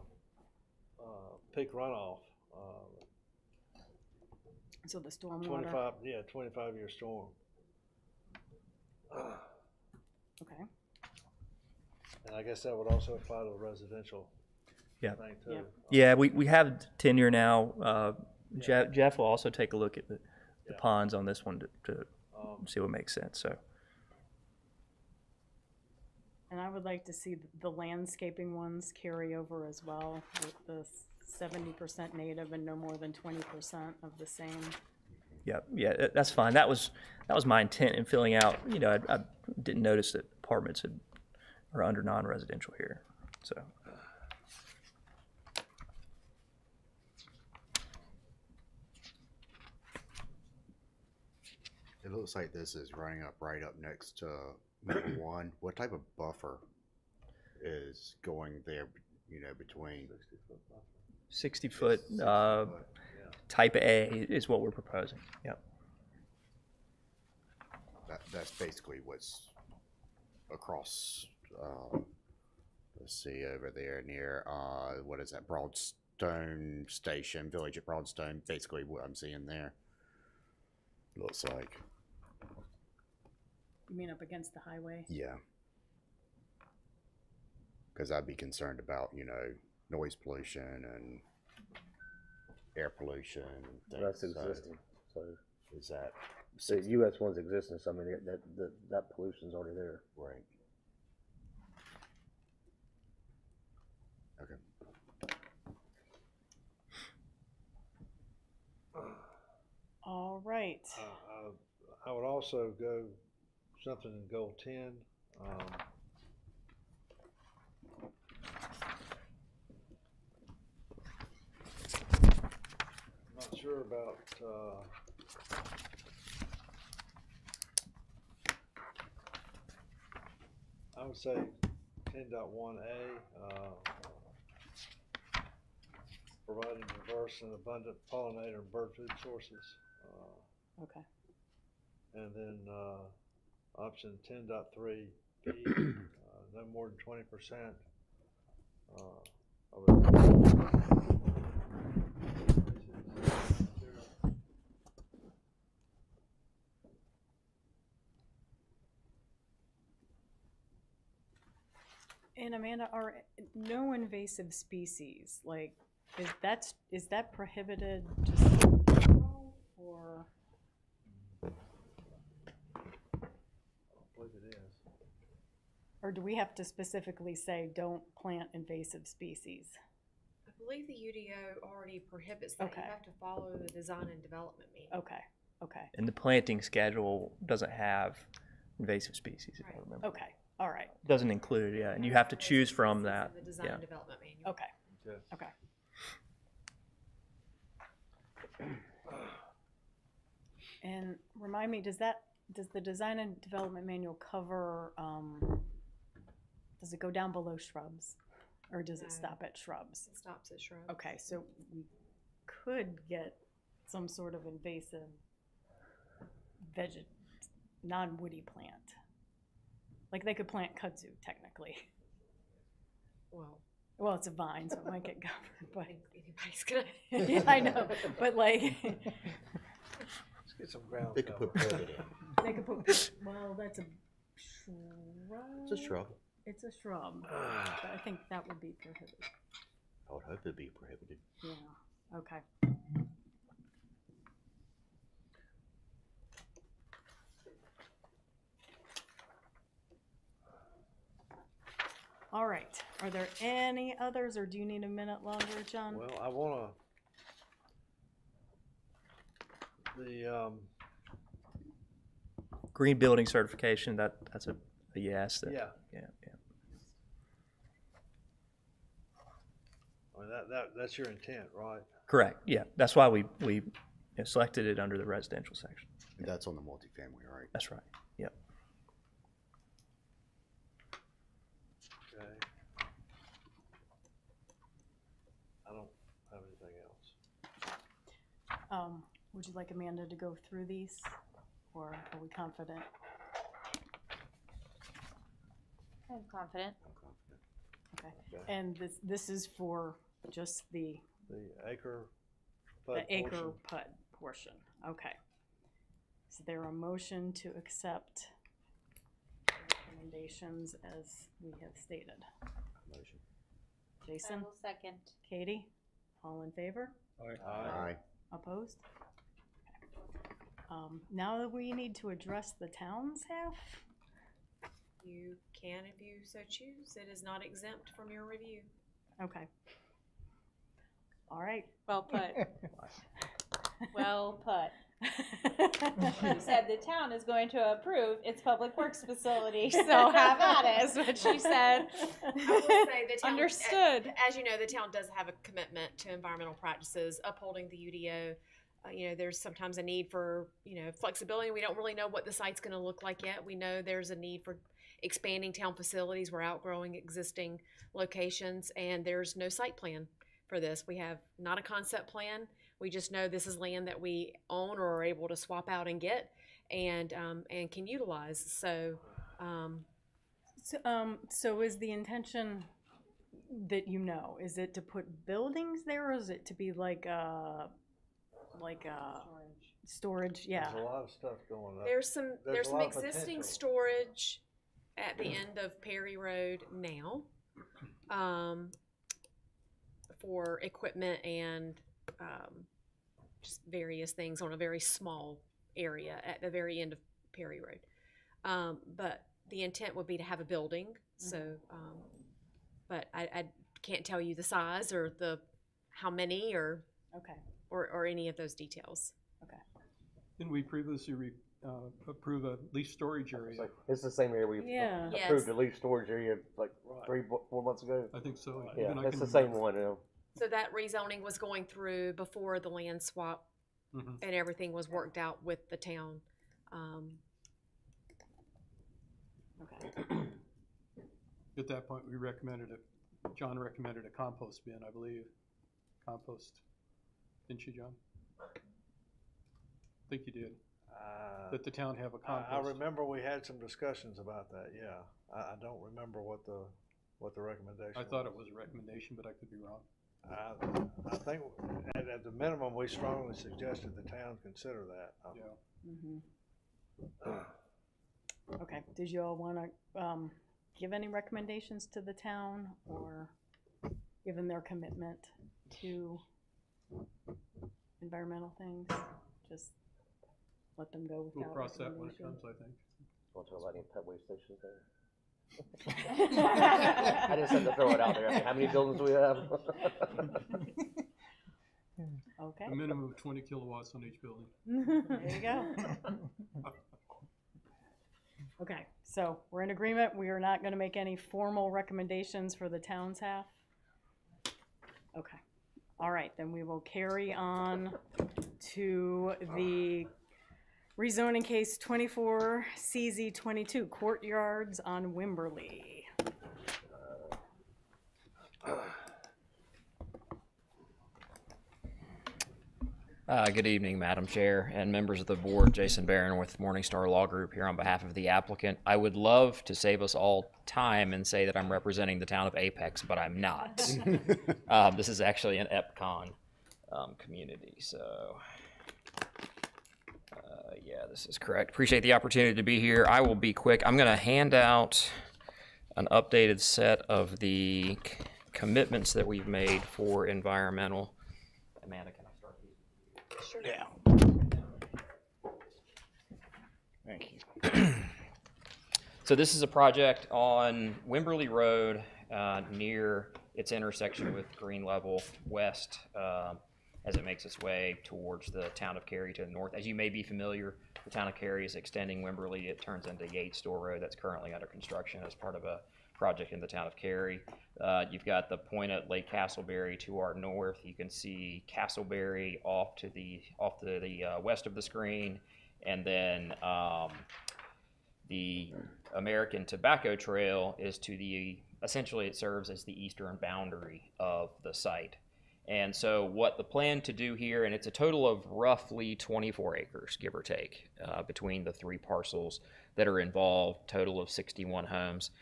peak runoff. So the stormwater. 25-year storm. Okay. And I guess that would also apply to the residential Yeah. thing too. Yeah. Yeah, we have tenure now. Jeff will also take a look at the ponds on this one to see what makes sense. So. And I would like to see the landscaping ones carry over as well, with the 70% native and no more than 20% of the same. Yeah, that's fine. That was my intent in filling out. I didn't notice that apartments are under non-residential here. So. It looks like this is running up right up next to number one. What type of buffer is going there, between 60 foot, type A is what we're proposing. Yep. That's basically what's across, let's see, over there near, what is that, Broadstone Station, Village at Broadstone, basically what I'm seeing there. Looks like, You mean up against the highway? yeah. Cause I'd be concerned about, you know, noise pollution and air pollution and things. That's so existing, so is that, the US one's existing, so I mean, that pollution's already there. right? Okay. All right. I would also go something in goal 10. I'm not sure about, I would say 10.1A, providing diverse and abundant pollinator and bird food sources. Okay. And then, option 10.3B, no more than 20%, of it. And Amanda, are no invasive species, like, is that prohibited just in general, or? I believe it is. Or do we have to specifically say, don't plant invasive species? I believe the UDO already prohibits that. Okay. You have to follow the design and development manual. Okay, okay, And the planting schedule doesn't have invasive species, if I remember. okay, all right, Doesn't include it, yeah, and you have to choose from This is that. in the design Yeah. and development manual. okay, Okay. okay. And remind me, does the design and development manual cover, does it go down below shrubs? Or does it No. stop at shrubs? It stops at shrubs. Okay, so we could get some sort of invasive non-woody plant. Like they could plant kudzu technically. Well, It's a vine, so it might get covered, I but, think anybody's gonna. yeah, I know, but like, Let's get some ground They could cover. put pivot in. they could put, well, that's a shrub. It's a shrub. It's a shrub, but I think that would be prohibited. I would hope it'd be prohibited. Yeah, okay. All right, are there any others, or do you need a minute longer, John? Well, I wanna, the, Green building certification, that's a yes. yeah, Yeah. I mean, that's your intent, right? Correct, yeah. That's why we selected it under the residential section. That's on the multifamily, right? That's right, yep. Okay. I don't have anything else. Would you like Amanda to go through these, or are we confident? I'm confident. Okay, Okay. and this is for just the acre the PUD acre portion. PUD portion, okay. Is there a motion to accept recommendations as we have stated? Motion. I Jason, will second. Katie, all in favor? Aye. Opposed? Okay. Now that we need to address the town's half, You can if you so choose. It is not exempt from your review. okay. All right. Well put. Well put. She said the town is going to approve its public works facility, so have at it, is what she said. I will say the town, Understood. As you know, the town does have a commitment to environmental practices, upholding the UDO. There's sometimes a need for, flexibility. We don't really know what the site's going to look like yet. We know there's a need for expanding town facilities. We're outgrowing existing locations, and there's no site plan for this. We have not a concept plan. We just know this is land that we own or are able to swap out and get and can utilize. So, So is the intention that is it to put buildings there, or is it to be like a storage? Yeah. There's a lot of stuff going up. there's some There's a lot of existing potential. storage at the end of Perry Road now, for equipment and just various things on a very small area at the very end of Perry Road. But the intent would be to have a building. So, but I can't tell you the size or how many or any of those details. Okay. Didn't we previously approve a leaf storage area? It's the same area we Yeah. approved the leaf storage area like 3-4 months ago. I think so. Yeah, Even I it's can the same remember. one. You know. So that rezoning was going through before the land swap and everything was worked out with the town. At that point, John recommended a compost bin, I believe. Compost, didn't you, John? I think you did. That the town have a compost. I remember we had some discussions about that, yeah. I don't remember what the recommendation was. I thought it was a recommendation, but I could be wrong. I think at the minimum, we strongly suggested the town consider that. Okay. Did you all want to give any recommendations to the town, or given their commitment to environmental things, just let them go without We'll cross that when it recommendation? comes, I think. Want to talk about any pet waste stations there? I just had to throw it out there. I mean, how many buildings do we have? Okay. A minimum of 20 kilowatts on each building. There you go. Okay, so we're in agreement. We are not going to make any formal recommendations for the town's half. Okay. All right, then we will carry on to the rezoning case 24 CZ 22 Courtyards on Wimberley. Good evening, Madam Chair and members of the board. Jason Barron with Morningstar Law Group here on behalf of the applicant. I would love to save us all time and say that I'm representing the town of Apex, but I'm not. This is actually an EPCON community, so yeah, this is correct. Appreciate the opportunity to be here. I will be quick. I'm going to hand out an updated set of the commitments that we've made for environmental. Amanda, can I start these? Sure. Yeah. Thank you. So this is a project on Wimberley Road near its intersection with Green Level West as it makes its way towards the town of Cary to the north. As you may be familiar, the town of Cary is extending Wimberley. It turns into Yates Store Road that's currently under construction as part of a project in the town of Cary. You've got the point at Lake Castleberry to our north. You can see Castleberry off to the west of the screen, and then the American Tobacco Trail is to the, essentially it serves as the eastern boundary of the site. And so what the plan to do here, and it's a total of roughly 24 acres, give or take, between the three parcels that are involved, total of 61 homes.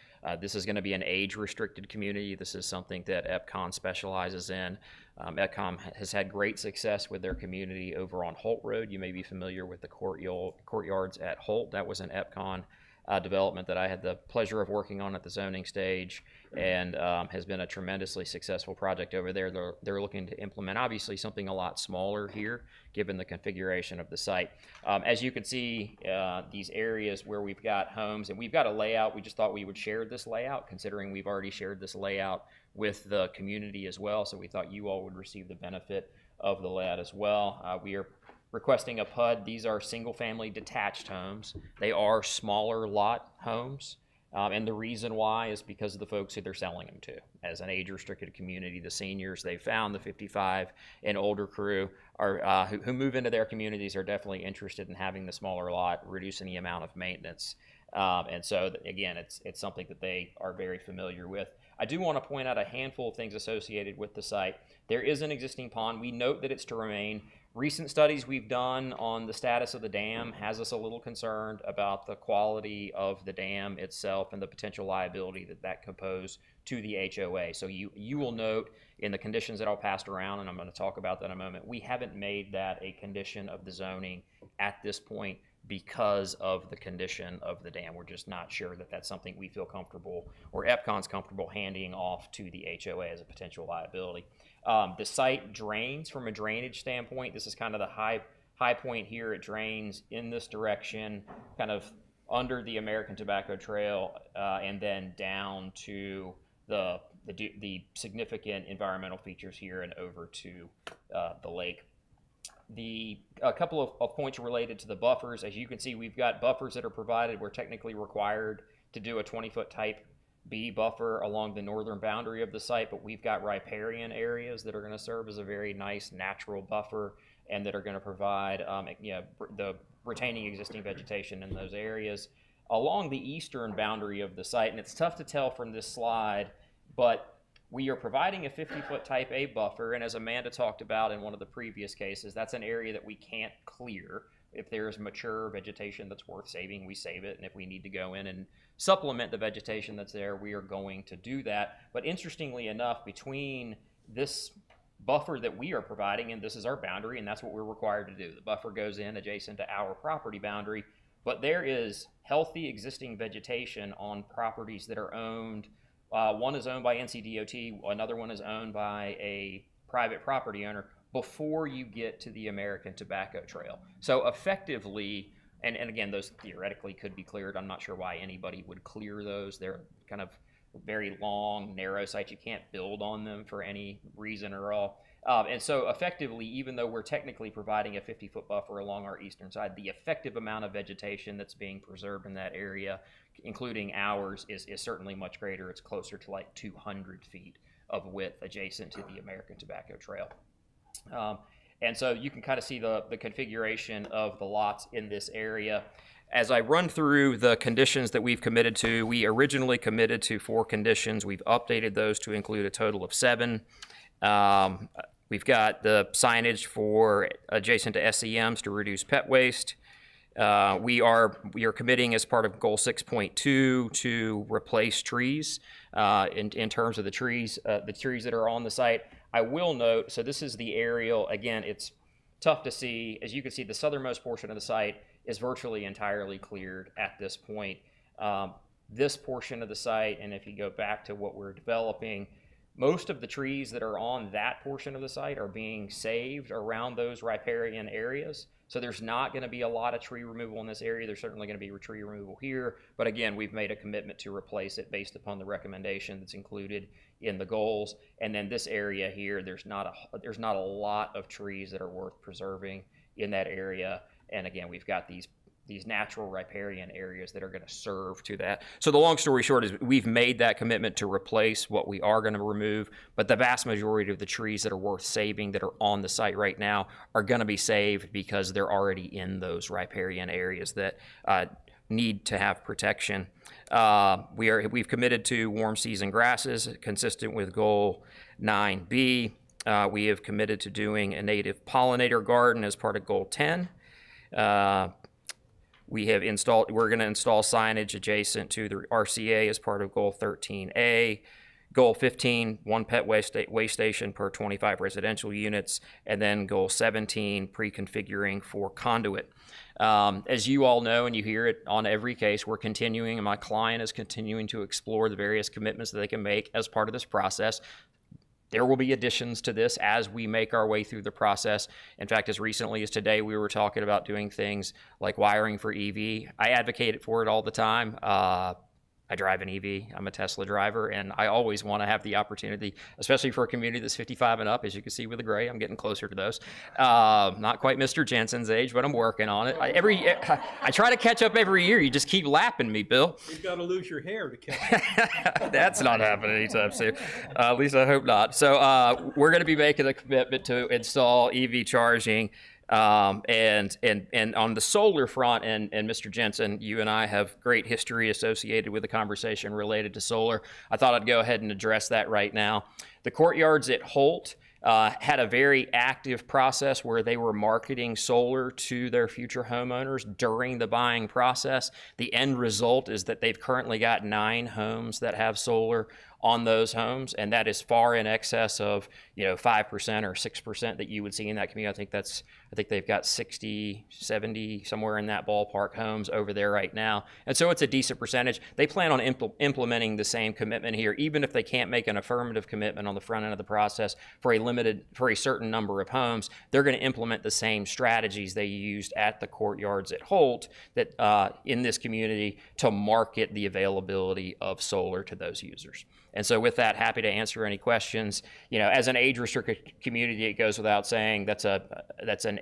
This is going to be an age-restricted community. This is something that EPCON specializes in. EPCON has had great success with their community over on Holt Road. You may be familiar with the courtyards at Holt. That was an EPCON development that I had the pleasure of working on at the zoning stage, and has been a tremendously successful project over there. They're looking to implement obviously something a lot smaller here, given the configuration of the site. As you can see, these areas where we've got homes, and we've got a layout, we just thought we would share this layout, considering we've already shared this layout with the community as well, so we thought you all would receive the benefit of the layout as well. We are requesting a PUD. These are single-family detached homes. They are smaller lot homes, and the reason why is because of the folks who they're selling them to. As an age-restricted community, the seniors they found, the 55 and older crew, are who move into their communities are definitely interested in having the smaller lot, reducing the amount of maintenance. And so, again, it's something that they are very familiar with. I do want to point out a handful of things associated with the site. There is an existing pond. We note that it's to remain. Recent studies we've done on the status of the dam has us a little concerned about the quality of the dam itself and the potential liability that could pose to the HOA. So you will note in the conditions that I'll pass around, and I'm going to talk about that in a moment, we haven't made that a condition of the zoning at this point because of the condition of the dam. We're just not sure that that's something we feel comfortable or EPCON's comfortable handing off to the HOA as a potential liability. The site drains from a drainage standpoint. This is kind of the high point here. It drains in this direction, kind of under the American Tobacco Trail, and then down to the significant environmental features here and over to the lake. A couple of points related to the buffers. As you can see, we've got buffers that are provided. We're technically required to do a 20-foot type B buffer along the northern boundary of the site, but we've got riparian areas that are going to serve as a very nice natural buffer and that are going to provide the retaining existing vegetation in those areas along the eastern boundary of the site. And it's tough to tell from this slide, but we are providing a 50-foot type A buffer, and as Amanda talked about in one of the previous cases, that's an area that we can't clear. If there's mature vegetation that's worth saving, we save it, and if we need to go in and supplement the vegetation that's there, we are going to do that. But interestingly enough, between this buffer that we are providing, and this is our boundary, and that's what we're required to do. The buffer goes in adjacent to our property boundary, but there is healthy existing vegetation on properties that are owned. One is owned by NCDOT, another one is owned by a private property owner before you get to the American Tobacco Trail. So effectively, and again, those theoretically could be cleared. I'm not sure why anybody would clear those. They're kind of very long, narrow sites. You can't build on them for any reason or all. And so effectively, even though we're technically providing a 50-foot buffer along our eastern side, the effective amount of vegetation that's being preserved in that area, including ours, is certainly much greater. It's closer to like 200 feet of width adjacent to the American Tobacco Trail. And so you can kind of see the configuration of the lots in this area. As I run through the conditions that we've committed to, we originally committed to 4 conditions. We've updated those to include a total of 7. We've got the signage for adjacent to SEMs to reduce pet waste. We are committing as part of goal 6.2 to replace trees in terms of the trees that are on the site. I will note, so this is the aerial. Again, it's tough to see. As you can see, the southernmost portion of the site is virtually entirely cleared at this point. This portion of the site, and if you go back to what we're developing, most of the trees that are on that portion of the site are being saved around those riparian areas. So there's not going to be a lot of tree removal in this area. There's certainly going to be tree removal here. But again, we've made a commitment to replace it based upon the recommendation that's included in the goals. And then this area here, there's not a lot of trees that are worth preserving in that area. And again, we've got these natural riparian areas that are going to serve to that. So the long story short is we've made that commitment to replace what we are going to remove, but the vast majority of the trees that are worth saving that are on the site right now are going to be saved because they're already in those riparian areas that need to have protection. We've committed to warm season grasses consistent with goal 9B. We have committed to doing a native pollinator garden as part of goal 10. We're going to install signage adjacent to the RCA as part of goal 13A. Goal 15, 1 pet waste station per 25 residential units. And then goal 17, pre-configuring for conduit. As you all know, and you hear it on every case, we're continuing, and my client is continuing to explore the various commitments that they can make as part of this process. There will be additions to this as we make our way through the process. In fact, as recently as today, we were talking about doing things like wiring for EV. I advocate for it all the time. I drive an EV. I'm a Tesla driver, and I always want to have the opportunity, especially for a community that's 55 and up. As you can see with the gray, I'm getting closer to those. Not quite Mr. Jensen's age, but I'm working on it. I try to catch up every year. You just keep lapping me, Bill. You've got to lose your hair to catch up. That's not happening anytime soon. At least I hope not. So we're going to be making a commitment to install EV charging And on the solar front, and Mr. Jensen, you and I have great history associated with the conversation related to solar. I thought I'd go ahead and address that right now. The Courtyards at Holt had a very active process where they were marketing solar to their future homeowners during the buying process. The end result is that they've currently got 9 homes that have solar on those homes, and that is far in excess of 5% or 6% that you would see in that community. I think they've got 60, 70, somewhere in that ballpark homes over there right now, and so it's a decent percentage. They plan on implementing the same commitment here, even if they can't make an affirmative commitment on the front end of the process for a certain number of homes. They're going to implement the same strategies they used at the Courtyards at Holt that in this community to market the availability of solar to those users. And so with that, happy to answer any questions. As an age-restricted community, it goes without saying that's an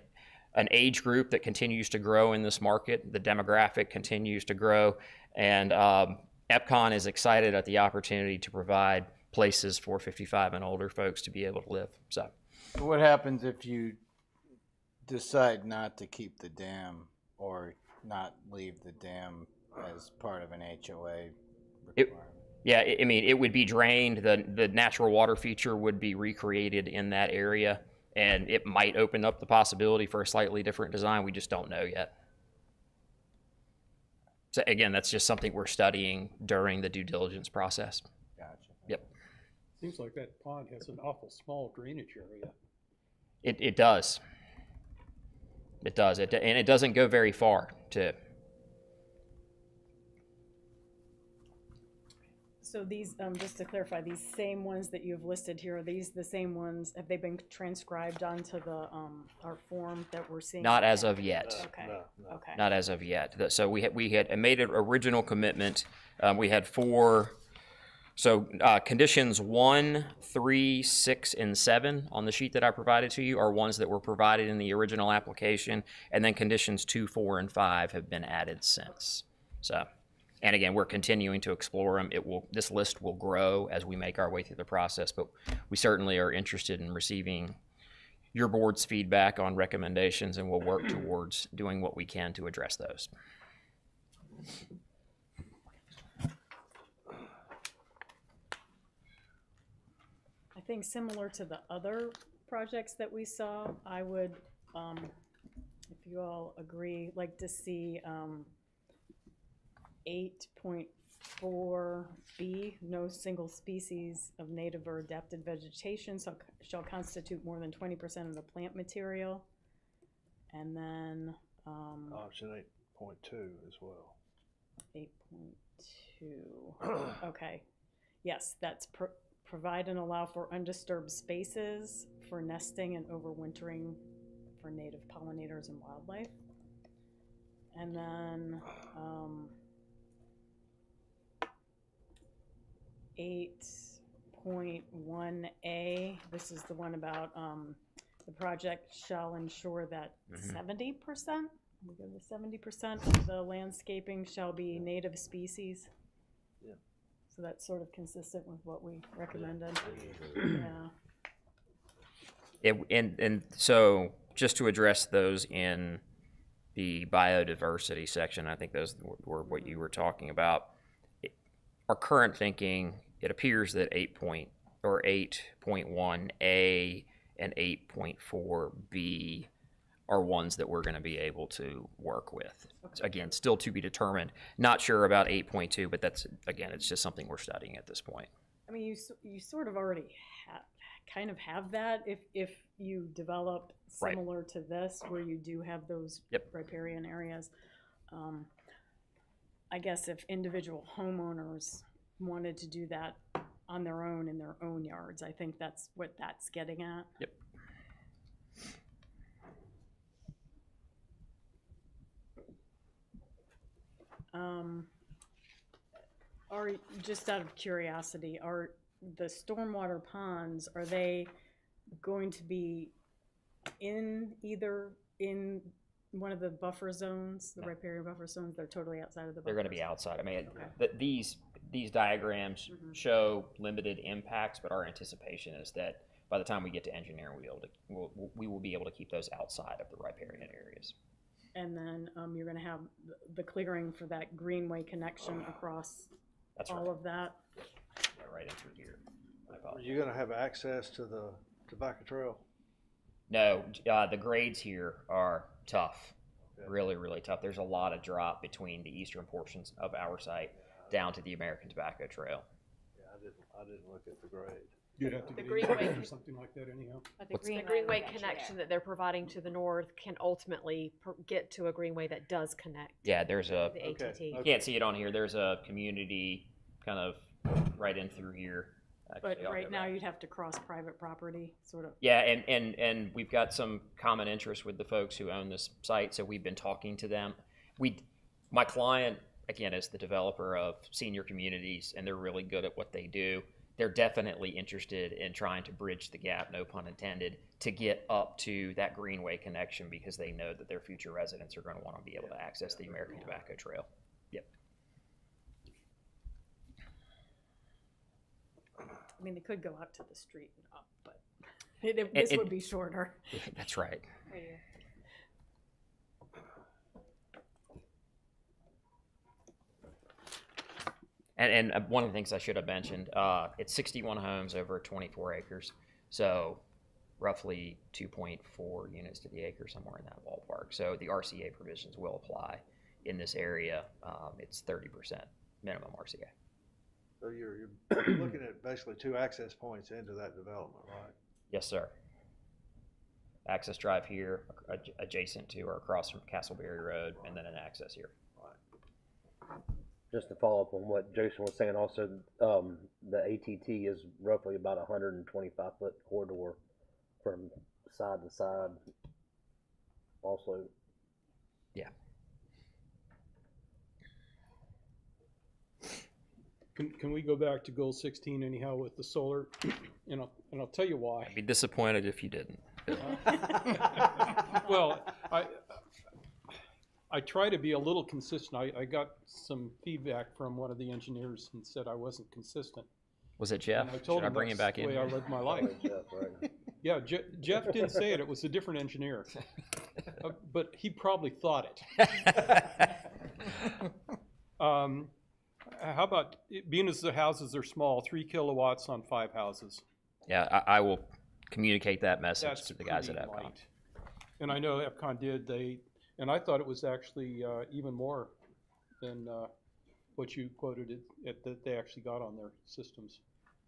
age group that continues to grow in this market. The demographic continues to grow, and EPCON is excited at the opportunity to provide places for 55 and older folks to be able to live. So, what happens if you decide not to keep the dam or not leave the dam as part of an HOA requirement? It would be drained. The natural water feature would be recreated in that area, and it might open up the possibility for a slightly different design. We just don't know yet. So again, that's just something we're studying during the due diligence process. Gotcha. Yep. Seems like that pond has an awful small drainage area. It does. It does. And it doesn't go very far to. So these, just to clarify, these same ones that you've listed here, are these the same ones? Have they been transcribed onto the our form that we're seeing? Not as of yet. Okay. No. Okay. Not as of yet. So we had made an original commitment. We had 4. So conditions 1, 3, 6, and 7 on the sheet that I provided to you are ones that were provided in the original application, and then conditions 2, 4, and 5 have been added since. So. And again, we're continuing to explore them. This list will grow as we make our way through the process, but we certainly are interested in receiving your board's feedback on recommendations, and we'll work towards doing what we can to address those. I think similar to the other projects that we saw, I would, if you all agree, like to see 8.4B, no single species of native or adapted vegetation shall constitute more than 20% of the plant material. And then Option 8.2 as well. 8.2, okay. Yes, that's provide and allow for undisturbed spaces for nesting and overwintering for native pollinators and wildlife. And then 8.1A, this is the one about the project shall ensure that 70%, we go to 70% of the landscaping shall be native species. Yeah. So that's sort of consistent with what we recommended. Yeah. And so just to address those in the biodiversity section, I think those were what you were talking about. Our current thinking, it appears that 8.1A and 8.4B are ones that we're going to be able to work with. Again, still to be determined. Not sure about 8.2, but that's, again, it's just something we're studying at this point. I mean, you sort of already kind of have that if you develop similar to this, where you do have those riparian areas. I guess if individual homeowners wanted to do that on their own in their own yards, I think that's what that's getting at. Yep. Just out of curiosity, are the stormwater ponds, are they going to be in one of the buffer zones, the riparian buffer zones? They're totally outside of the buffer. They're going to be outside. I mean, these diagrams show limited impacts, but our anticipation is that by the time we get to engineering, we will be able to keep those outside of the riparian areas. And then you're gonna have the clearing for that greenway connection across That's all right. of that. Yeah, right in through here. I Are apologize. you gonna have access to the tobacco trail? No, the grades here are tough, really, really tough. There's a lot of drop between the eastern portions of our site down to the American Tobacco Trail. Yeah, I didn't look at the grade. You'd have to The get greenway- easements or something like that anyhow. But The greenway connection that they're providing to the north can ultimately get to a greenway that does connect Yeah, there's a, the ATT. you can't see it on here, there's a community kind of right in through here. But Actually, I'll right go now, back. you'd have to cross private property, sort of. Yeah, and we've got some common interest with the folks who own this site, so we've been talking to them. My client, again, is the developer of senior communities, and they're really good at what they do. They're definitely interested in trying to bridge the gap, no pun intended, to get up to that greenway connection because they know that their future residents are going to want to be able to access the American Tobacco Trail. Yep. I mean, they could go out to the street and up, but this would be shorter. That's right. Right here. And one of the things I should have mentioned, it's 61 homes over 24 acres, so roughly 2.4 units to the acre, somewhere in that ballpark. So the RCA provisions will apply in this area. It's 30% minimum RCA. So you're looking at basically two access points into that development, right? Yes, sir. Access drive here, adjacent to or across from Castleberry Road, and then an access here. Just to follow up on what Jason was saying, also, the ATT is roughly about 125-foot corridor from side to side. Also, Yeah. Can we go back to goal 16 anyhow with the solar? And I'll tell you why. I'd be disappointed if you didn't. Well, I try to be a little consistent. I got some feedback from one of the engineers and said I wasn't consistent. Was it Jeff? And I told Should I him bring him that's back the in? way I live my life. Jeff, right? Yeah, Jeff didn't say it. It was a different engineer. But he probably thought it. How about, being as the houses are small, 3 kilowatts on 5 houses? Yeah, I will communicate that message That's to the guys at pretty EPCON. light. And I know EPCON did, and I thought it was actually even more than what you quoted that they actually got on their systems.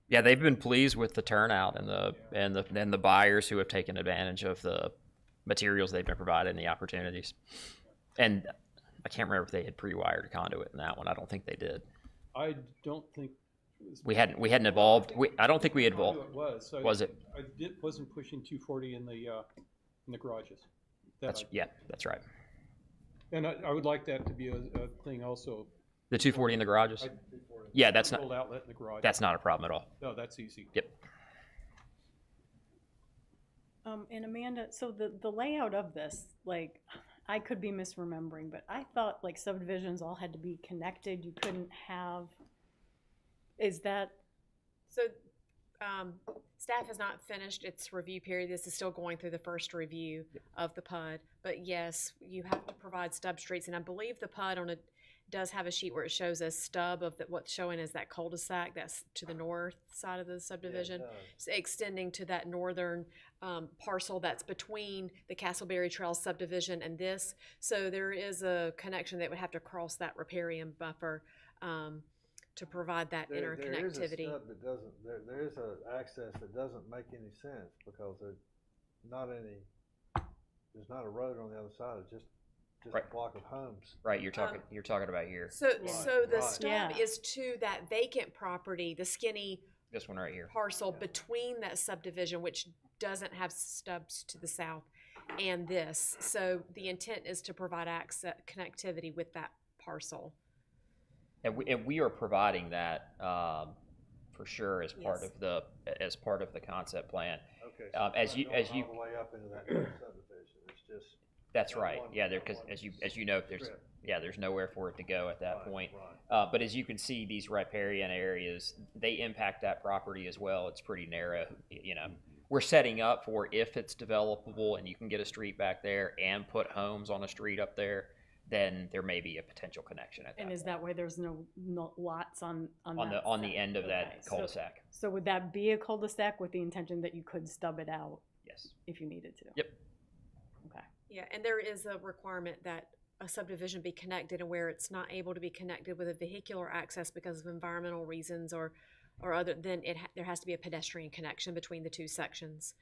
Yeah, they've been pleased with the turnout and the buyers who have taken advantage of the materials they've been provided and the opportunities. And I can't remember if they had pre-wired a conduit in that one. I don't think they did. I don't think it was. We hadn't evolved. I don't think we had It evolved. was. Was it? Wasn't pushing 240 in the garages. That's right. And I would like that to be a thing also. The 240 in the garages. Yeah, that's not. Controlled outlet in the garage. That's not a problem at all. No, that's easy. Yep. And Amanda, so the layout of this, like, I could be misremembering, but I thought like subdivisions all had to be connected. You couldn't have, is that? So, staff has not finished its review period. This is still going through the first review of the PUD. But yes, you have to provide stub streets, and I believe the PUD does have a sheet where it shows a stub of what's showing as that cul-de-sac that's to the north side of the subdivision, extending to that northern parcel that's between the Castleberry Trail subdivision and this. So there is a connection that would have to cross that riparian buffer to provide that interconnectivity. There is a stub that doesn't, there is an access that doesn't make any sense because there's not a road on the other side, it's just Right. a block of homes. Right. You're talking about here. So the right. stub is to that vacant property, the skinny This one right here. parcel between that subdivision, which doesn't have stubs to the south, and this. So the intent is to provide access connectivity with that parcel. And we are providing that for sure as part Yes. of the concept plan. Okay. As you all the way up into that subdivision, it's just. That's that right. one- Yeah, that because one as you know, strip. there's nowhere for it to go at that Right, point. right. But as you can see, these riparian areas, they impact that property as well. It's pretty narrow, you know. we're setting up for if it's developable and you can get a street back there and put homes on a street up there, then there may be a potential connection at that And is point. that way there's no lots on on that the side? end of Okay, that cul-de-sac. So would that be a cul-de-sac with the intention that you could stub it out Yes. if you needed to? Yep. Okay. Yeah, and there is a requirement that a subdivision be connected, and where it's not able to be connected with a vehicular access because of environmental reasons or other, then there has to be a pedestrian connection between the two sections.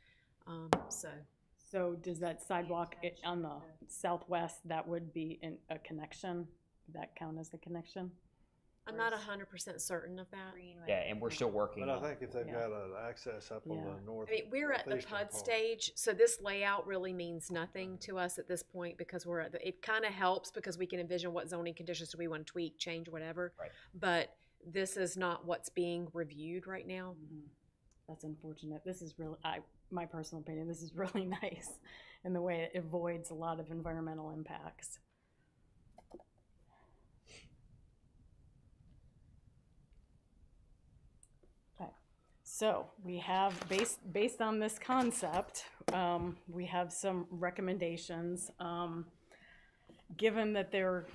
So does that sidewalk on the southwest, that would be a connection? Would that count as the connection? I'm not 100% certain of that. Yeah, and we're still working But I on think if they've Yeah. got an access up on the north. I mean, we're at the northeastern PUD part. stage, so this layout really means nothing to us at this point because we're at it kind of helps because we can envision what zoning conditions do we want to tweak, change, whatever. Right. But this is not what's being reviewed right now. That's unfortunate. This is really, my personal opinion, this is really nice in the way it avoids a lot of environmental impacts. Okay, so we have, based on this concept, we have some recommendations. Given that there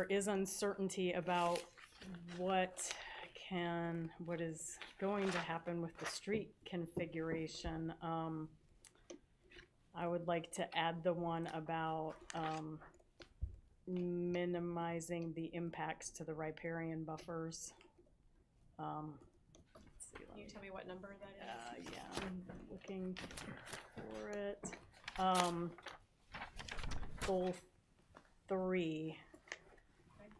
is uncertainty about what is going to happen with the street configuration, I would like to add the one about minimizing the impacts to the riparian buffers. Let's see, Can you tell me what number that is? yeah, I'm looking for it. Goal 3.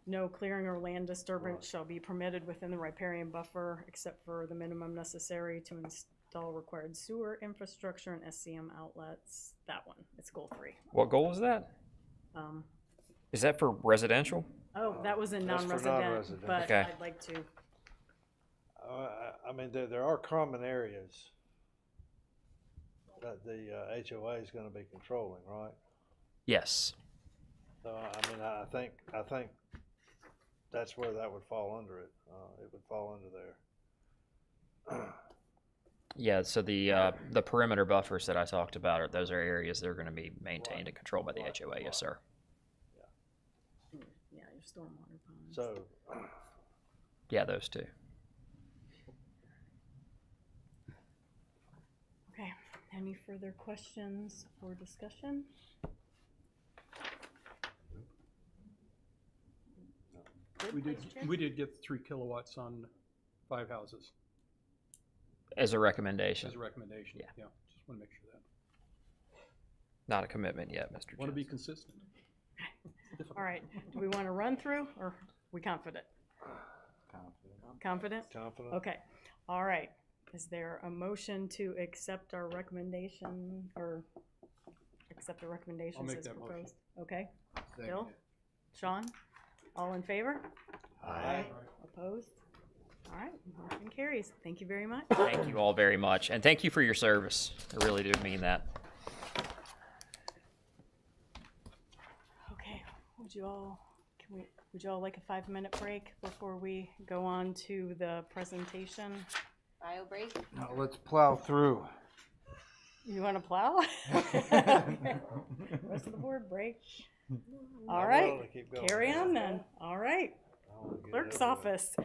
No clearing or land disturbance shall be permitted within the riparian buffer except for the minimum necessary to install required sewer infrastructure and SCM outlets. That one, it's goal 3. What goal is that? Is that for residential? Oh, that was in That's for non-resident, non-resident. but Okay. I'd like to, I mean, there are common areas that the HOA is gonna be controlling, right? Yes. So, I mean, I think that's where that would fall under it. It would fall under there. Yeah, so the perimeter buffers that I talked about, those are areas that are going to be maintained and controlled by the HOA, yes, sir. yeah, your stormwater ponds. So, Yeah, those two. Okay, any further questions or discussion? We did get 3 kilowatts on 5 houses As a recommendation. as a recommendation. Yeah. Just want to make sure that. Not a commitment yet, Mr. Want to be Johnson. consistent. All right, do we want to run through, or we confident? Confident? confident? Okay, all right. Is there a motion to accept our recommendation, or accept the recommendations make as that motion. proposed? Okay, Bill? Sean? All in favor? Aye. Opposed? All right, motion carries. Thank you very much. Thank you all very much, and thank you for your service. I really do mean that. Okay, would you all like a 5-minute break before we go on to the presentation? Bio break. No, let's plow through. You want to plow? Rest of the board break. All I'm right, willing to keep going. carry on then. All right, I wanna get it clerk's over with. office.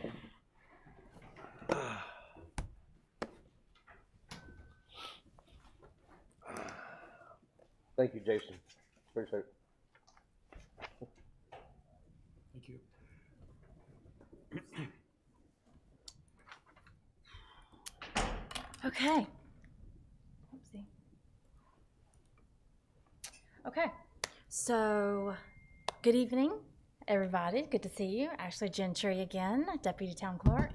Thank you, Jason. Appreciate it. Thank you. Okay. Oopsie. Okay. So, good evening, everybody. Good to see you. Ashley Gentry again, Deputy Town Clerk.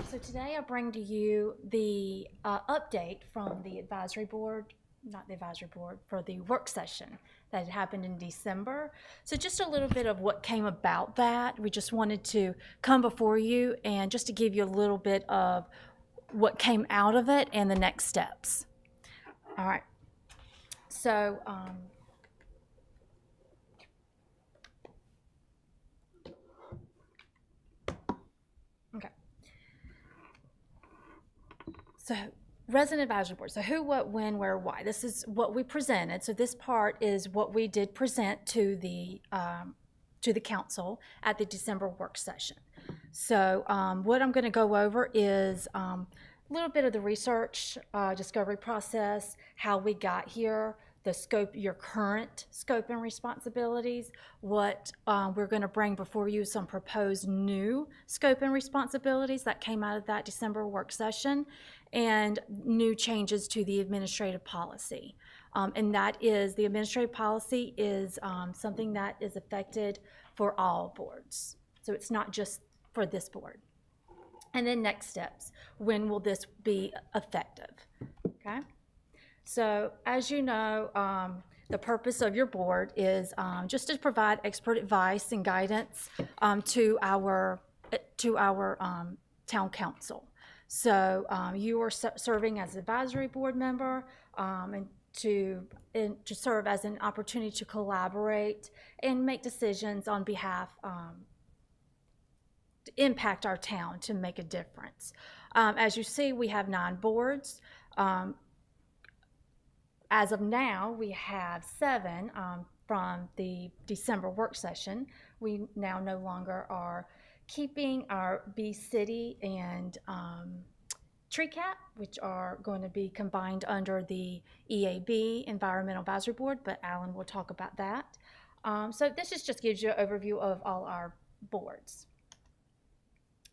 So today I bring to you the update from the advisory board, not the advisory board, for the work session that had happened in December. So just a little bit of what came about that. We just wanted to come before you and just to give you a little bit of what came out of it and the next steps. All right. So, okay. So resident advisory board. So who, what, when, where, why. This is what we presented. So this part is what we did present to the council at the December work session. So what I'm going to go over is a little bit of the research discovery process, how we got here, the scope, your current scope and responsibilities, what we're going to bring before you, some proposed new scope and responsibilities that came out of that December work session, and new changes to the administrative policy. And that is, the administrative policy is something that is affected for all boards. So it's not just for this board. And then next steps, when will this be effective? Okay. So as you know, the purpose of your board is just to provide expert advice and guidance to our town council. So you are serving as an advisory board member and to serve as an opportunity to collaborate and make decisions on behalf to impact our town, to make a difference. As you see, we have 9 boards. As of now, we have 7 from the December work session. We now no longer are keeping our Bee City and TreeCap, which are going to be combined under the EAB, Environmental Advisory Board, but Alan will talk about that. So this just gives you an overview of all our boards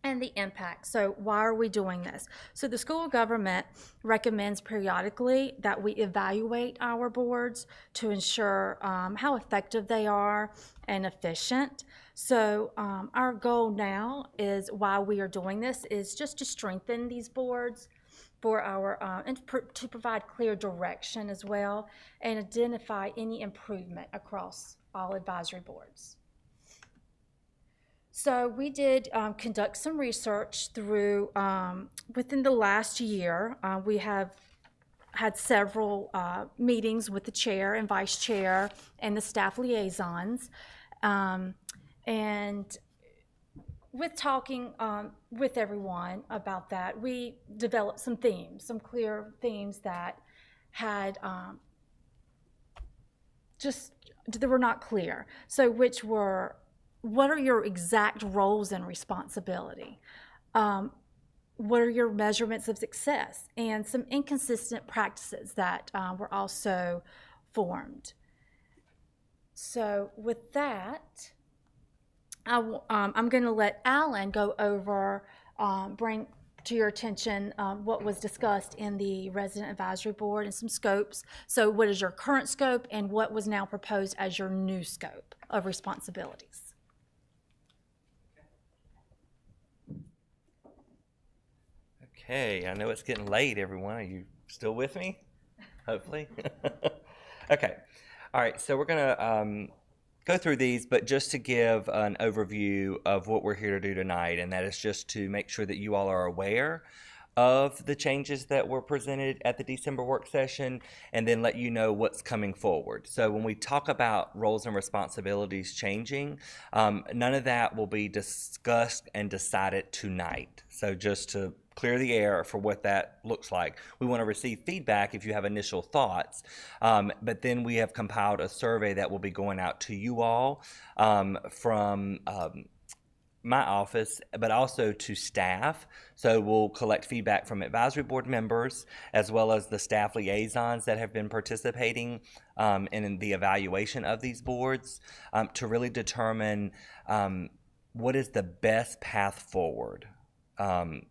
and the impact. So why are we doing this? So the school government recommends periodically that we evaluate our boards to ensure how effective they are and efficient. So our goal now is, while we are doing this, is just to strengthen these boards for our, and to provide clear direction as well, and identify any improvement across all advisory boards. So we did conduct some research through, within the last year, we have had several meetings with the chair and vice chair and the staff liaisons. And with talking with everyone about that, we developed some themes, some clear themes that had they were not clear. So which were, what are your exact roles and responsibility? What are your measurements of success? And some inconsistent practices that were also formed. So with that, I'm going to let Alan go over, bring to your attention what was discussed in the Resident Advisory Board and some scopes. So what is your current scope and what was now proposed as your new scope of responsibilities? Okay, I know it's getting late, everyone. Are you still with me? Hopefully. Okay. All right, so we're going to go through these, but just to give an overview of what we're here to do tonight, and that is just to make sure that you all are aware of the changes that were presented at the December work session, and then let you know what's coming forward. So when we talk about roles and responsibilities changing, none of that will be discussed and decided tonight. So just to clear the air for what that looks like. We want to receive feedback if you have initial thoughts, but then we have compiled a survey that will be going out to you all from my office, but also to staff. So we'll collect feedback from advisory board members, as well as the staff liaisons that have been participating in the evaluation of these boards, to really determine what is the best path forward.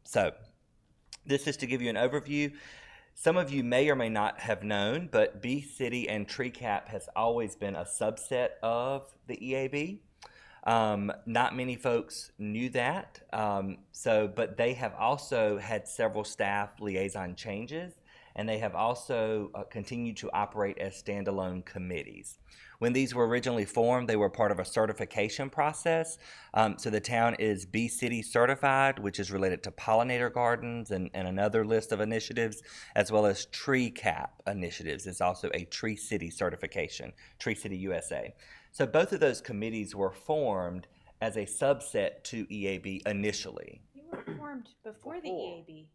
So this is to give you an overview. Some of you may or may not have known, but Bee City and TreeCap has always been a subset of the EAB. Not many folks knew that, but they have also had several staff liaison changes, and they have also continued to operate as standalone committees. When these were originally formed, they were part of a certification process. So the town is Bee City certified, which is related to pollinator gardens and another list of initiatives, as well as TreeCap initiatives. It's also a Tree City certification, Tree City USA. So both of those committees were formed as a subset to EAB initially. They were formed before the EAB.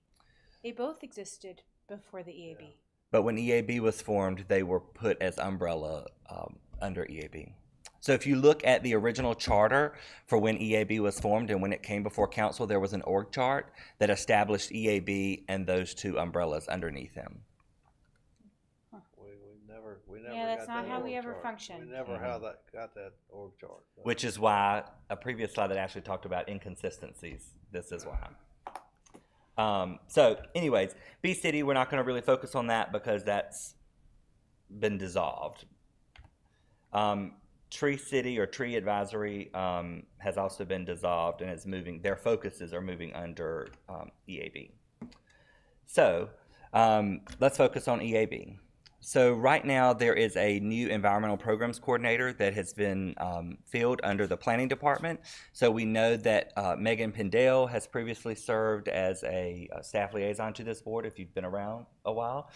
They both existed before the EAB. But when EAB was formed, they were put as umbrella under EAB. So if you look at the original charter for when EAB was formed and when it came before council, there was an org chart that established EAB and those two umbrellas underneath them. We never Yeah, that's got not that how we org ever chart. functioned. We never got that org chart. Which is why a previous slide that actually talked about inconsistencies, this is why. So anyways, B City, we're not going to really focus on that because that's been dissolved. Tree City or Tree Advisory has also been dissolved and is moving, their focuses are moving under EAB. So let's focus on EAB. So right now there is a new environmental programs coordinator that has been filled under the planning department. So we know that Megan Pendale has previously served as a staff liaison to this board. If you've been around a while,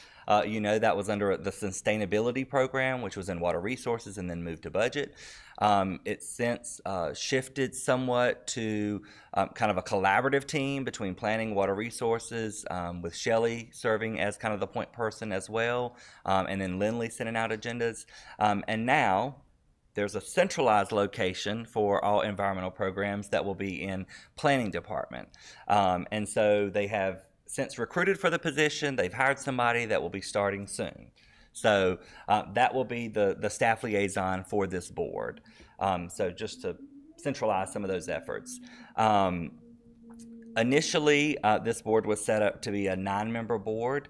you know that was under the sustainability program, which was in water resources and then moved to budget. It's since shifted somewhat to kind of a collaborative team between planning, water resources, with Shelley serving as kind of the point person as well, and then Lindley sending out agendas. And now there's a centralized location for all environmental programs that will be in planning department. And so they have since recruited for the position. They've hired somebody that will be starting soon. So that will be the staff liaison for this board. So just to centralize some of those efforts. Initially, this board was set up to be a 9-member board.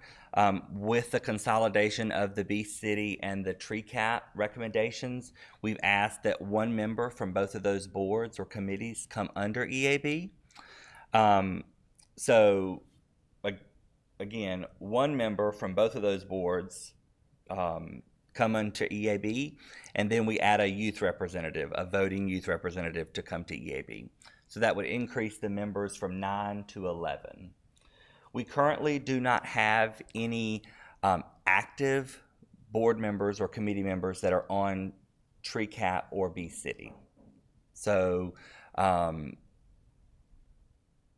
With the consolidation of the B City and the tree cap recommendations, we've asked that 1 member from both of those boards or committees come under EAB. So again, 1 member from both of those boards come into EAB, and then we add a youth representative, a voting youth representative to come to EAB. So that would increase the members from 9 to 11. We currently do not have any active board members or committee members that are on Tree Cap or B City. So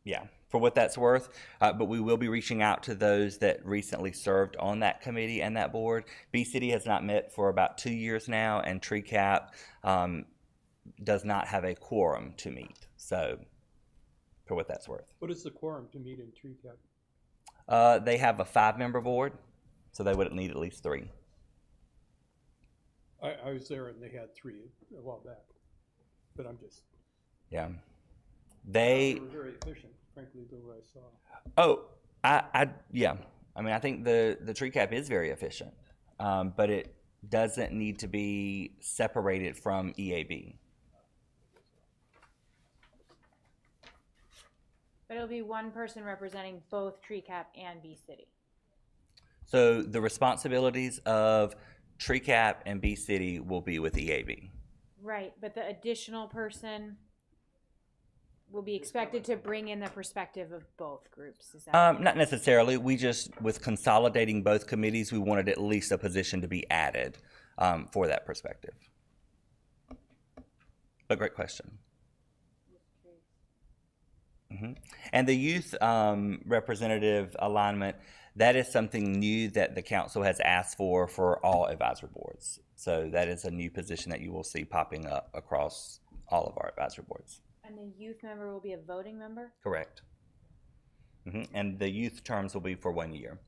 yeah, for what that's worth, but we will be reaching out to those that recently served on that committee and that board. B City has not met for about 2 years now, and Tree Cap does not have a quorum to meet. So for what that's worth. What is the quorum to meet in Tree Cap? They have a 5-member board, so they would need at least 3. I was there and they had 3 a while back, but I'm just. Yeah. They were very efficient, frankly, the way I saw. Oh, yeah. I mean, I think the Tree Cap is very efficient, but it doesn't need to be separated from EAB. But it'll be 1 person representing both Tree Cap and B City. So the responsibilities of Tree Cap and B City will be with EAB. Right, but the additional person will be expected to bring in the perspective of both groups. Is that Not necessarily. We just, with consolidating both committees, we wanted at least a position to be added for that perspective. But great question. And the youth representative alignment, that is something new that the council has asked for all advisory boards. So that is a new position that you will see popping up across all of our advisory boards. And the youth member will be a voting member? Correct. And the youth terms will be for 1 year.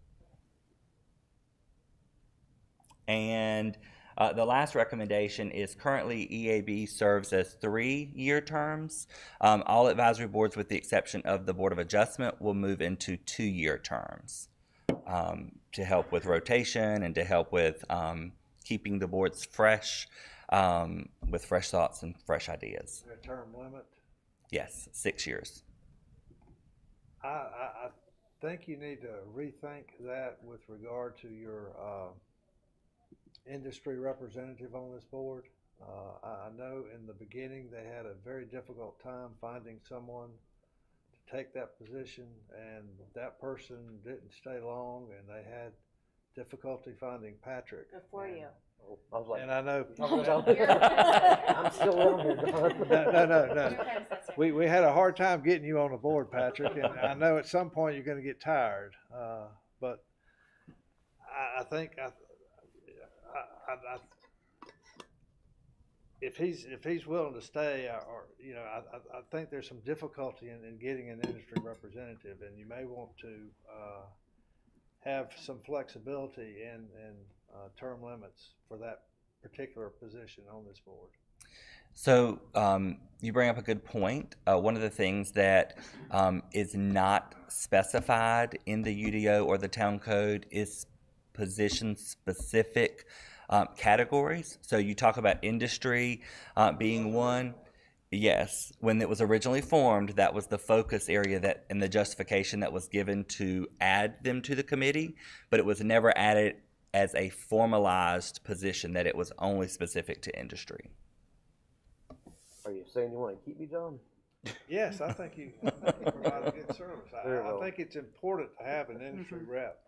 And the last recommendation is currently EAB serves as 3-year terms. All advisory boards, with the exception of the Board of Adjustment, will move into 2-year terms to help with rotation and to help with keeping the boards fresh, with fresh thoughts and fresh ideas. Their term limit? Yes, 6 years. I think you need to rethink that with regard to your industry representative on this board. I know in the beginning they had a very difficult time finding someone to take that position, and that person didn't stay long, and they had difficulty finding Patrick. Before you. I was like, And I know. I'm still on here, Don. No. We had a hard time getting you on the board, Patrick, and I know at some point you're going to get tired. But I think if he's willing to stay, or I think there's some difficulty in getting an industry representative, and you may want to have some flexibility in term limits for that particular position on this board. So you bring up a good point. One of the things that is not specified in the UDO or the town code is position-specific categories. So you talk about industry being one. Yes, when it was originally formed, that was the focus area that and the justification that was given to add them to the committee, but it was never added as a formalized position that it was only specific to industry. Are you saying you want to keep me, John? Yes, I think you provide a good service. I think it's important to have an industry rep.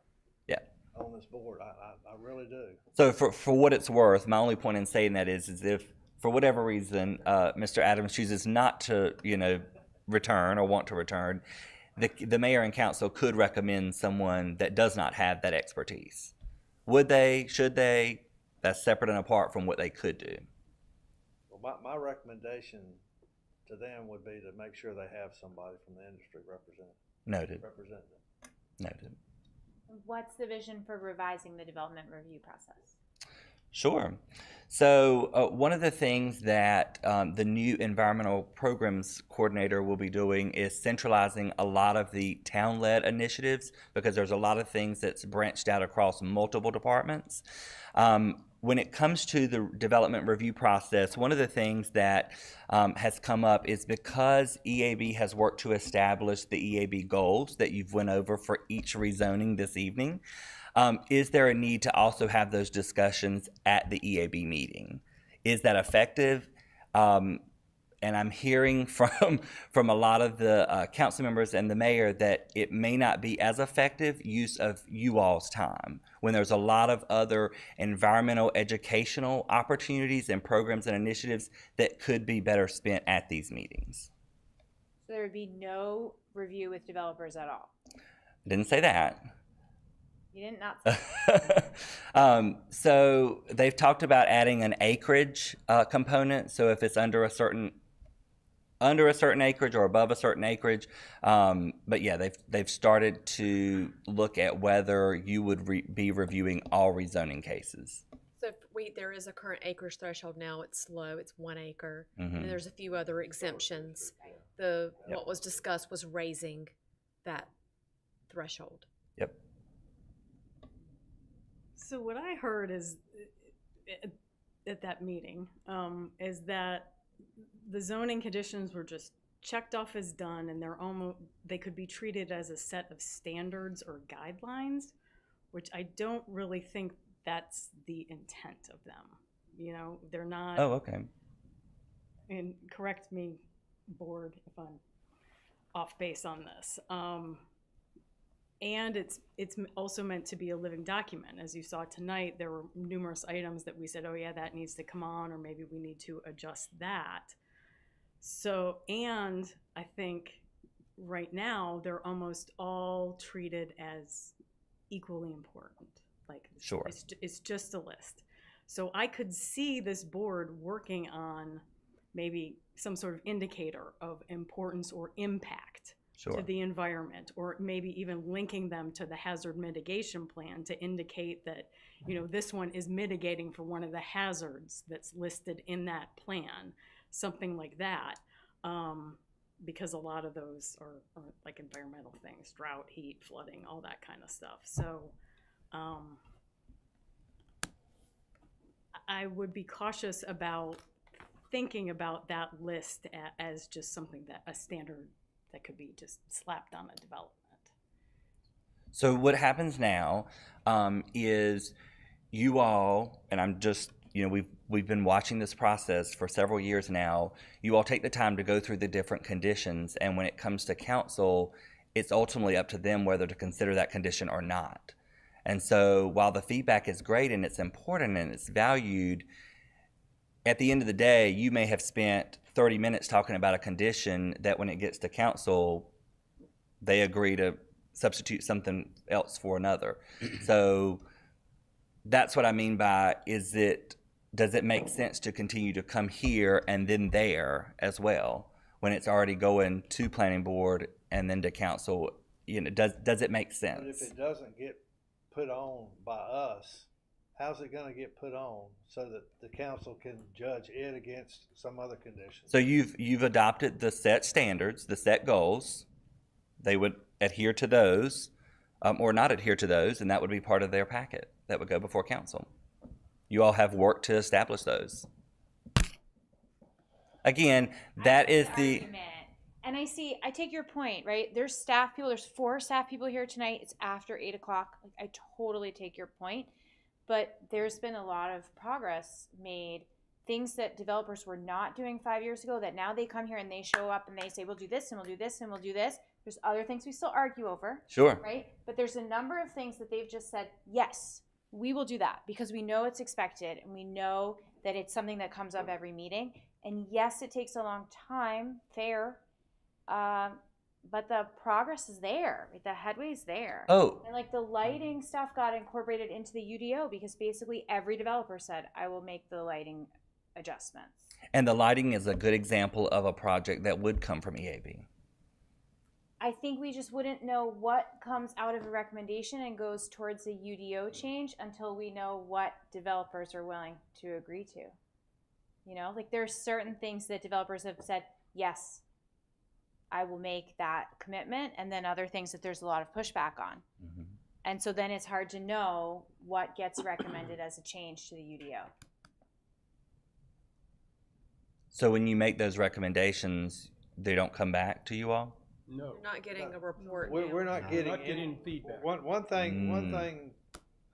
Yeah. On this board, I really do. So for what it's worth, my only point in saying that is if for whatever reason Mr. Adams chooses not to, return or want to return, the mayor and council could recommend someone that does not have that expertise. Would they? Should they? That's separate and apart from what they could do. Well, my recommendation to them would be to make sure they have somebody from the industry Noted. represent them. Noted. What's the vision for revising the development review process? Sure. So one of the things that the new environmental programs coordinator will be doing is centralizing a lot of the town-led initiatives, because there's a lot of things that's branched out across multiple departments. When it comes to the development review process, one of the things that has come up is because EAB has worked to establish the EAB goals that you've went over for each rezoning this evening, is there a need to also have those discussions at the EAB meeting? Is that effective? And I'm hearing from a lot of the council members and the mayor that it may not be as effective use of you all's time when there's a lot of other environmental educational opportunities and programs and initiatives that could be better spent at these meetings. So there would be no review with developers at all? I didn't say that. You did not say that. So they've talked about adding an acreage component. So if it's under a certain acreage or above a certain acreage, but yeah, they've started to look at whether you would be reviewing all rezoning cases. So there is a current acreage threshold now. It's low. It's 1 acre. Mm-hmm. And there's a few other exemptions. What was discussed was raising that threshold. Yep. So what I heard is at that meeting is that the zoning conditions were just checked off as done, and they could be treated as a set of standards or guidelines, which I don't really think that's the intent of them. They're not. Oh, okay. And correct me, board, if I'm off base on this. And it's also meant to be a living document. As you saw tonight, there were numerous items that we said, oh yeah, that needs to come on, or maybe we need to adjust that. So, and I think right now they're almost all treated as equally important. Like, sure, it's just a list. So I could see this board working on maybe some sort of indicator of importance or impact to the environment, or maybe even linking them to the hazard mitigation plan to indicate that, this one is mitigating for one of the hazards that's listed in that plan, something like that. Because a lot of those are like environmental things, drought, heat, flooding, all that kind of stuff. So I would be cautious about thinking about that list as just something a standard that could be just slapped on a development. So what happens now is you all, and I'm just, we've been watching this process for several years now. You all take the time to go through the different conditions, and when it comes to council, it's ultimately up to them whether to consider that condition or not. And so while the feedback is great and it's important and it's valued, at the end of the day, you may have spent 30 minutes talking about a condition that when it gets to council, they agree to substitute something else for another. So That's what I mean by, does it make sense to continue to come here and then there as well, when it's already going to planning board and then to council? You know, does it make But if sense? it doesn't get put on by us, how's it gonna get put on so that the council can judge it against some other conditions? So you've adopted the set standards, the set goals. They would adhere to those, or not adhere to those, and that would be part of their packet that would go before council. You all have worked to establish those. Again, that is the. Argument. And I take your point, right? There's staff people, there's 4 staff people here tonight. It's after 8 o'clock. Like, I totally take your point. But there's been a lot of progress made. Things that developers were not doing 5 years ago that now they come here and they show up and they say, we'll do this and we'll do this and we'll do this. There's other things we still argue over. Sure. Right? But there's a number of things that they've just said, yes, we will do that because we know it's expected and we know that it's something that comes up every meeting. And yes, it takes a long time, fair, but the progress is there. The headway is there. Oh. And like the lighting stuff got incorporated into the UDO because basically every developer said, I will make the lighting adjustments. And the lighting is a good example of a project that would come from EAB. I think we just wouldn't know what comes out of a recommendation and goes towards a UDO change until we know what developers are willing to agree to. You know, like there's certain things that developers have said, yes, I will make that commitment, and then other things that there's a lot of pushback on. Mm-hmm. And so then it's hard to know what gets recommended as a change to the UDO. So when you make those recommendations, they don't come back to you all? No. You're not getting a report. We're not We're getting not getting any feedback. One thing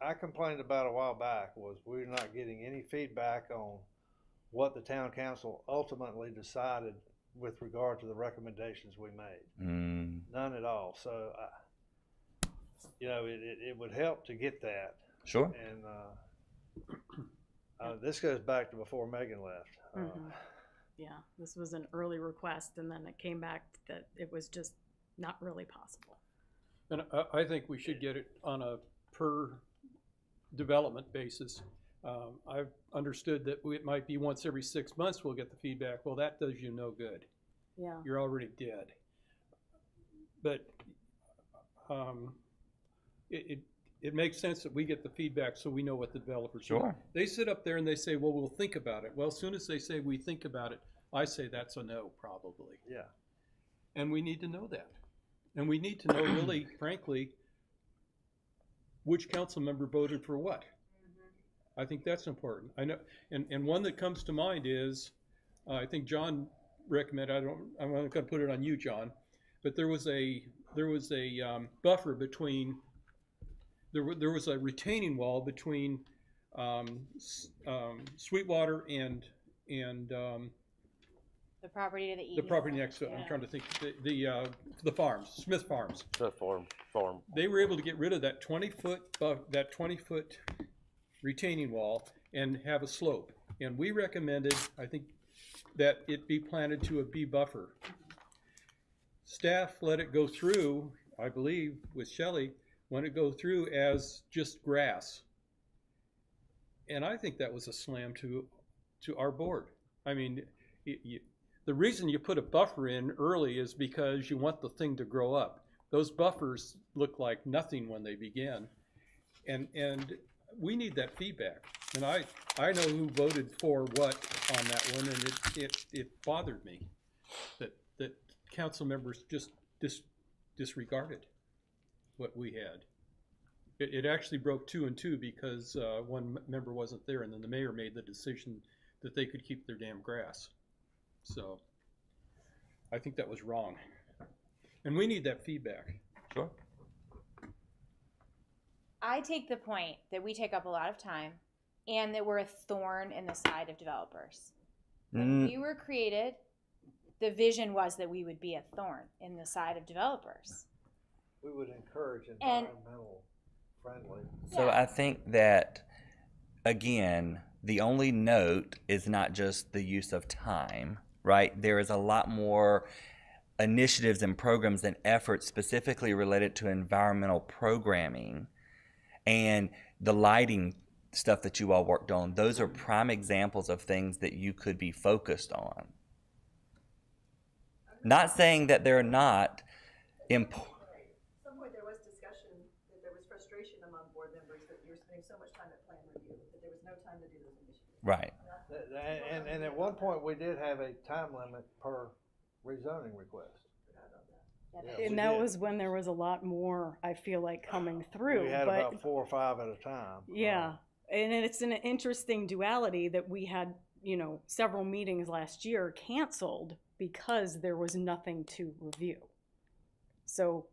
I complained about a while back was we're not getting any feedback on what the town council ultimately decided with regard to the recommendations we made. None at all. So, you know, it would help to get that. Sure. And this goes back to before Megan left. Yeah, this was an early request, and then it came back that it was just not really possible. And I think we should get it on a per development basis. I've understood that it might be once every 6 months we'll get the feedback. Well, that does you no good. Yeah. You're already dead. But it makes sense that we get the feedback so we know what the developers do. Sure. They sit up there and they say, well, we'll think about it. Well, as soon as they say we think about it, I say that's a no, probably. Yeah. And we need to know that. And we need to know really, frankly, which council member voted for what. I think that's important. I know, and one that comes to mind is, I think John recommended, I'm not gonna put it on you, John, but there was a buffer between, there was a retaining wall between Sweetwater and The property to the east. the property next to it. I'm Yeah. trying to think, the farms, Smith Farms. Smith Farm. They were able to get rid of that 20-foot retaining wall and have a slope. And we recommended, I think, that it be planted to a B buffer. Staff let it go through, I believe, with Shelley, when it go through as just grass. And I think that was a slam to our board. I mean, the reason you put a buffer in early is because you want the thing to grow up. Those buffers look like nothing when they begin. And we need that feedback. And I know who voted for what on that one, and it bothered me that council members just disregarded what we had. It actually broke 2 and 2 because one member wasn't there, and then the mayor made the decision that they could keep their damn grass. So I think that was wrong. And we need that feedback. Sure. I take the point that we take up a lot of time and that we're a thorn in the side of developers. When we were created, the vision was that we would be a thorn in the side of developers. We would encourage And- environmental friendly. So I think that, again, the only note is not just the use of time, right? There is a lot more initiatives and programs and efforts specifically related to environmental programming, and the lighting stuff that you all worked on, those are prime examples of things that you could be focused on. Not saying that they're not important. At some point, there was discussion that there was frustration among board members that you're spending so much time at plan review, that there was no time to do those initiatives. Right. And at one point, we did have a time limit per rezoning request. Yeah, And we that did. was when there was a lot more, I feel like, coming through. We had but about 4 or 5 at a time. yeah, and it's an interesting duality that we had, you know, several meetings last year canceled because there was nothing to review. So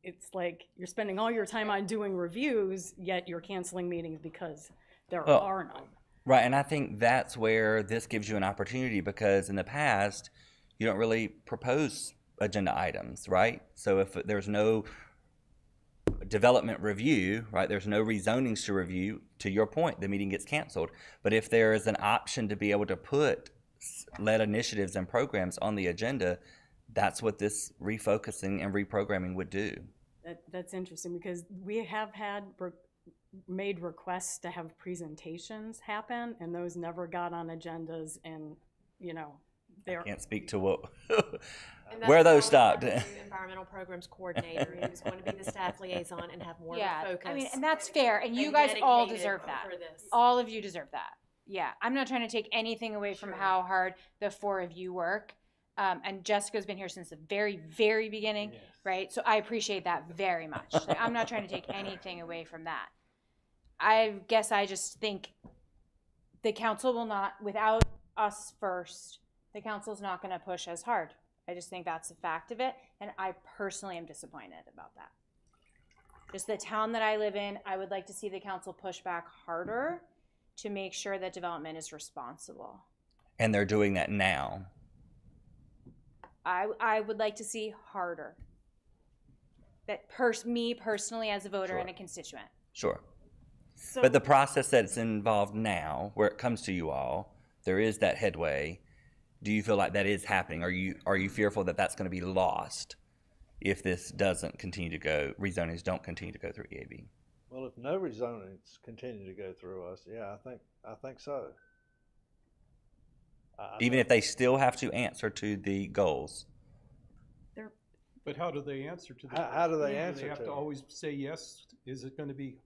it's like you're spending all your time on doing reviews, yet you're canceling meetings because there Well, are none. Right, and I think that's where this gives you an opportunity, because in the past, you don't really propose agenda items, right? So if there's no development review, right, there's no rezonings to review, to your point, the meeting gets canceled. But if there is an option to be able to put lead initiatives and programs on the agenda, that's what this refocusing and reprogramming would do. That's interesting, because we have had made requests to have presentations happen, and those never got on agendas, and, you know, they're. Can't speak to what, And that's where those why stopped. we have a new environmental programs coordinator who's going to be the staff liaison and have more Yeah, of a focus. I mean, and that's fair, and you and guys all dedicated deserve that. for this. All of you deserve that. Yeah, I'm not trying to take anything away from how hard the 4 of you work. And Jessica's been here since the very, very beginning, right? So I appreciate that very much. Like, I'm not trying to take anything away from that. I guess I just think the council will not, without us first, the council's not going to push as hard. I just think that's a fact of it, and I personally am disappointed about that. Just the town that I live in, I would like to see the council push back harder to make sure that development is responsible. And they're doing that now. I would like to see harder. That me personally as a voter and a constituent. Sure. So, But the process that's involved now, where it comes to you all, there is that headway. Do you feel like that is happening? Are you fearful that that's going to be lost if this doesn't continue to go, rezonings don't continue to go through EAB? Well, if no rezonings continue to go through us, yeah, I think so. Even if they still have to answer to the goals? But how do they answer to that? How do they answer They have to to it? always say yes? Is it going to be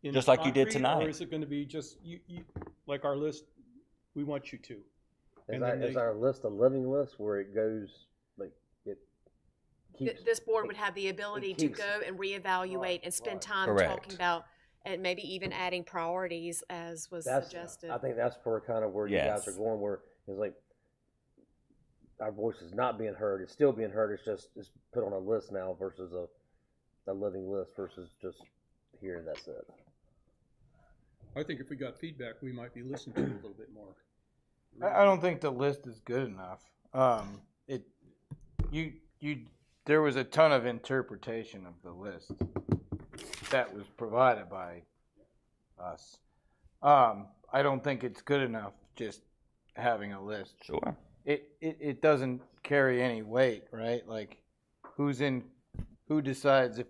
in Just like you did concrete, tonight. Or is it going to be just, you, like our list, we want you to? Is our list a living list where it goes, like, it keeps? This board would have the ability to keeps- go and reevaluate and spend time Correct. talking about, and maybe even adding priorities as was suggested. I think that's where kind of where you Yes. guys are going, where it's like our voice is not being heard. It's still being heard. It's put on a list now versus a living list versus just here and that's it. I think if we got feedback, we might be listened to a little bit more. I don't think the list is good enough. There was a ton of interpretation of the list that was provided by us. I don't think it's good enough just having a list. Sure. It doesn't carry any weight, right? Like, who decides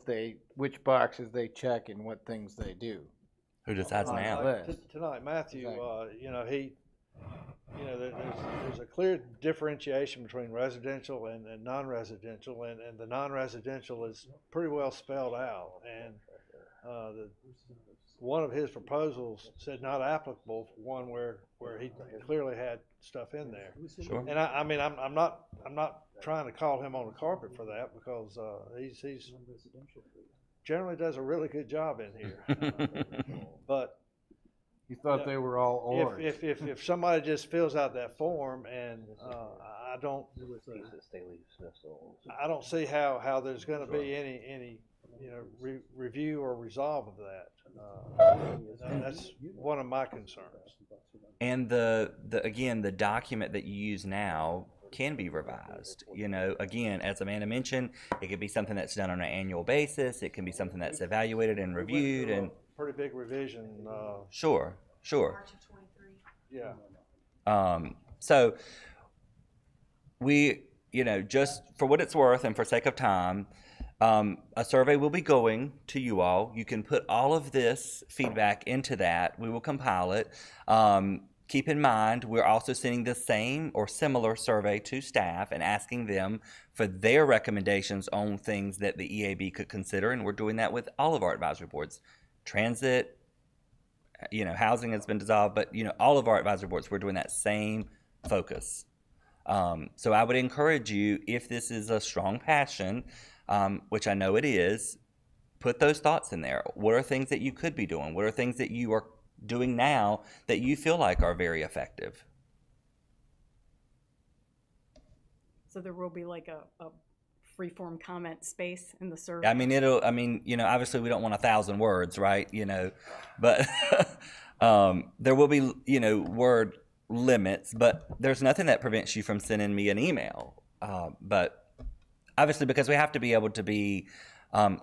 which boxes they check and what things they do? Who decides now? List. Tonight, Matthew, Exactly. there's a clear differentiation between residential and non-residential, and the non-residential is pretty well spelled out. And one of his proposals said not applicable for one where he clearly had stuff in there. Sure. And I mean, I'm not trying to call him on the carpet for that, because he's generally does a really good job in here. But You thought they were all oars. if somebody just fills out that form, and I don't see how there's going to be any review or resolve of that. That's one of my concerns. And the document that you use now can be revised. Again, as Amanda mentioned, it could be something that's done on an annual basis. It can be something that's evaluated and reviewed. And Pretty big revision. sure. March of 23. Yeah. So we, just for what it's worth and for sake of time, a survey will be going to you all. You can put all of this feedback into that. We will compile it. Keep in mind, we're also sending the same or similar survey to staff and asking them for their recommendations on things that the EAB could consider, and we're doing that with all of our advisory boards. Transit, housing has been dissolved, but, all of our advisory boards, we're doing that same focus. So I would encourage you, if this is a strong passion, which I know it is, put those thoughts in there. What are things that you could be doing? What are things that you are doing now that you feel like are very effective? So there will be like a free-form comment space in the survey? Obviously we don't want 1,000 words, right? But there will be, word limits, but there's nothing that prevents you from sending me an email. But obviously, because we have to be able to be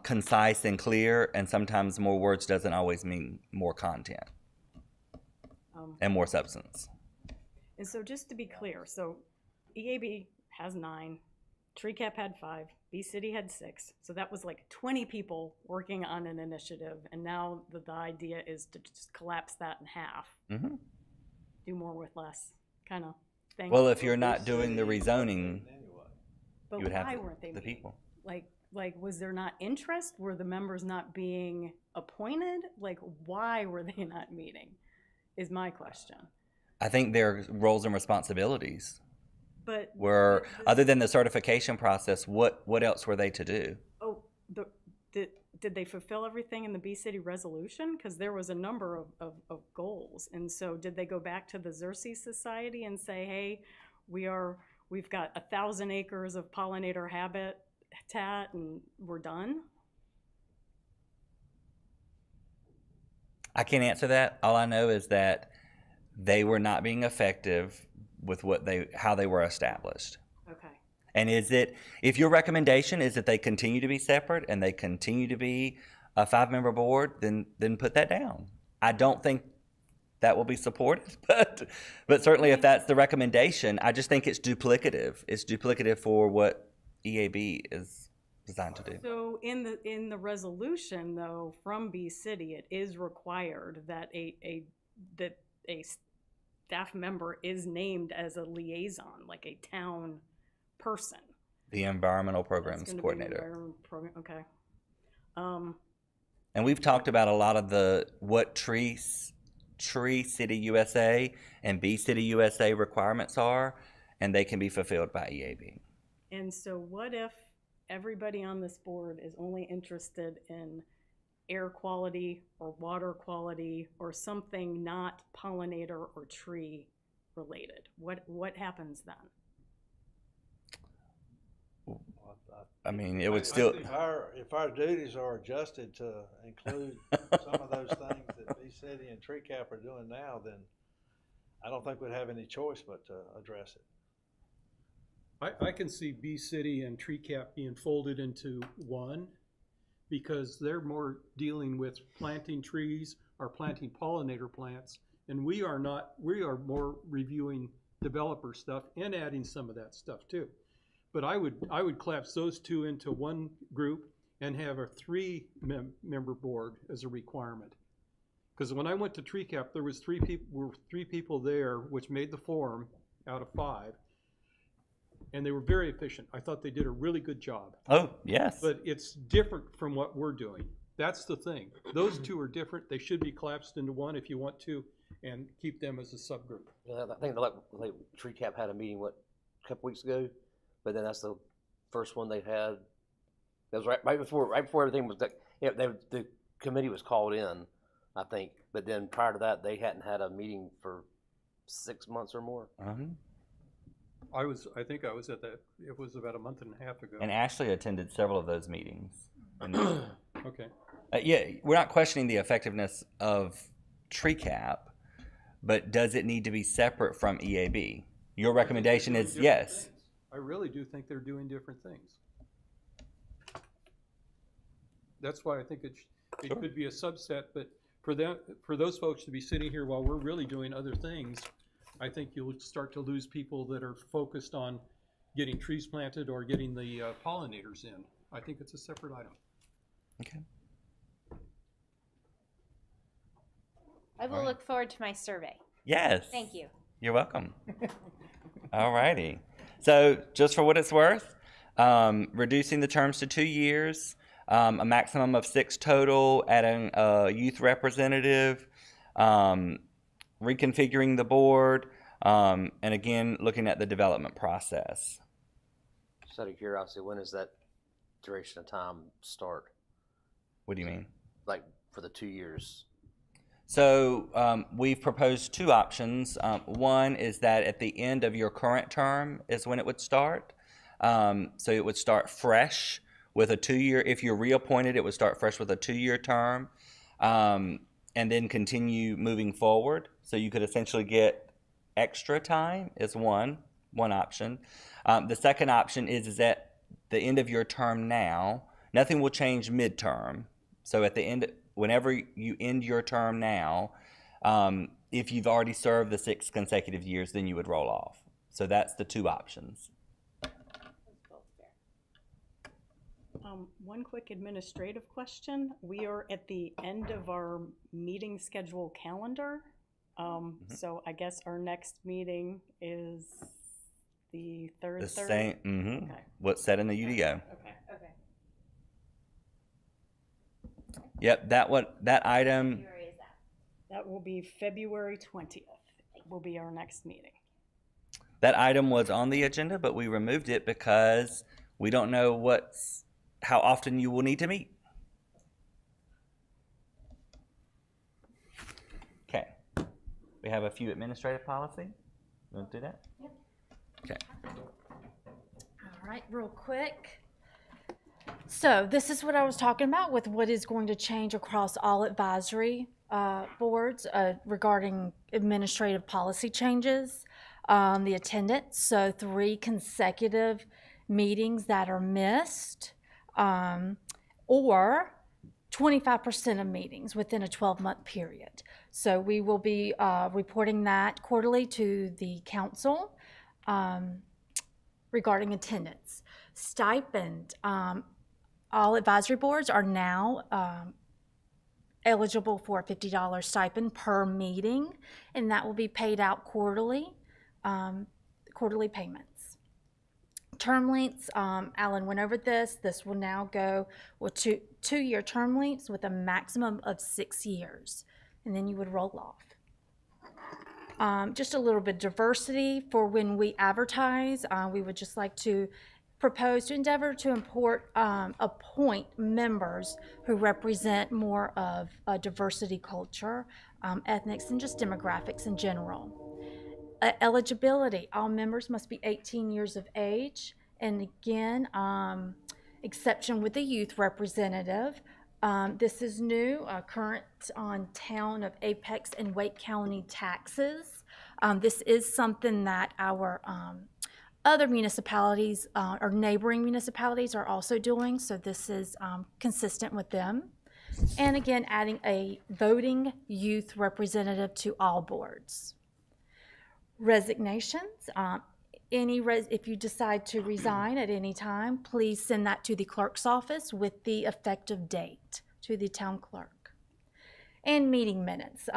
concise and clear, and sometimes more words doesn't always mean more content and more substance. And so just to be clear, so EAB has 9, TreeCap had 5, B-City had 6. So that was like 20 people working on an initiative. And now the idea is to just collapse that in half. Mm-hmm. Do more with less kind of thing. Well, if you're not doing the rezoning, but you would have why weren't they the meeting? people. Like, was there not interest? Were the members not being appointed? Like, why were they not meeting is my question. I think their roles and responsibilities But were, other than the certification process, what else were they to do? Oh, did they fulfill everything in the B-City resolution? Because there was a number of goals. And so did they go back to the Xerces Society and say, hey, we've got 1,000 acres of pollinator habitat and we're done? I can't answer that. All I know is that they were not being effective with how they were established. Okay. And if your recommendation is that they continue to be separate and they continue to be a 5-member board, then put that down. I don't think that will be supported, but certainly if that's the recommendation, I just think it's duplicative. It's duplicative for what EAB is designed to do. So in the resolution though from B-City, it is required that a staff member is named as a liaison, like a town person. The environmental programs That's gonna be coordinator. the environment program, okay. And we've talked about a lot of what Tree City USA and B City USA requirements are, and they can be fulfilled by EAB. And so what if everybody on this board is only interested in air quality or water quality or something not pollinator or tree related? What happens then? I mean, it would still. If our duties are adjusted to include some of those things that B-City and TreeCap are doing now, then I don't think we'd have any choice but to address it. I can see B-City and TreeCap being folded into one, because they're more dealing with planting trees or planting pollinator plants, and we are more reviewing developer stuff and adding some of that stuff too. But I would collapse those two into one group and have a 3-member board as a requirement. Because when I went to TreeCap, there was three people there, which made the forum out of 5. And they were very efficient. I thought they did a really good job. Oh, yes. But it's different from what we're doing. That's the thing. Those two are different. They should be collapsed into one if you want to, and keep them as a subgroup. Yeah, I think like TreeCap had a meeting, a couple weeks ago, but then that's the first one they had. That was right before everything was done. The committee was called in, I think, but then prior to that, they hadn't had a meeting for 6 months or more. Uh-huh. I think I was at that. It was about a month and a half ago. And Ashley attended several of those meetings. Okay. Yeah, we're not questioning the effectiveness of TreeCap, but does it need to be separate from EAB? Your recommendation is yes. Things. I really do think they're doing different things. That's why I think it could be a subset, but for those folks to be sitting here while we're really doing other things, I think you'll start to lose people that are focused on getting trees planted or getting the pollinators in. I think it's a separate item. Okay. I will look forward to my survey. Yes. Thank you. You're welcome. All righty. So just for what it's worth, reducing the terms to 2 years, a maximum of 6 total, adding a youth representative, reconfiguring the board, and again, looking at the development process. Just out of curiosity, when does that duration of time start? What do you mean? Like for the 2 years? So we've proposed 2 options. One is that at the end of your current term is when it would start. So it would start fresh with a 2-year. If you're reappointed, it would start fresh with a 2-year term, and then continue moving forward. So you could essentially get extra time is one option. The second option is at the end of your term now. Nothing will change midterm. So at the end, whenever you end your term now, if you've already served the 6 consecutive years, then you would roll off. So that's the 2 options. One quick administrative question. We are at the end of our meeting schedule calendar. So I guess our next meeting is the third The Thursday? same, Okay. what's set in the UDO. Okay. Okay. Yep, that item, That will be February 20th, will be our next meeting. that item was on the agenda, but we removed it because we don't know how often you will need to meet. Okay, we have a few administrative policy. You want to do that? Yep. Okay. All right, real quick. So this is what I was talking about with what is going to change across all advisory boards regarding administrative policy changes. The attendance, so 3 consecutive meetings that are missed, or 25% of meetings within a 12-month period. So we will be reporting that quarterly to the council regarding attendance. Stipend. All advisory boards are now eligible for a $50 stipend per meeting, and that will be paid out quarterly, quarterly payments. Term lengths, Alan went over this. This will now go with two-year term lengths with a maximum of 6 years, and then you would roll off. Just a little bit of diversity for when we advertise. We would just like to propose to endeavor to appoint members who represent more of a diversity culture, ethnics, and just demographics in general. Eligibility, all members must be 18 years of age, and again, exception with the youth representative. This is new, current on town of Apex and Wake County taxes. This is something that our other municipalities or neighboring municipalities are also doing, so this is consistent with them. And again, adding a voting youth representative to all boards. Resignations, if you decide to resign at any time, please send that to the clerk's office with the effective date to the town clerk. And meeting minutes.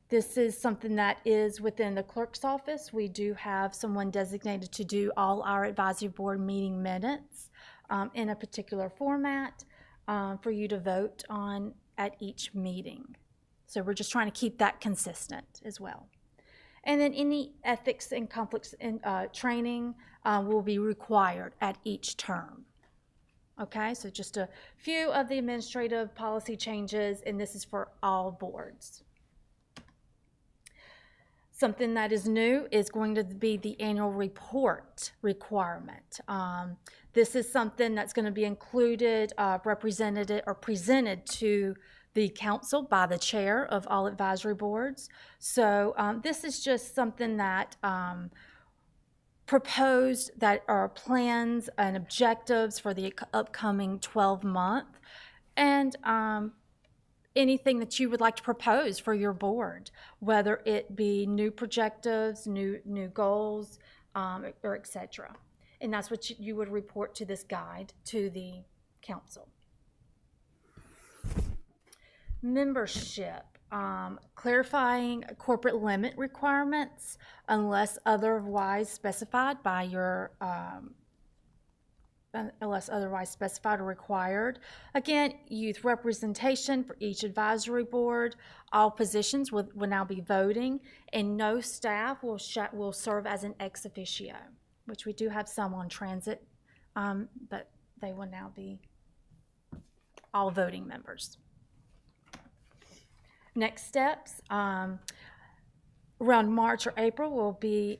This is something that is within the clerk's office. We do have someone designated to do all our advisory board meeting minutes in a particular format for you to vote on at each meeting. So we're just trying to keep that consistent as well. And then any ethics and conflicts in training will be required at each term. Okay, so just a few of the administrative policy changes, and this is for all boards. Something that is new is going to be the annual report requirement. This is something that's going to be included, represented, or presented to the council by the chair of all advisory boards. So this is just something that proposed that are plans and objectives for the upcoming 12-month, and anything that you would like to propose for your board, whether it be new projectives, new goals, or etc. And that's what you would report to this guide to the council. Membership, clarifying corporate limit requirements unless otherwise specified by your, unless otherwise specified or required. Again, youth representation for each advisory board. All positions will now be voting, and no staff will serve as an ex officio, which we do have some on transit, but they will now be all voting members. Next steps, around March or April, will be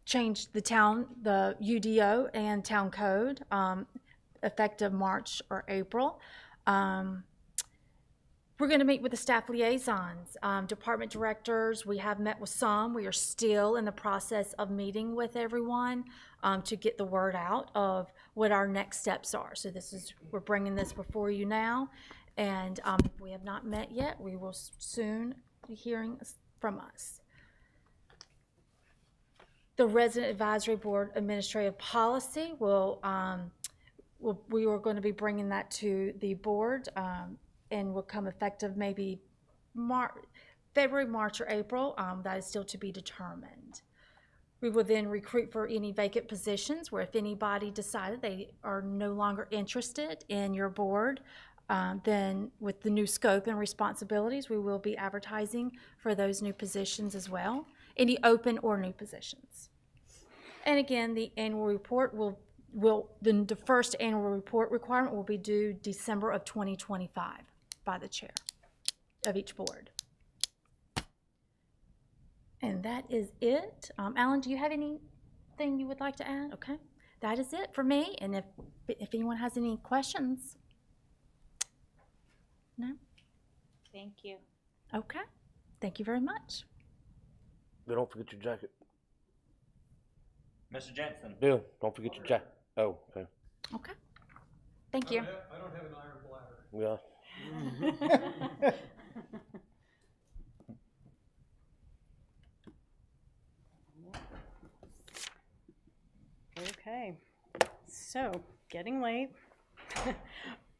change the UDO and town code, effective March or April. We're going to meet with the staff liaisons, department directors. We have met with some. We are still in the process of meeting with everyone to get the word out of what our next steps are. So we're bringing this before you now. And if we have not met yet, we will soon be hearing from us. The Resident Advisory Board Administrative Policy we are going to be bringing that to the board and will come effective maybe February, March, or April. That is still to be determined. We will then recruit for any vacant positions where if anybody decided they are no longer interested in your board, then with the new scope and responsibilities, we will be advertising for those new positions as well, any open or new positions. And again, the annual report the first annual report requirement will be due December of 2025 by the chair of each board. And that is it. Alan, do you have anything you would like to add? Okay, that is it for me. And if anyone has any questions. No? Thank you. Okay. Thank you very much. Bill, don't forget your jacket. Mr. Jensen. Bill, don't forget your jacket. Oh, okay. Okay. Thank you. I don't have an iron bladder. Yeah. Okay, so getting late.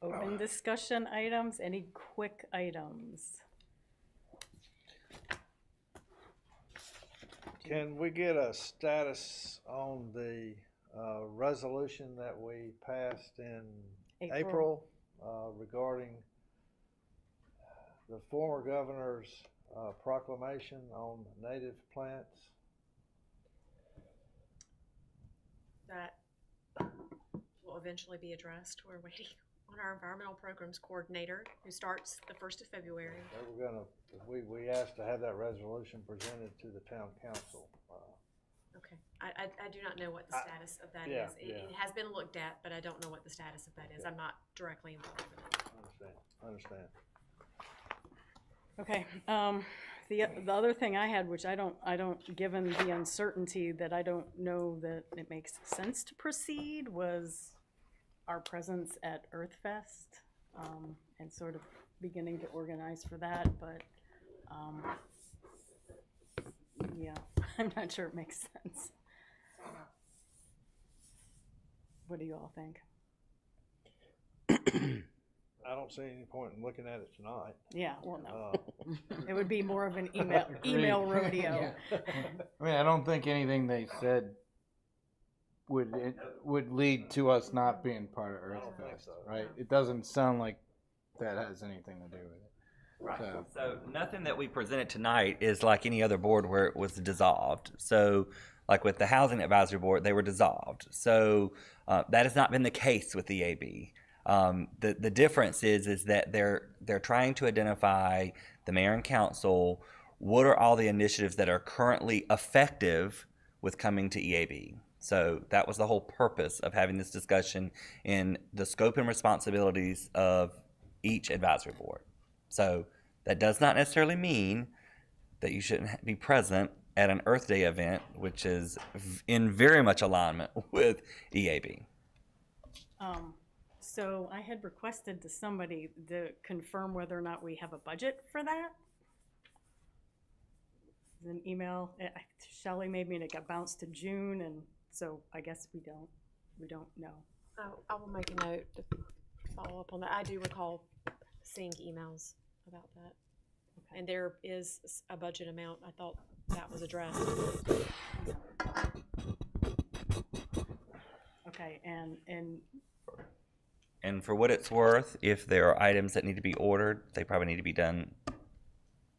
Open discussion items, any quick items? Can we get a status on the resolution that we passed in April regarding the former governor's proclamation on native plants? That will eventually be addressed. We're waiting on our environmental programs coordinator, who starts the 1st of February. We asked to have that resolution presented to the town council. Okay, I do not know what the status of that is. It has been looked at, but I don't know what the status of that is. I'm not directly involved with it. I understand. Okay, the other thing I had, which I don't, given the uncertainty that I don't know that it makes sense to proceed, was our presence at EarthFest, and sort of beginning to organize for that, but yeah, I'm not sure it makes sense. What do you all think? I don't see any point in looking at it tonight. Yeah, well, no. It would be more of an email rodeo. I mean, I don't think anything they said would lead to us not being part of EarthFest, right? It doesn't sound like that has anything to do with it. Right. So nothing that we presented tonight is like any other board where it was dissolved. So like with the Housing Advisory Board, they were dissolved. So that has not been the case with the AB. The difference is that they're trying to identify, the mayor and council, what are all the initiatives that are currently effective with coming to EAB. So that was the whole purpose of having this discussion in the scope and responsibilities of each advisory board. So that does not necessarily mean that you shouldn't be present at an Earth Day event, which is in very much alignment with EAB. So I had requested to somebody to confirm whether or not we have a budget for that. An email, Shelley made me, and it got bounced to June, and so I guess we don't know. I will make a note to follow up on that. I do recall seeing emails about that. Okay. And there is a budget amount. I thought that was addressed. Okay, And for what it's worth, if there are items that need to be ordered, they probably need to be done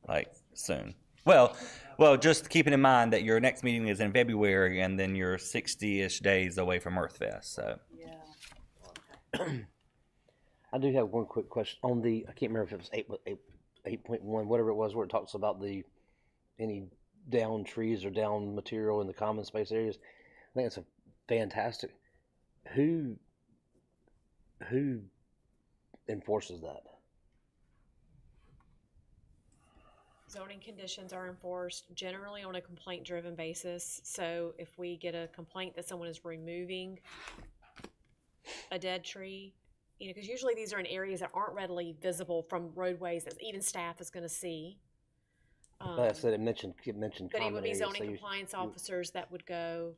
like soon. Well, just keeping in mind that your next meeting is in February, and then you're 60-ish days away from Earthfest. So yeah. I do have one quick question on the. I can't remember if it was 8.1, whatever it was, where it talks about any down trees or down material in the common space areas. I think it's a fantastic. Who enforces that? Zoning conditions are enforced generally on a complaint-driven basis. So if we get a complaint that someone is removing a dead tree, you know, because usually these are in areas that aren't readily visible from roadways that even staff is going to see. Like I said, it mentioned But it common would be areas, zoning so you- compliance officers that would go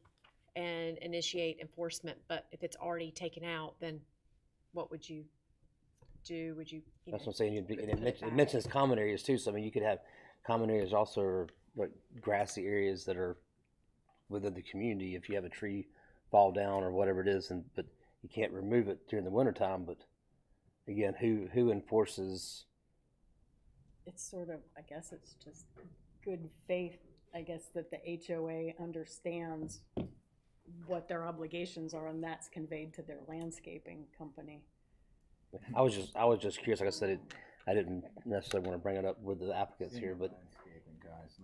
and initiate enforcement. But if it's already taken out, then what would you do? Would you? That's what I'm saying. And put it, it back? mentions common areas too. So I mean, you could have common areas also are like grassy areas that are within the community. If you have a tree fall down or whatever it is, but you can't remove it during the wintertime. But again, who enforces? It's sort of, I guess it's just good faith, I guess, that the HOA understands what their obligations are, and that's conveyed to their landscaping company. I was just curious. Like I said, I didn't necessarily want to bring it up with the applicants here, but Landscaping guys,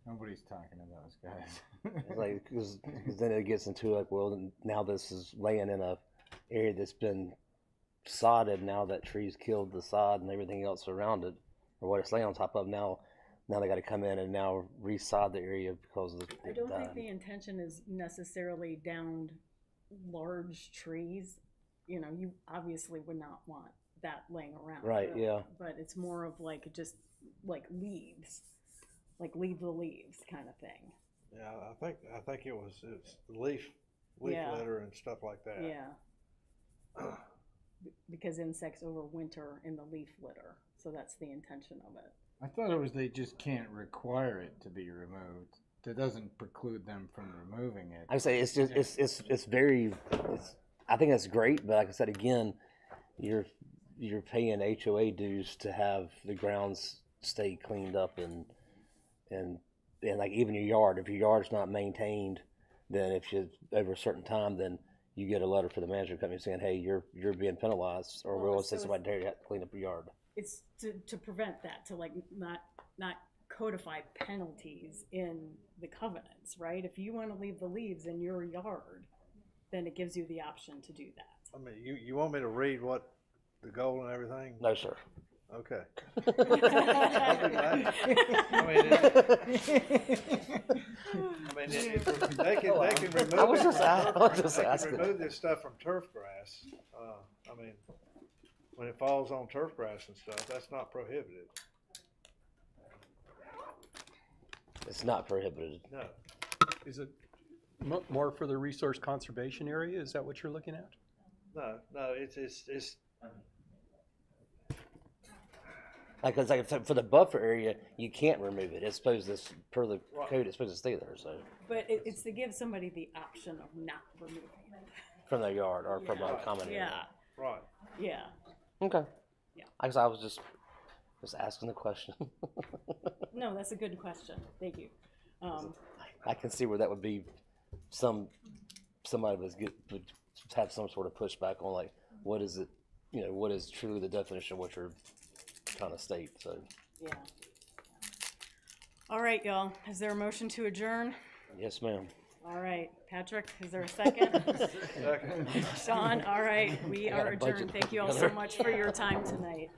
nobody's talking to those guys. it's like because then it gets into like, well, now this is laying in a area that's been sodded. Now that tree's killed the sod and everything else around it, or what it's laying on top of. Now they got to come in and now resod the area because of I don't think the intention is necessarily downed large trees. You know, you obviously would not want that laying around. Right, yeah. But it's more of like just like leaves, like leave the leaves kind of thing. Yeah, I think it's leaf Yeah. litter and stuff like that. Yeah. Because insects overwinter in the leaf litter, so that's the intention of it. I thought it was they just can't require it to be removed. That doesn't preclude them from removing it. I say it's just it's very. I think that's great, but like I said again, you're paying HOA dues to have the grounds stay cleaned up and like even your yard. If your yard's not maintained, then if you over a certain time, then you get a letter from the management company saying, "Hey, you're being penalized," or Well, we'll so send somebody there to clean up your yard. It's to prevent that, to like not codify penalties in the covenants, right? If you want to leave the leaves in your yard, then it gives you the option to do that. I mean, you want me to read what the goal and everything? No, sir. Okay. They can remove. I was just they asking. can remove this stuff from turf grass. I mean, when it falls on turf grass and stuff, that's not prohibited. It's not prohibited. No. Is it more for the resource conservation area? Is that what you're looking at? No, it's Like for the buffer area, you can't remove it. It's supposed to, per the code, it's supposed to stay there. So But it's to give somebody the option of not removing it. from their yard or from a common area. Yeah, right. yeah. Okay. Yeah. I guess I was just asking the question. No, that's a good question. Thank you. I can see where that would be somebody would have some sort of pushback on like what is it, what is truly the definition of what you're trying to state. So Yeah. All right, y'all. Is there a motion to adjourn? yes, ma'am. All right. Patrick, is there a second? Sean, all right. We I got are a budget adjourned. Thank you all so together. much for your time tonight.